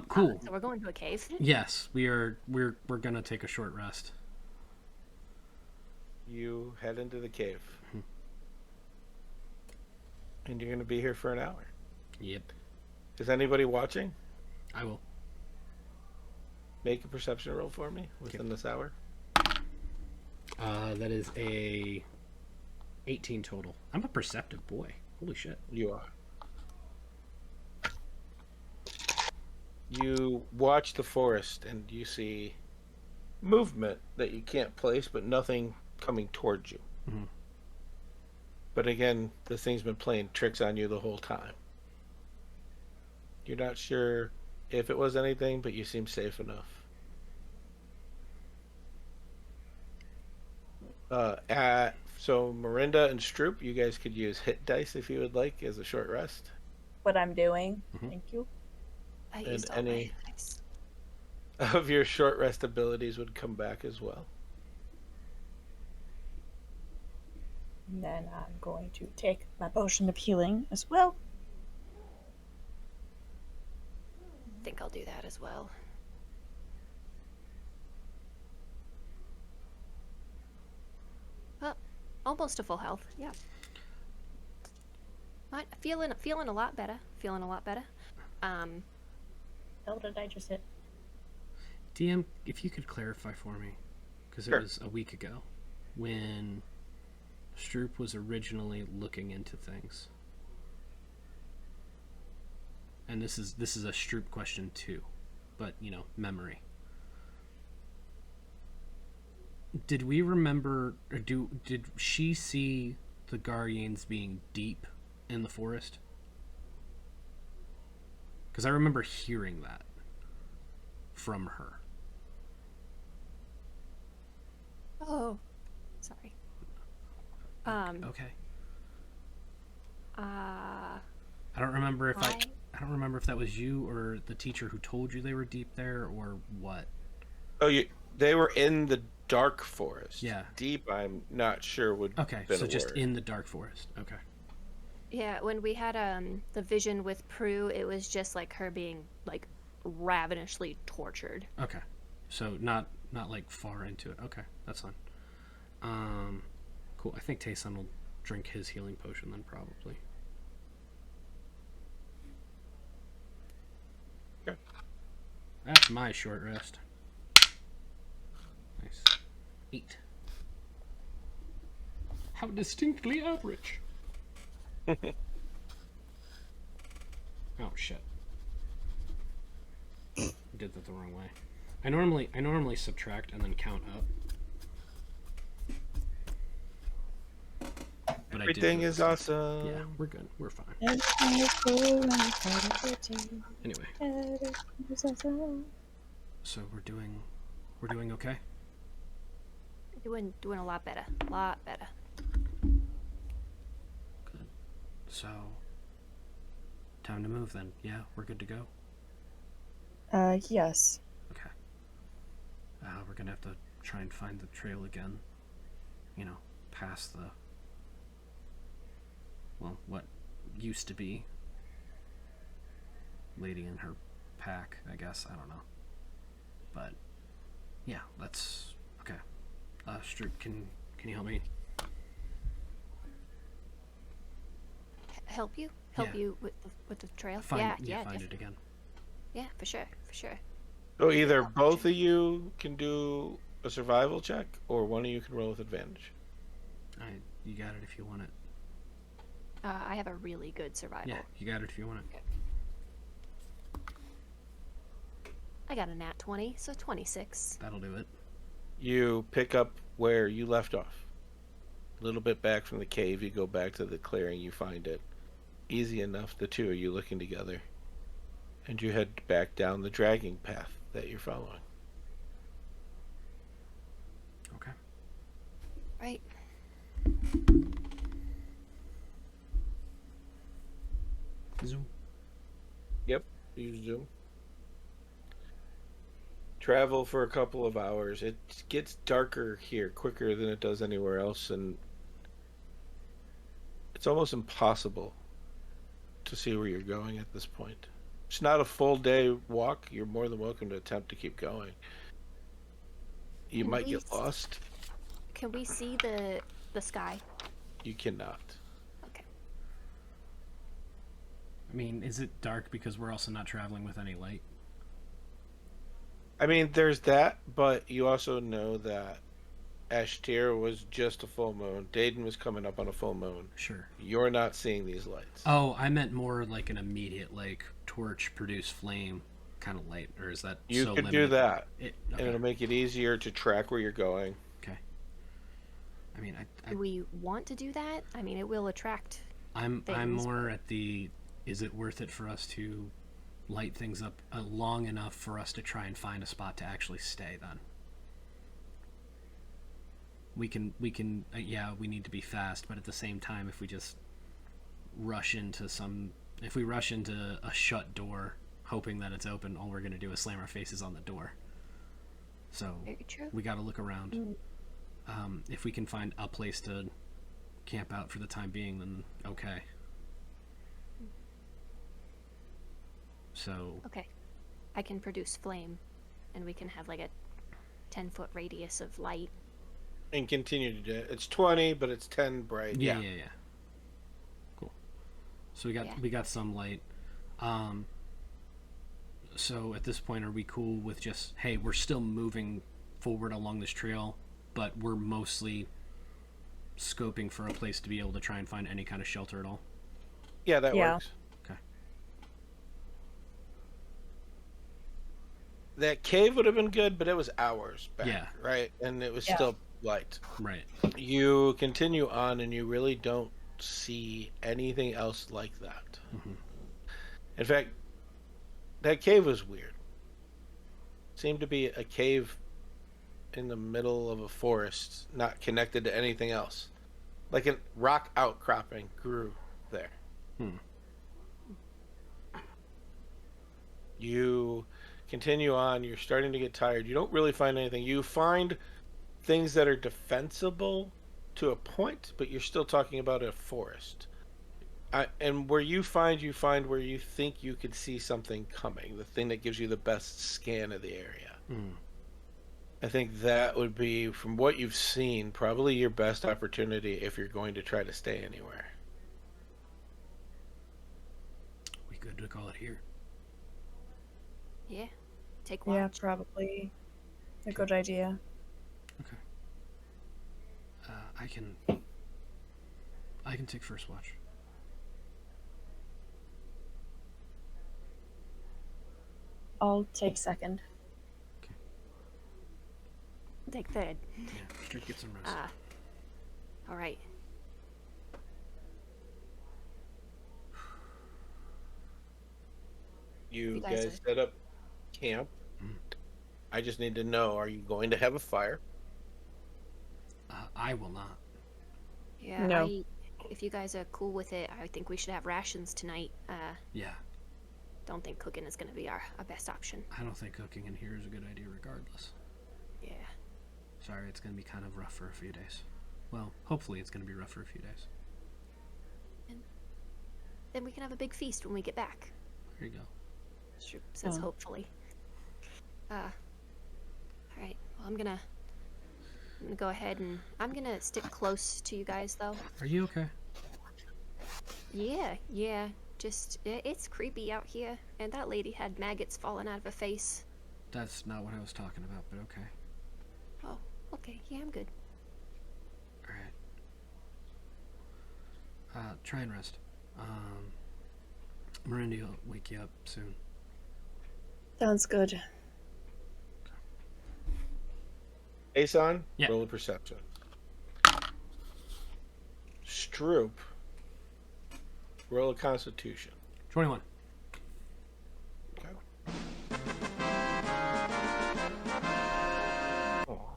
Cool.
So we're going to a cave.
Yes, we're gonna take a short rest.
You head into the cave. And you're going to be here for an hour.
Yep.
Is anybody watching?
I will.
Make a perception roll for me within this hour.
That is a 18 total. I'm a perceptive boy. Holy shit.
You are. You watch the forest and you see movement that you can't place, but nothing coming towards you.
Mm-hmm.
But again, this thing's been playing tricks on you the whole time. You're not sure if it was anything, but you seem safe enough. So Miranda and Stroop, you guys could use hit dice if you would like as a short rest.
what I'm doing.
Mhm.
Thank you.
I
And
used all
any-
my dice.
Of your short rest abilities would come back as well.
And then I'm going to take my potion of healing as well.
I think I'll do that as well. Well, almost to full health. Yeah. Right, feeling a lot better. Feeling a lot better.
How did I just hit?
DM, if you could clarify for me, because it
Sure.
was a week ago when Stroop was originally looking into things. And this is a Stroop question too, but memory. Did we remember, or did she see the Guardians being deep in the forest? Because I remember hearing that from her.
Oh, sorry.
Okay.
Uh,
I don't remember if I don't remember if that was you or the teacher who told you they were deep there or what.
Oh, they were in the dark forest.
Yeah.
Deep, I'm not sure would.
Okay,
been
so
a
just
word.
in the dark forest. Okay.
yeah, when we had the vision with Prue, it was just like her being like ravenously tortured.
Okay. So not like far into it. Okay, that's fine. Cool. I think Tayson will drink his healing potion then probably.
Okay.
That's my short rest. Nice. 8. How distinctly average. Oh shit. I did that the wrong way. I normally subtract and then count up. But
Everything
I did
is awesome.
Yeah, we're good. We're fine. Anyway, so we're doing okay.
Doing a lot better. A lot better.
Good. So time to move then. Yeah, we're good to go.
Yes.
Okay. We're gonna have to try and find the trail again. Past the what used to be lady in her pack, I guess. I don't know. But yeah, that's okay. Stroop, can you help me?
Help you?
Yeah.
Help you with the trail?
Find
yeah,
it again.
Yeah, for sure.
So either both of you can do a survival check, or one of you can roll with advantage.
You got it if you want it.
I have a really good survival.
Yeah, you got it if you want it.
I got a nat 20, so 26.
That'll do it.
You pick up where you left off. A little bit back from the cave, you go back to the clearing, you find it. easy enough, the two of you looking together, and you head back down the dragging path that you're following.
Okay.
Right.
Zoom.
Yep, you zoom. Travel for a couple of hours. It gets darker here quicker than it does anywhere else, and it's almost impossible to see where you're going at this point. It's not a full day walk. You're more than welcome to attempt to keep going. You might get lost.
Can we see the sky?
You cannot.
Okay.
I mean, is it dark because we're also not traveling with any light?
I mean, there's that, but you also know that Ashtir was just a full moon. Dayton was coming up on a full moon.
Sure.
You're not seeing these lights.
Oh, I meant more like an immediate, like, torch produce flame kind of light, or is that
You
so
could
limited?
do that,
Okay.
and it'll make it easier to track where you're going.
Okay. I mean,
Do we want to do that? I mean, it will attract
I'm
things,
more at the, is it worth it for us to light things up long enough for us to try and find a spot to actually stay then? We can yeah, we need to be fast, but at the same time, if we just rush into a shut door hoping that it's open, all we're going to do is slam our faces on the door. So
Very true.
we got to look around. If we can find a place to camp out for the time being, then okay. So
Okay. I can produce flame, and we can have like a 10-foot radius of light.
And continue to do it. It's 20, but it's 10 bright.
yeah. Cool. So we got some light. So at this point, are we cool with just, hey, we're still moving forward along this trail, but we're mostly scoping for a place to be able to try and find any kind of shelter at all?
Yeah, that works.
Okay.
That cave would have been good, but it was hours back,
Yeah.
right? And it was still light.
Right.
You continue on, and you really don't see anything else like that.
Mm-hmm.
In fact, that cave was weird. Seemed to be a cave in the middle of a forest, not connected to anything else. Like a rock outcropping grew there. You continue on. You're starting to get tired. You don't really find anything. You find things that are defensible to a point, but you're still talking about a forest. And where you find where you think you could see something coming, the thing that gives you the best scan of the area. I think that would be, from what you've seen, probably your best opportunity if you're going to try to stay anywhere.
We good to call it here?
Yeah. Take watch.
Yeah, probably a good idea.
Okay. I can take first watch.
I'll take second.
Take third.
Yeah, Stroop, get some rest.
All right.
You
guys
guys set up camp. I just need to know, are you going to have a fire?
I will not.
Yeah.
No.
If you guys are cool with it, I think we should have rations tonight.
Yeah.
Don't think cooking is going to be our best option.
I don't think cooking in here is a good idea regardless.
Yeah.
Sorry, it's going to be kind of rough for a few days. Well, hopefully it's going to be rough for a few days.
And then we can have a big feast when we get back.
There you go.
Stroop says hopefully. All right. Well, I'm gonna go ahead and I'm gonna stick close to you guys though.
Are you okay?
Yeah. Just it's creepy out here, and that lady had maggots falling out of her face.
That's not what I was talking about, but okay.
Oh, okay. Yeah, I'm good.
Alright. Try and rest. Miranda will wake you up soon.
Sounds good.
Aeson,
Yeah.
roll a perception. Stroop, Roll a Constitution.
21.
Okay.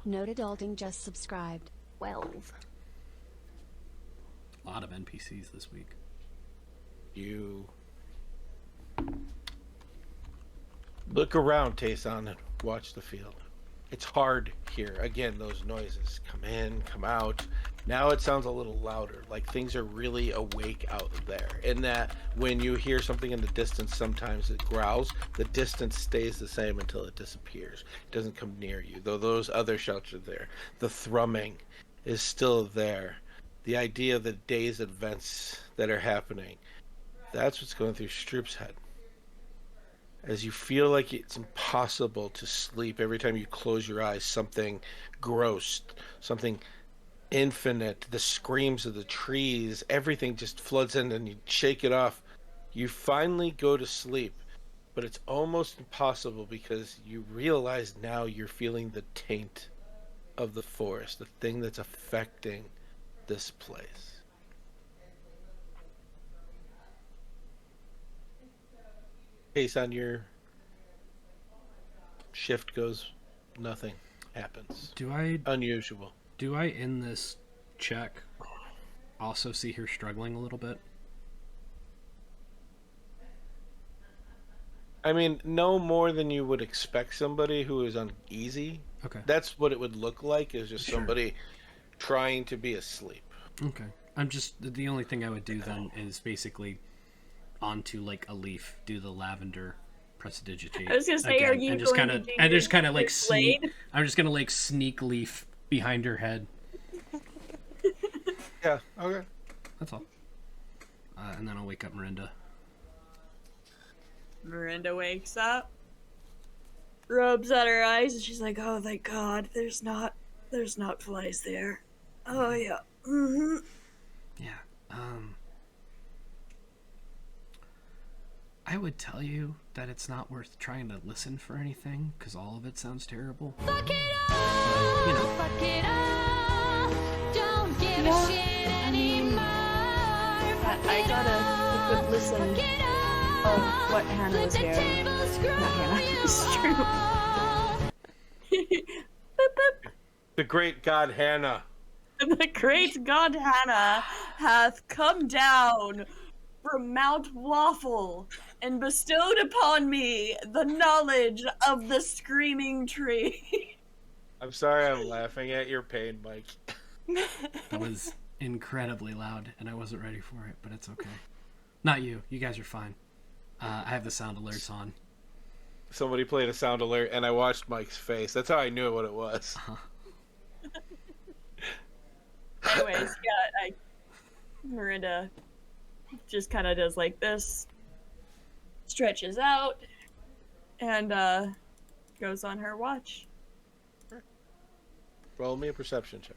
Note adulting just subscribed.
12.
A lot of NPCs this week.
You look around, Tayson, and watch the field. It's hard here. Again, those noises come in, come out. Now it sounds a little louder, like things are really awake out there. In that when you hear something in the distance, sometimes it growls. The distance stays the same until it disappears. It doesn't come near you, though those other shouts are there. The thrumming is still there. The idea of the day's events that are happening, that's what's going through Stroop's head. As you feel like it's impossible to sleep, every time you close your eyes, something gross, something infinite, the screams of the trees, everything just floods in and you shake it off. You finally go to sleep, but it's almost impossible because you realize now you're feeling the taint of the forest, the thing that's affecting this place. Based on your shift goes, nothing happens. Unusual.
Do I in this check also see her struggling a little bit?
I mean, no more than you would expect somebody who is uneasy.
Okay.
That's what it would look like, is just somebody trying to be asleep.
Okay. I'm just, the only thing I would do then is basically onto like a leaf, do the lavender prestidigitate.
I was gonna say, are you
and just
going
kind of,
to do
and just kind of like
Blade?
sneak. I'm just gonna like sneak leaf behind her head.
Yeah. Okay.
That's all. And then I'll wake up Miranda.
Miranda wakes up, rubs at her eyes, and she's like, "Oh, thank God, there's not flies there." Oh yeah. Mm-hmm.
Yeah. I would tell you that it's not worth trying to listen for anything, because all of it sounds terrible.
Fuck it all,
you know.
fuck it all, don't give a shit anymore.
I got a good listen of what Hannah was hearing. Not Hannah, Stroop. Boop, boop.
The great god Hannah.
The great god Hannah hath come down from Mount Waffle and bestowed upon me the knowledge of the screaming tree.
I'm sorry I'm laughing at your pain, Mike.
That was incredibly loud, and I wasn't ready for it, but it's okay. Not you. You guys are fine. I have the sound alerts on.
Somebody played a sound alert, and I watched Mike's face. That's how I knew what it was.
Anyways, yeah, Miranda just kind of does like this, stretches out, and goes on her watch.
Roll me a perception check.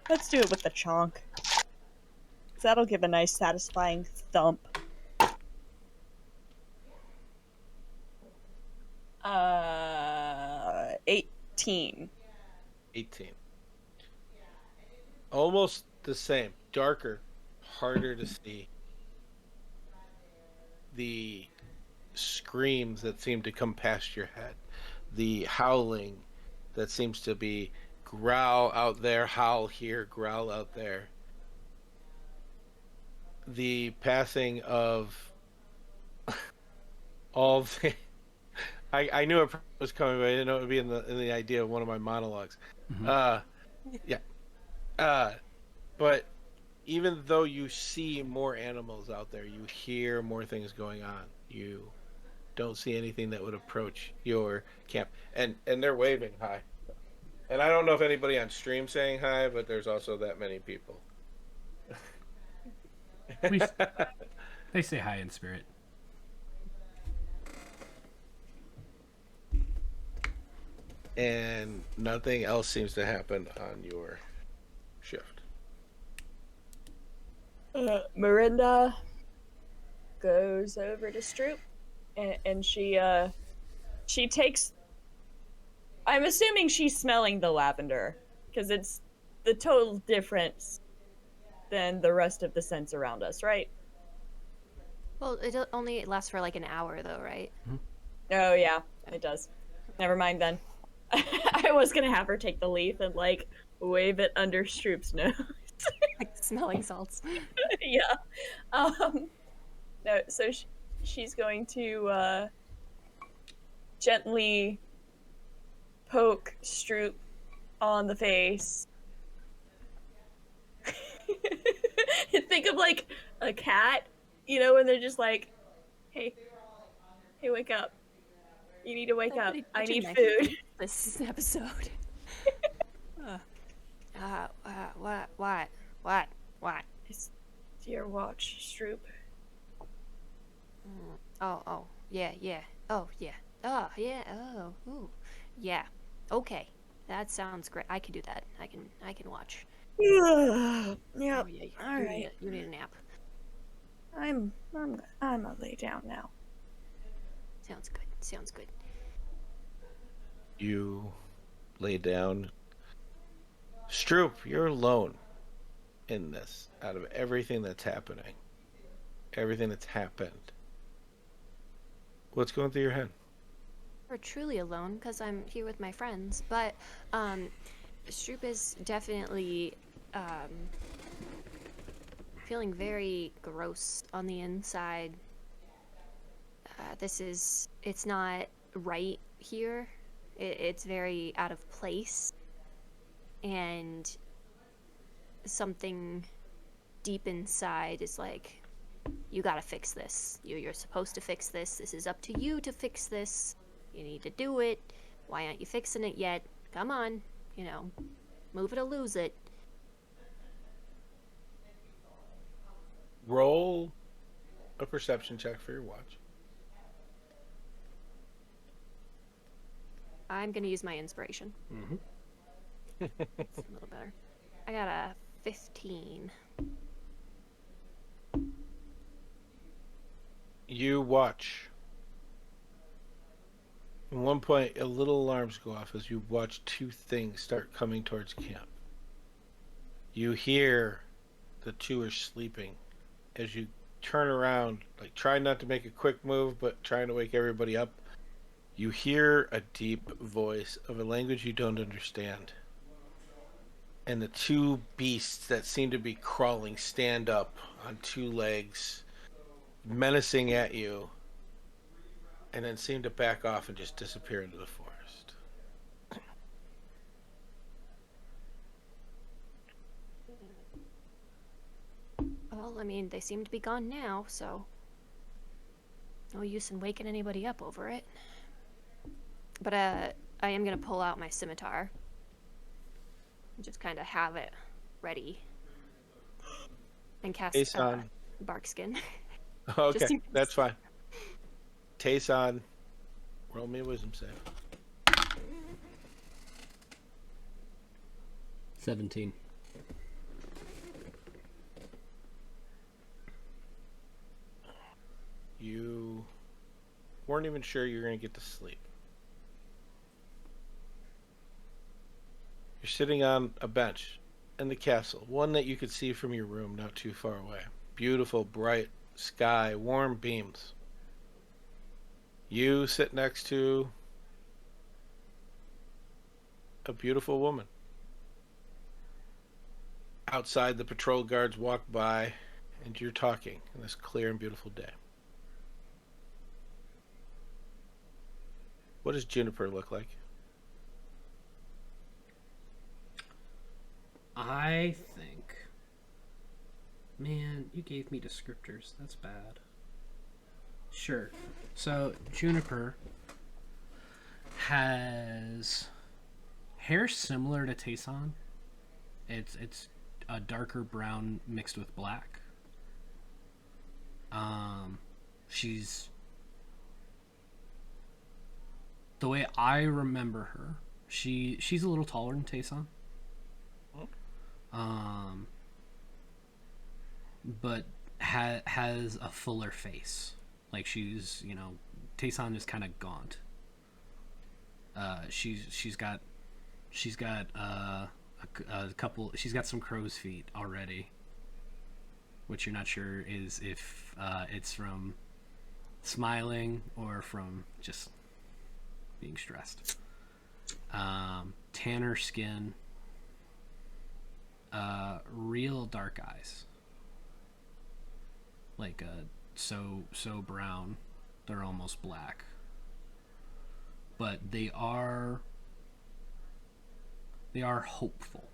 Let's do it with the chonk. 'Cause that'll give a nice satisfying thump. 18.
18. Almost the same. Darker, harder to see. The screams that seem to come past your head. The howling that seems to be growl out there, howl here, growl out there. The passing of all the... I knew it was coming, but I didn't know it would be in the idea of one of my monologues.
Mm-hmm.
But even though you see more animals out there, you hear more things going on. You don't see anything that would approach your camp, and they're waving hi. And I don't know if anybody on stream saying hi, but there's also that many people.
They say hi in spirit.
And nothing else seems to happen on your shift.
Miranda goes over to Stroop, and she takes I'm assuming she's smelling the lavender, because it's the total difference than the rest of the scents around us, right?
Well, it only lasts for like an hour, though, right?
Oh, yeah, it does. Never mind then. I was gonna have her take the leaf and, like, wave it under Stroop's nose.
Like smelling salts.
Yeah. No, so she's going to, gently poke Stroop on the face. Think of, like, a cat, you know, when they're just like, hey, wake up. You need to wake up. I need food.
This episode. What?
It's your watch, Stroop.
Oh, yeah. Oh, yeah. Oh, yeah. Oh, ooh. Yeah. Okay. That sounds great. I can do that. I can watch.
Yeah.
Oh, yeah.
All right.
You need a nap.
I'm gonna lay down now.
Sounds good.
You lay down. Stroop, you're alone in this. Out of everything that's happening, everything that's happened, what's going through your head?
We're truly alone because I'm here with my friends, but Stroop is definitely feeling very gross on the inside. It's not right here. It's very out of place, and something deep inside is like, you gotta fix this. You're supposed to fix this. This is up to you to fix this. You need to do it. Why aren't you fixing it yet? Come on, move it or lose it.
Roll a perception check for your watch.
I'm gonna use my inspiration. It's a little better. I got a 15.
You watch. At one point, a little alarms go off as you watch two things start coming towards camp. You hear the two are sleeping. As you turn around, like try not to make a quick move, but trying to wake everybody up, you hear a deep voice of a language you don't understand. And the two beasts that seem to be crawling stand up on two legs, menacing at you, and then seem to back off and just disappear into the forest.
Well, I mean, they seem to be gone now, so no use in waking anybody up over it. But I am gonna pull out my scimitar and just kind of have it ready and cast Barkskin.
Okay, that's fine. Tayson, roll me a wisdom save.
17.
You weren't even sure you were going to get to sleep. You're sitting on a bench in the castle, one that you could see from your room not too far away. Beautiful, bright sky, warm beams. You sit next to a beautiful woman. Outside, the patrol guards walk by, and you're talking in this clear and beautiful day. What does Juniper look like?
I think... Man, you gave me descriptors. That's bad. Sure. So, Juniper has hair similar to Tayson. It's a darker brown mixed with black. She's... The way I remember her, she's a little taller than Tayson. But has a fuller face. Like she's, Tayson is kind of gaunt. She's got a couple. She's got some crow's feet already, which you're not sure is if it's from smiling or from just being stressed. Tanner skin, real dark eyes, like so brown they're almost black, but they are hopeful.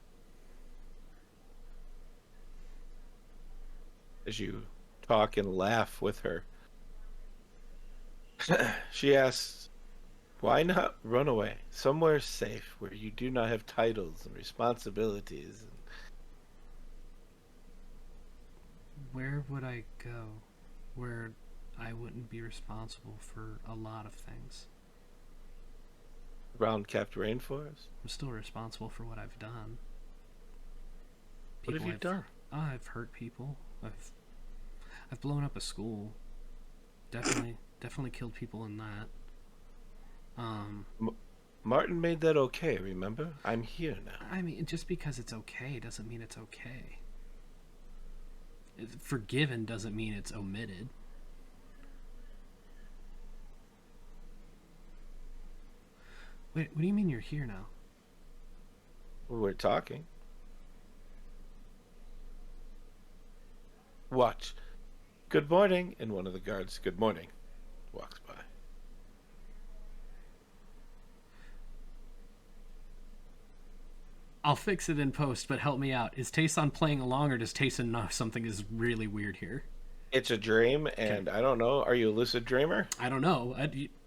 As you talk and laugh with her, she asks, why not run away somewhere safe where you do not have titles and responsibilities?
Where would I go where I wouldn't be responsible for a lot of things?
Around Capped Rainforest?
I'm still responsible for what I've done.
What have you done?
I've hurt people. I've blown up a school. Definitely killed people in that.
Martin made that okay, remember? I'm here now.
I mean, just because it's okay doesn't mean it's okay. Forgiven doesn't mean it's omitted. Wait, what do you mean you're here now?
We're talking. Watch. Good morning. And one of the guards, good morning, walks by.
I'll fix it in post, but help me out. Is Tayson playing along, or does Tayson know something is really weird here?
It's a dream, and okay. I don't know. Are you a lucid dreamer?
I don't know.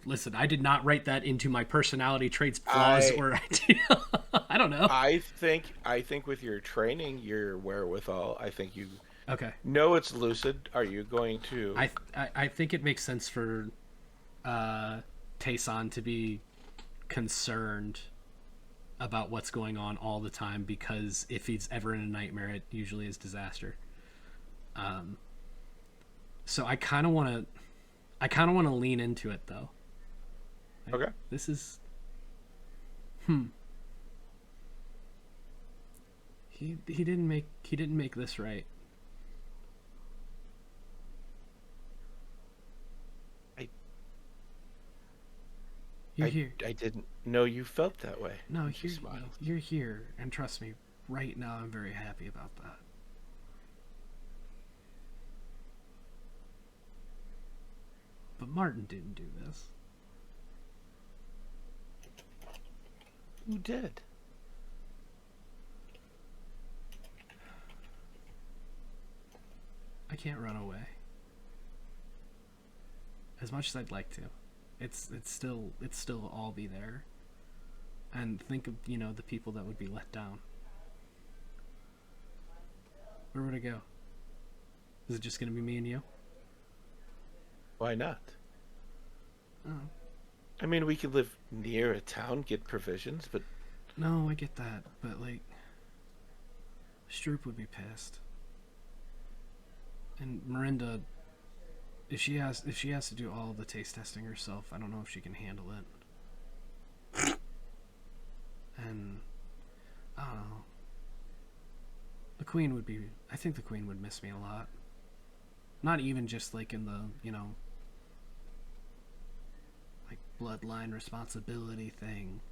Listen, I did not write that into my personality traits flaws or idea. I don't know.
I think with your training, your wherewithal, I think you know it's lucid. Are you going to...
I think it makes sense for Tayson to be concerned about what's going on all the time, because if he's ever in a nightmare, it usually is disaster. So I kind of want to lean into it, though. Like,
okay.
This is He didn't make this right. You're here.
I didn't know you felt that way.
No, you're here, and trust me, right now I'm very happy about that. But Martin didn't do this.
Who did?
I can't run away. As much as I'd like to. It's still all be there. And think of, the people that would be let down. Where would I go? Is it just gonna be me and you?
Why not?
Oh.
I mean, we could live near a town, get provisions, but...
No, I get that, but, Stroop would be pissed. And Miranda, if she has to do all of the taste testing herself, I don't know if she can handle it. And, I don't know. I think the Queen would miss me a lot. Not even just, in the, bloodline responsibility thing,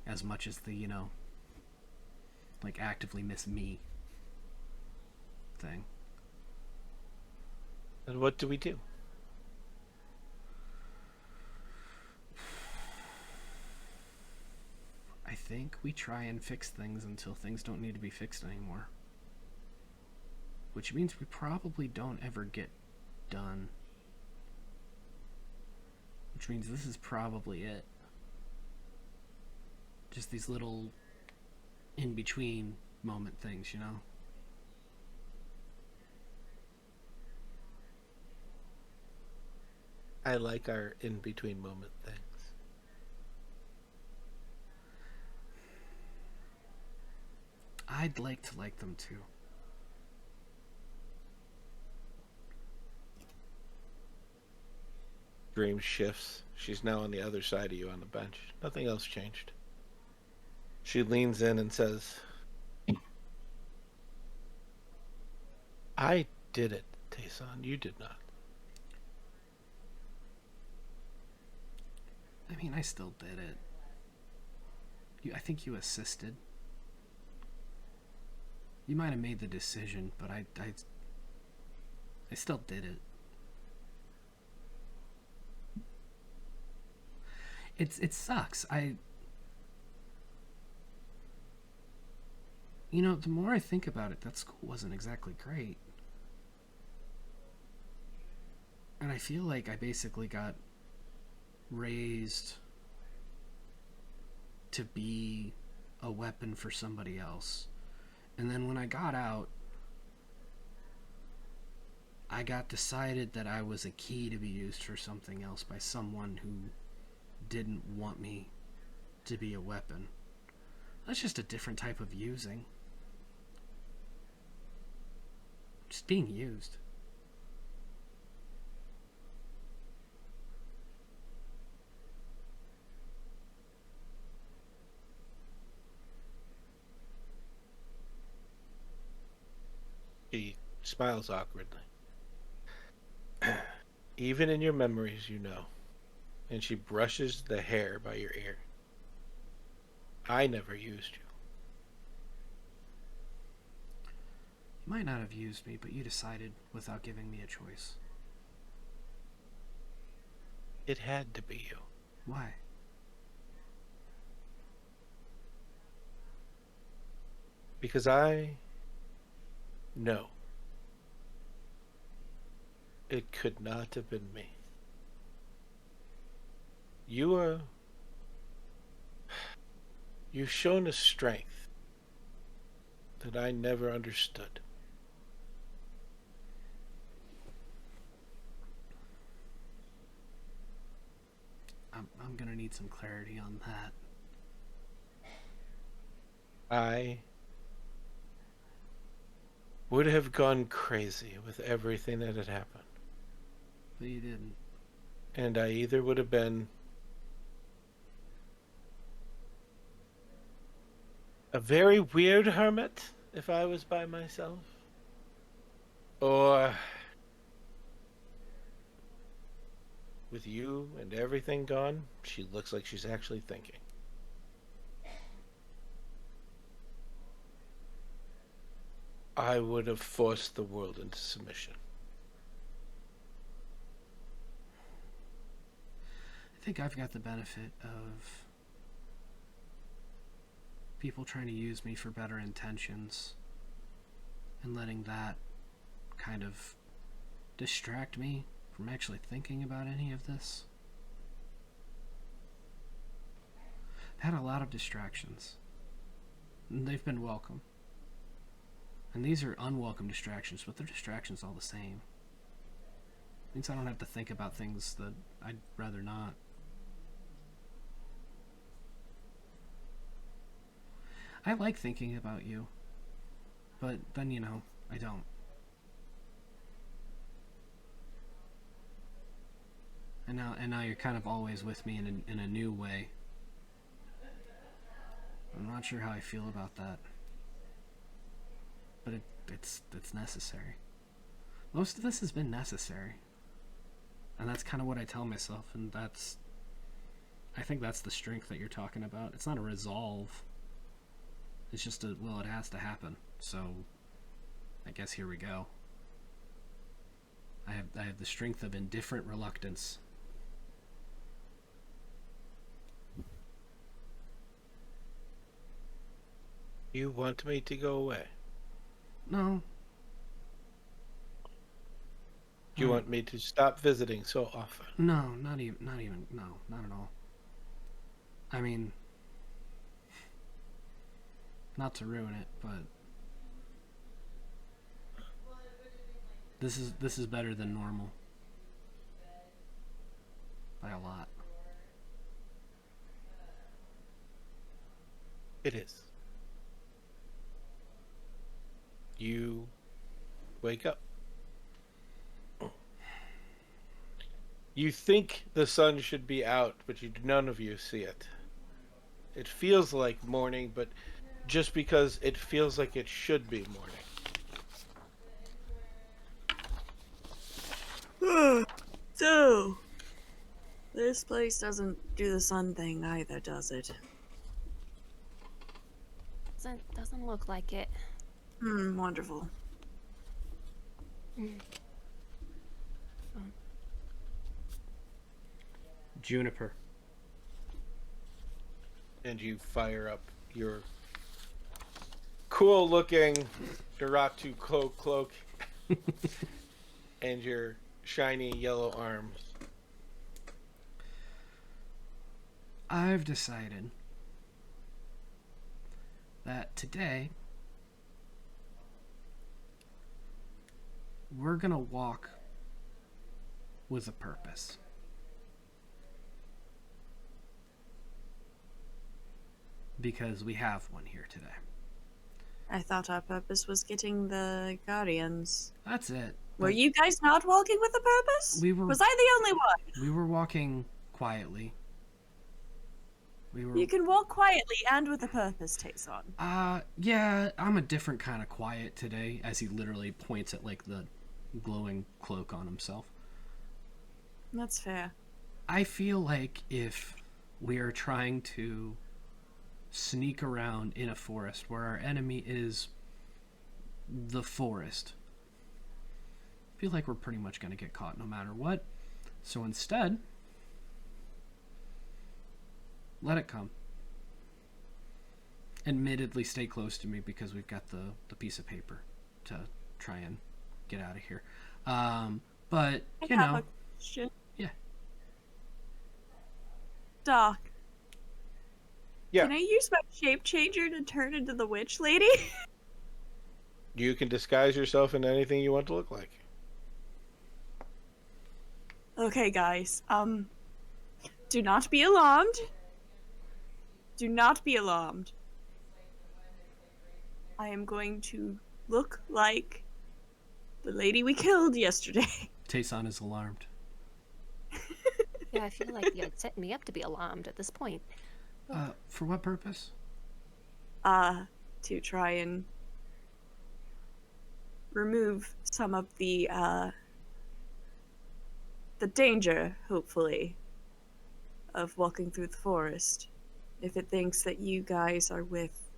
as much as the, actively miss me thing.
And what do we do?
I think we try and fix things until things don't need to be fixed anymore. Which means we probably don't ever get done. Which means this is probably it. Just these little in-between moment things,
I like our in-between moment things.
I'd like to like them too.
Dream shifts. She's now on the other side of you on the bench. Nothing else changed. She leans in and says, I did it, Tayson. You did not.
I mean, I still did it. I think you assisted. You might have made the decision, but I still did it. It sucks. You know, the more I think about it, that school wasn't exactly great. And I feel like I basically got raised to be a weapon for somebody else. And then when I got out, I got decided that I was a key to be used for something else by someone who didn't want me to be a weapon. That's just a different type of using. Just being used.
He smiles awkwardly. Even in your memories, you know. And she brushes the hair by your ear. I never used you.
You might not have used me, but you decided without giving me a choice.
It had to be you.
Why?
Because I know it could not have been me. You've shown a strength that I never understood.
I'm gonna need some clarity on that.
I would have gone crazy with everything that had happened.
But you didn't.
And I either would have been a very weird hermit if I was by myself, or with you and everything gone, she looks like she's actually thinking. I would have forced the world into submission.
I think I've got the benefit of people trying to use me for better intentions and letting that kind of distract me from actually thinking about any of this. I've had a lot of distractions, and they've been welcome. And these are unwelcome distractions, but they're distractions all the same. It means I don't have to think about things that I'd rather not. I like thinking about you, but then, you know, I don't. And now you're kind of always with me in a new way. I'm not sure how I feel about that, but it's necessary. Most of this has been necessary, and that's kind of what I tell myself, and I think that's the strength that you're talking about. It's not a resolve. It's just well, it has to happen. So, I guess here we go. I have the strength of indifferent reluctance.
You want me to go away?
No.
Do you want me to stop visiting so often?
No, not even, no, not at all. I mean, not to ruin it, but this is better than normal. By a lot.
It is. You wake up. You think the sun should be out, but none of you see it. It feels like morning, but just because it feels like it should be morning.
So, this place doesn't do the sun thing either, does it?
Doesn't look like it.
Wonderful.
Juniper.
And you fire up your cool-looking Duratu cloak and your shiny yellow arms.
I've decided that today we're gonna walk with a purpose. Because we have one here today.
I thought our purpose was getting the Guardians.
That's it.
Were you guys not walking with a purpose?
We were.
Was I the only one?
We were walking quietly.
You can walk quietly and with a purpose, Tayson.
Yeah, I'm a different kind of quiet today, as he literally points at, like, the glowing cloak on himself.
That's fair.
I feel like if we are trying to sneak around in a forest where our enemy is the forest, I feel like we're pretty much going to get caught no matter what. So instead, let it come. Admittedly, stay close to me because we've got the piece of paper to try and get out of here. But, you know.
A question.
Yeah.
Doc.
Yeah.
Can I use my shape changer to turn into the witch lady?
You can disguise yourself into anything you want to look like.
Okay, guys. Do not be alarmed. Do not be alarmed. I am going to look like the lady we killed yesterday.
Tayson is alarmed.
Yeah, I feel like you're setting me up to be alarmed at this point.
For what purpose?
To try and remove some of the danger, hopefully, of walking through the forest. If it thinks that you guys are with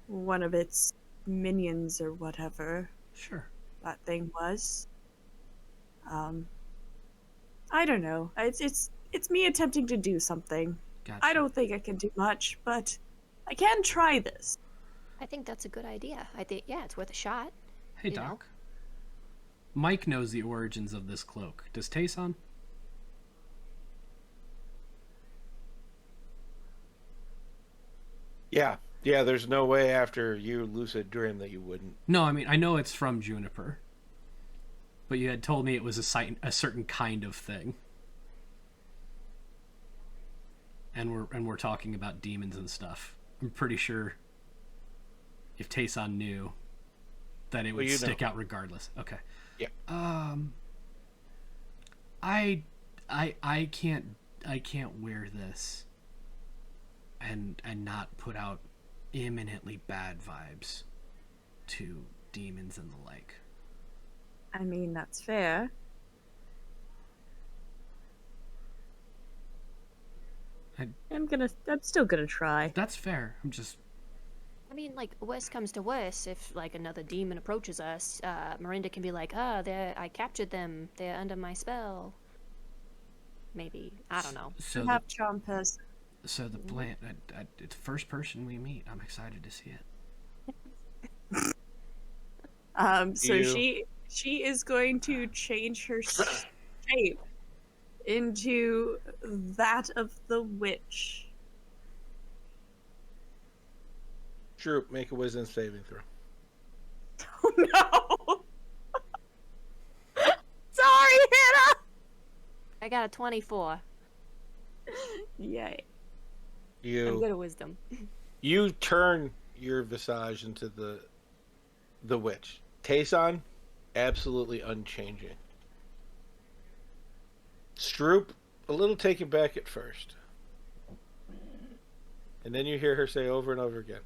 one of its minions or whatever.
Sure.
That thing was. I don't know. It's me attempting to do something.
Gotcha.
I don't think I can do much, but I can try this.
I think that's a good idea. I think, yeah, it's worth a shot.
Hey, Doc. Mike knows the origins of this cloak. Does Tayson?
Yeah, there's no way after you lucid dream that you wouldn't.
No, I mean, I know it's from Juniper. But you had told me it was a certain kind of thing. And we're talking about demons and stuff. I'm pretty sure if Tayson knew that it would stick out regardless. Okay.
Yeah.
I can't wear this and not put out imminently bad vibes to demons and the like.
I mean, that's fair. I'm still gonna try.
That's fair. I'm just...
I mean, like, worst comes to worst, if, like, another demon approaches us, Miranda can be like, I captured them. They're under my spell. Maybe. I don't know.
So have charm person.
So the plant, it's the first person we meet. I'm excited to see it.
So she is going to change her shape into that of the witch.
Stroop, make a wisdom saving throw.
Oh no! Sorry, Hannah!
I got a 24.
Yay.
I'm good at wisdom.
You turn your visage into the witch. Tayson, absolutely unchanging. Stroop, a little taken back at first. And then you hear her say over and over again,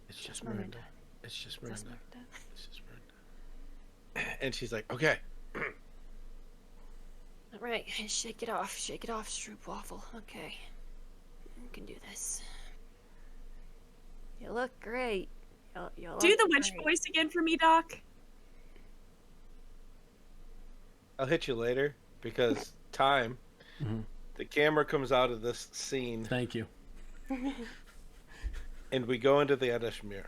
"It's just Miranda. It's just Miranda. It's just Miranda." And she's like, "Okay."
All right, shake it off, Stroop Waffle. Okay, you can do this. You look great. You look
Do the witch
great.
voice again for me, Doc.
I'll hit you later because time.
Mhm.
The camera comes out of this scene.
Thank you.
And we go into the Adashmir.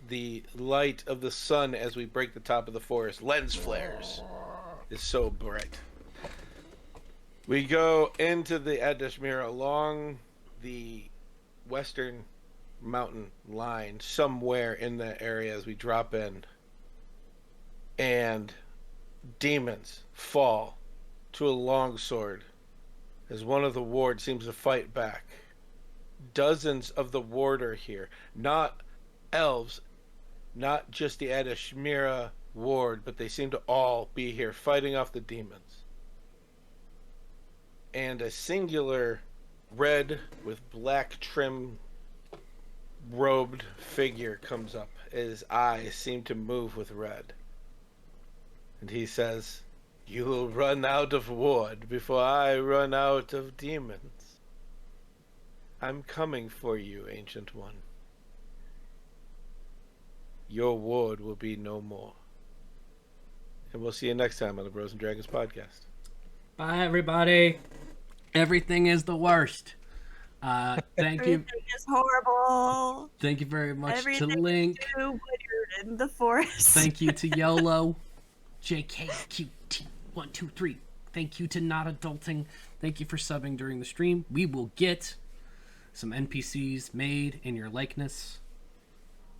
The light of the sun as we break the top of the forest, lens flares, is so bright. We go into the Adashmir along the western mountain line, somewhere in that area as we drop in. And demons fall to a longsword as one of the wards seems to fight back. Dozens of the ward are here. Not elves, not just the Adashmira ward, but they seem to all be here fighting off the demons. And a singular red with black trim robed figure comes up. His eyes seem to move with red. And he says, "You will run out of ward before I run out of demons. I'm coming for you, Ancient One. Your ward will be no more." And we'll see you next time on the Bros and Dragons podcast.
Bye, everybody. Everything is the worst. Thank you.
Everything is horrible.
Thank you very much
Everything
to Link.
is too weird in the forest.
Thank you to YOLO. JKQT123. Thank you to Not Adulting. Thank you for subbing during the stream. We will get some NPCs made in your likeness.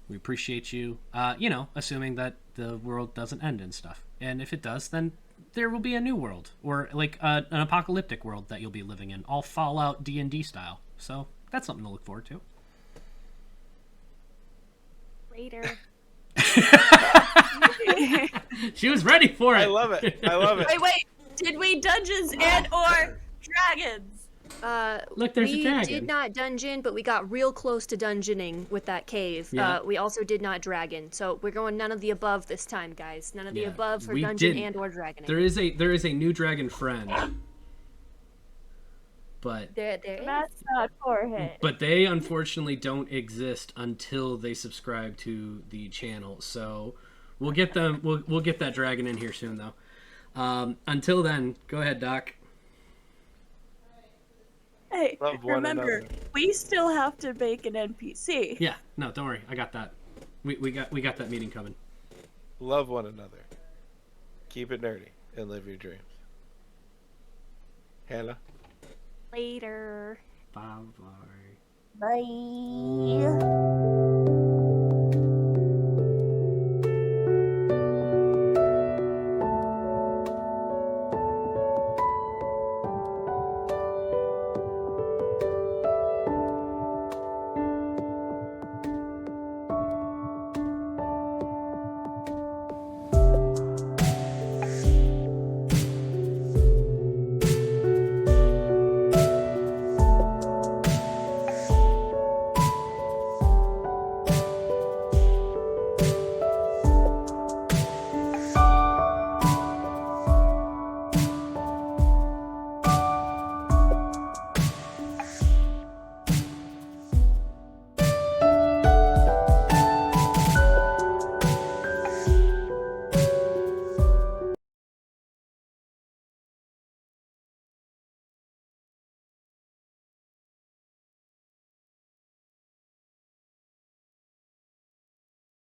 We appreciate you. Assuming that the world doesn't end and stuff. And if it does, then there will be a new world, or like an apocalyptic world that you'll be living in, all Fallout D&D style. So that's something to look forward to.
Later.
She was ready for it.
I love it. I love it.
Wait. Did we Dungeons and or Dragons?
Look, there's a dragon.
We did not dungeon, but we got real close to dungeoning with that cave.
Yeah.
We also did not dragon, so we're going none of the above this time, guys. None of the above for
we
dungeon
didn't.
and or dragoning.
There is a new dragon friend, but
There is.
That's not for him.
but they unfortunately don't exist until they subscribe to the channel. So we'll get them. We'll get that dragon in here soon, though. Until then, go ahead, Doc.
Hey,
Love one
remember,
another.
we still have to make an NPC.
Yeah, no, don't worry, I got that. We got that meeting coming.
Love one another. Keep it nerdy and live your dreams. Hannah?
Later.
Bye.
Bye.